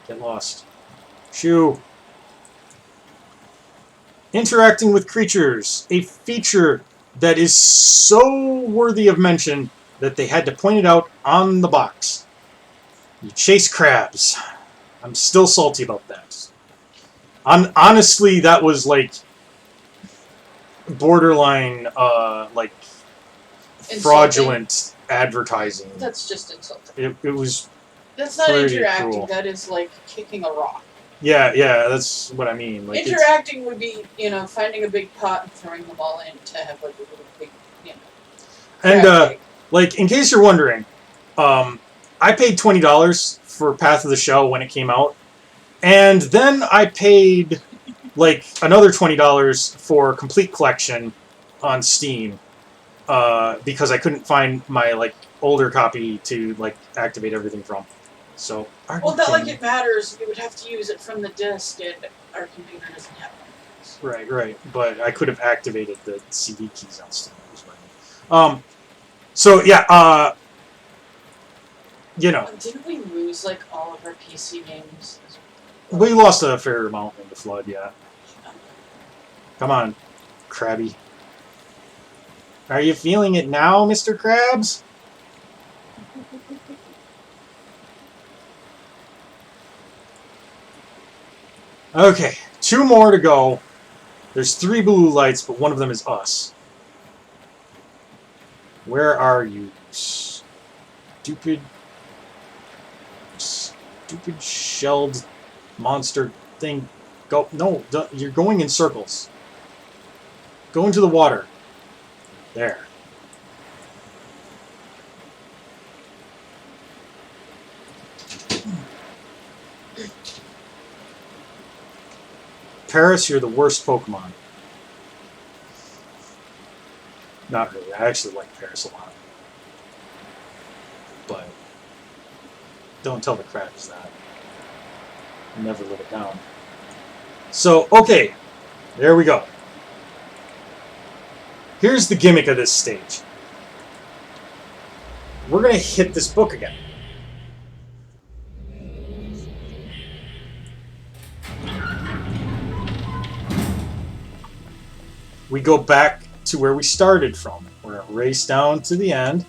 Get lost. Shoo. Interacting with creatures, a feature that is so worthy of mention that they had to point it out on the box. You chase crabs. I'm still salty about that. Honestly, that was like borderline, like Insulting? fraudulent advertising. That's just insulting. It was. That's not pretty interacting. cruel. That is like kicking a rock. Yeah, that's what I mean. Like, it's- Interacting would be, finding a big pot and throwing them all in to have like a little big, and crab cake. like, in case you're wondering, I paid $20 for Path of the Shell when it came out, and then I paid like another $20 for Complete Collection on Steam because I couldn't find my like older copy to like activate everything from. So, are Well, you not like kidding it matters. We would have to use it from the disk, and our computer doesn't have one. me? Right. But I could have activated the CD keys on Steam. Is what I mean. So yeah, you know, Didn't we lose like all of our PC games? we lost a fair amount in the flood. Yeah. Come on, Krabby. Are you feeling it now, Mr. Krabs? Okay, 2 more to go. There's 3 blue lights, but one of them is us. Where are you, stupid shelled monster thing? Go! No, you're going in circles. Go into the water. There. Paris, you're the worst Pokemon. Not really. I actually like Paris a lot. But don't tell the crabs that. Never live it down. So, okay. There we go. Here's the gimmick of this stage. We're going to hit this book again. We go back to where we started from. We're going to race down to the end.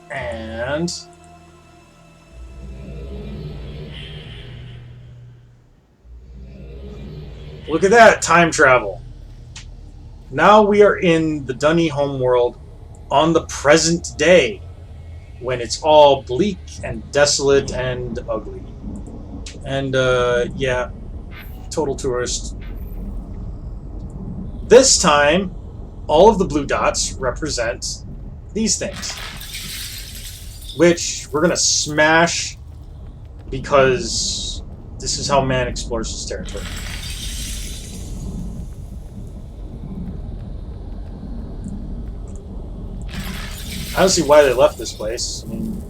And look at that, time travel. Now we are in the Dunny homeworld on the present day, when it's all bleak and desolate and ugly. And, yeah, total tourist. This time, all of the blue dots represent these things, which we're going to smash because this is how man explores his territory. I don't see why they left this place. I mean,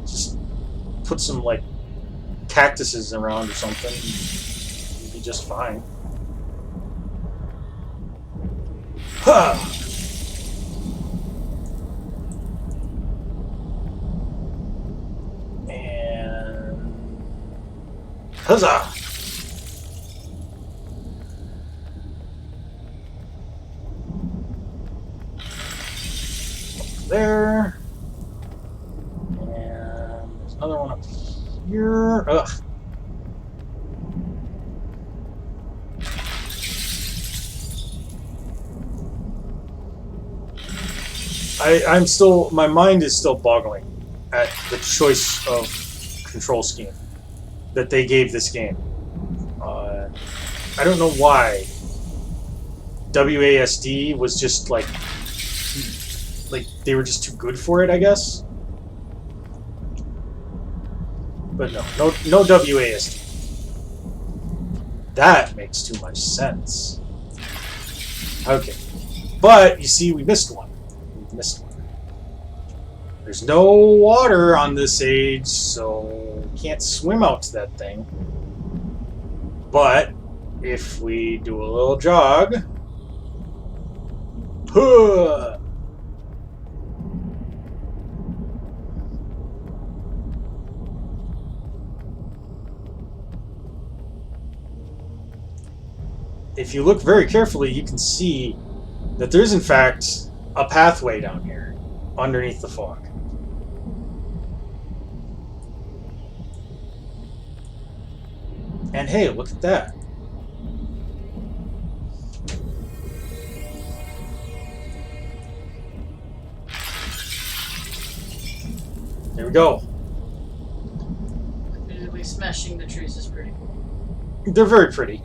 just put some, like, cactuses around or something. You'd be just fine. Huh! And huzzah! There. And there's another one up here. Ugh. I'm still, my mind is still boggling at the choice of control scheme that they gave this game. I don't know why WASD was just like they were just too good for it, I guess. But no WASD. That makes too much sense. Okay, but you see, we missed one. There's no water on this age, so we can't swim out to that thing. But if we do a little jog, if you look very carefully, you can see that there's in fact a pathway down here underneath the fog. And hey, look at that. There we go. Admittedly, smashing the trees is pretty cool. They're very pretty.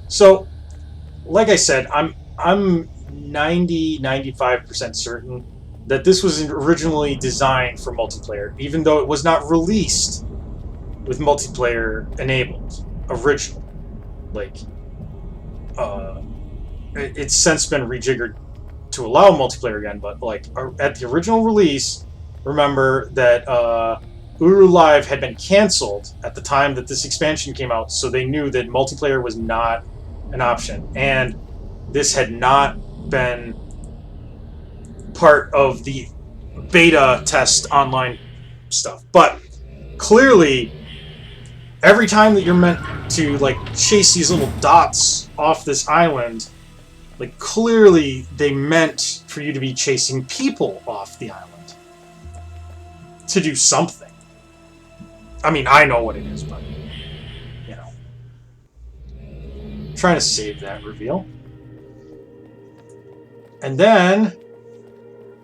So, like I said, I'm 95% certain that this was originally designed for multiplayer, even though it was not released with multiplayer enabled originally. Like, it's since been rejiggered to allow multiplayer again, but like at the original release, remember that Uru Live had been canceled at the time that this expansion came out, so they knew that multiplayer was not an option, and this had not been part of the beta test online stuff. But clearly, every time that you're meant to like chase these little dots off this island, like clearly they meant for you to be chasing people off the island to do something. I mean, I know what it is, but you know, I'm trying to save that reveal. And then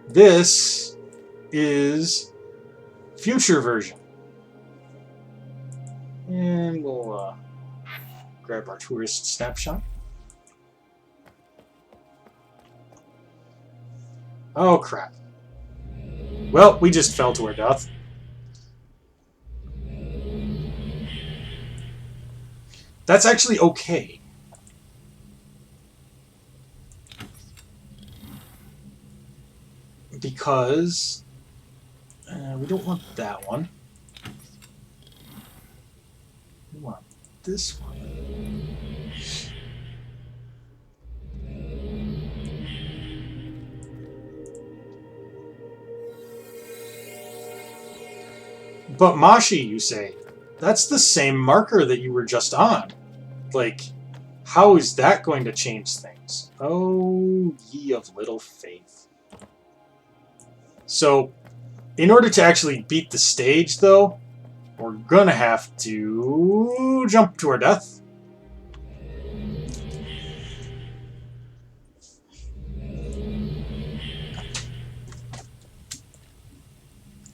this is future version. And we'll grab our tourist snapshot. Oh, crap. Well, we just fell to our death. That's actually okay. Because we don't want that one. We want this one. But Mashi, you say, that's the same marker that you were just on. Like, how is that going to change things? Oh, ye of little faith. So, in order to actually beat the stage, though, we're gonna have to jump to our death.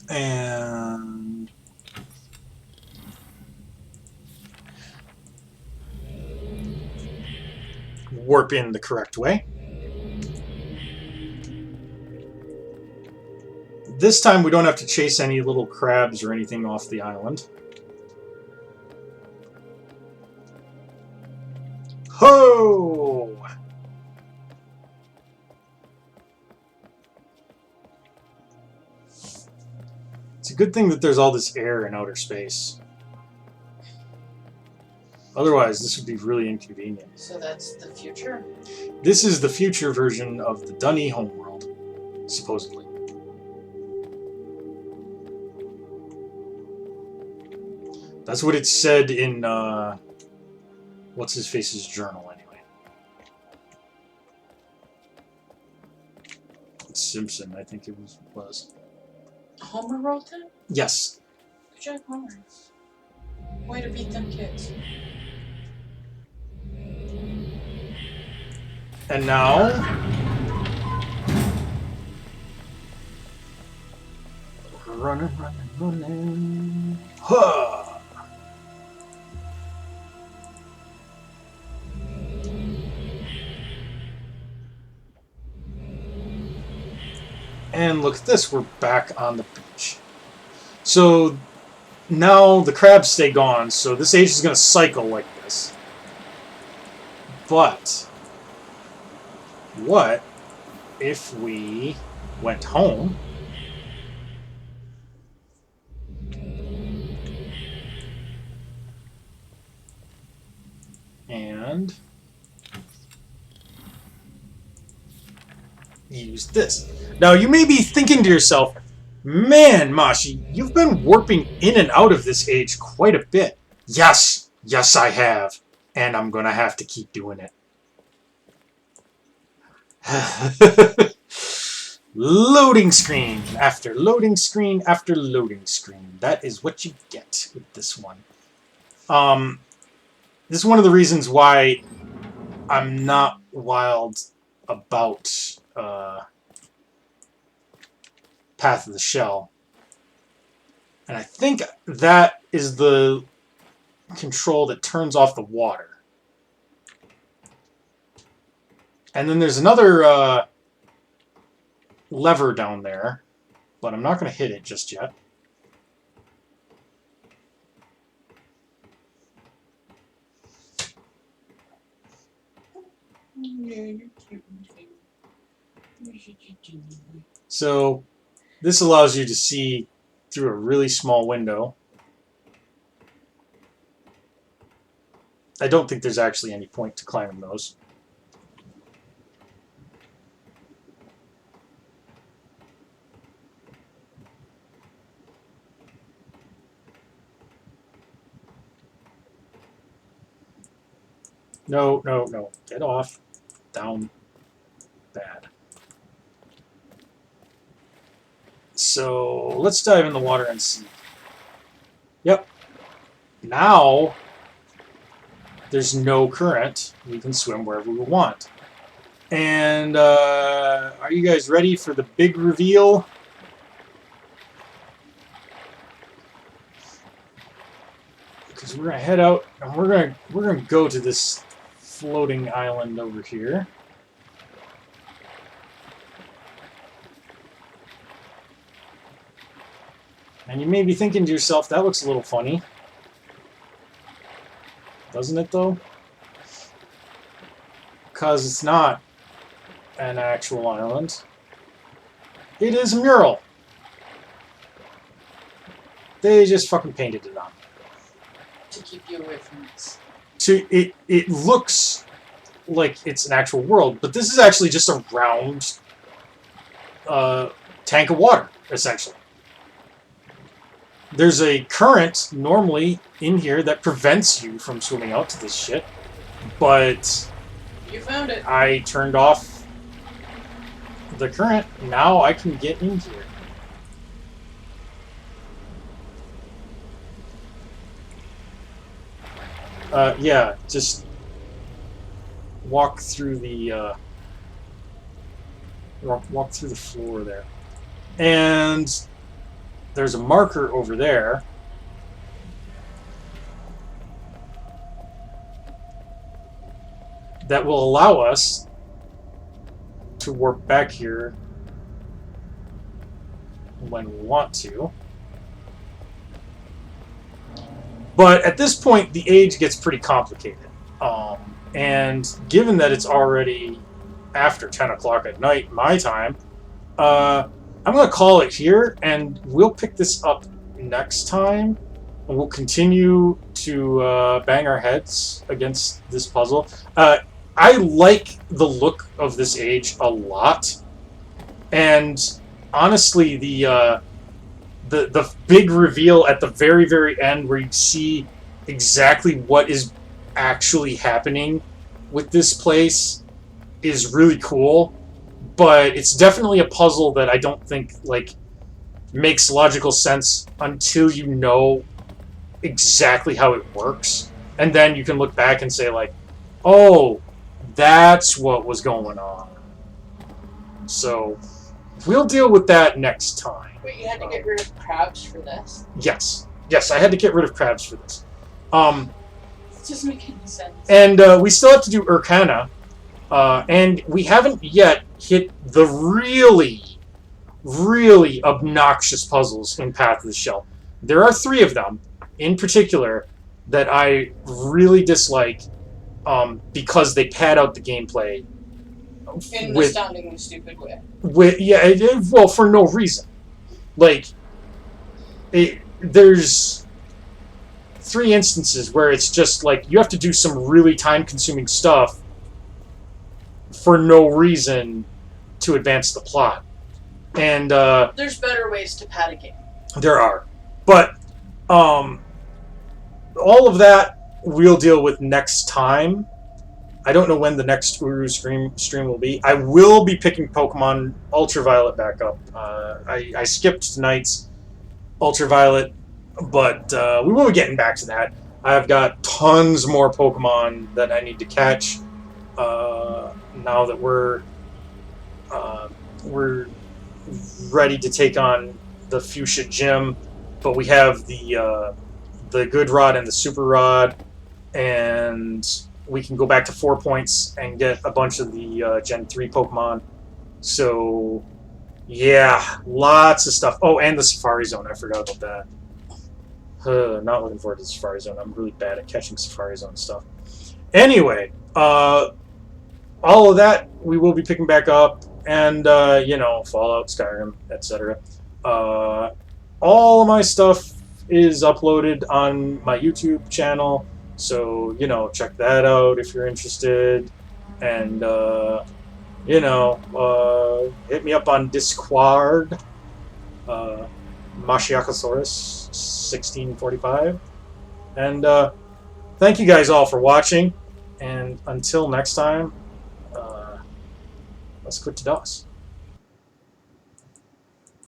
And warp in the correct way. This time we don't have to chase any little crabs or anything off the island. Ho! It's a good thing that there's all this air in outer space. Otherwise, this would be really inconvenient. So that's the future? This is the future version of the Dunny homeworld, supposedly. That's what it said in, what's-his-face's journal, anyway. Simpson, I think it was. Homer wrote that? Yes. Good job, Homer. Way to beat them kids. And now... running, running. Huh! And look at this, we're back on the beach. So now the crabs stay gone, so this age is going to cycle like this. But what if we went home and use this? Now you may be thinking to yourself, man, Mashi, you've been warping in and out of this age quite a bit. Yes, yes I have. And I'm gonna have to keep doing it. Loading screen after loading screen after loading screen. That is what you get with this one. This is one of the reasons why I'm not wild about Path of the Shell. And I think that is the control that turns off the water. And then there's another lever down there, but I'm not going to hit it just yet. So this allows you to see through a really small window. I don't think there's actually any point to climbing those. No, no, no. Get off. Down. Bad. So let's dive in the water and see. Yep. Now there's no current. We can swim wherever we want. And are you guys ready for the big reveal? Because we're gonna head out and we're gonna go to this floating island over here. And you may be thinking to yourself, that looks a little funny. Doesn't it, though? Because it's not an actual island. It is a mural. They just fucking painted it on. To keep you away from this. It looks like it's an actual world, but this is actually just a round tank of water, essentially. There's a current, normally, in here that prevents you from swimming out to this shit, but you found it. I turned off the current. Now I can get in here. Yeah, just walk through the walk through the floor there, and there's a marker over there. That will allow us to warp back here when we want to. But at this point, the age gets pretty complicated. And given that it's already after 10 o'clock at night, my time, I'm going to call it here, and we'll pick this up next time. And we'll continue to bang our heads against this puzzle. I like the look of this age a lot. And honestly, the big reveal at the very, very end where you see exactly what is actually happening with this place is really cool. But it's definitely a puzzle that I don't think makes logical sense until you know exactly how it works. And then you can look back and say oh, that's what was going on. So we'll deal with that next time. Wait, you had to get rid of crabs for this? Yes, I had to get rid of crabs for this. It doesn't make any sense. And we still have to do Urkana, and we haven't yet hit the really, really obnoxious puzzles in Path of the Shell. There are 3 of them, in particular, that I really dislike because they pad out the gameplay. In an astoundingly stupid way. Well, for no reason. There's 3 instances where it's just you have to do some really time-consuming stuff for no reason to advance the plot. And there's better ways to pad a game. There are. But all of that we'll deal with next time. I don't know when the next Uru stream will be. I will be picking Pokemon Ultraviolet back up. I skipped tonight's Ultraviolet, but we will be getting back to that. I've got tons more Pokemon that I need to catch now that we're ready to take on the Fuchsia Gym. But we have the Good Rod and the Super Rod, and we can go back to 4 points and get a bunch of the Gen 3 Pokemon. So, yeah, lots of stuff. Oh, and the Safari Zone. I forgot about that. Not looking forward to the Safari Zone. I'm really bad at catching Safari Zone stuff. Anyway, all of that we will be picking back up, and Fallout, Skyrim, etc. All of my stuff is uploaded on my YouTube channel, so check that out if you're interested, and hit me up on Discord, Mashiakosaurus 1645, and thank you guys all for watching, and until next time, let's quit to DOS.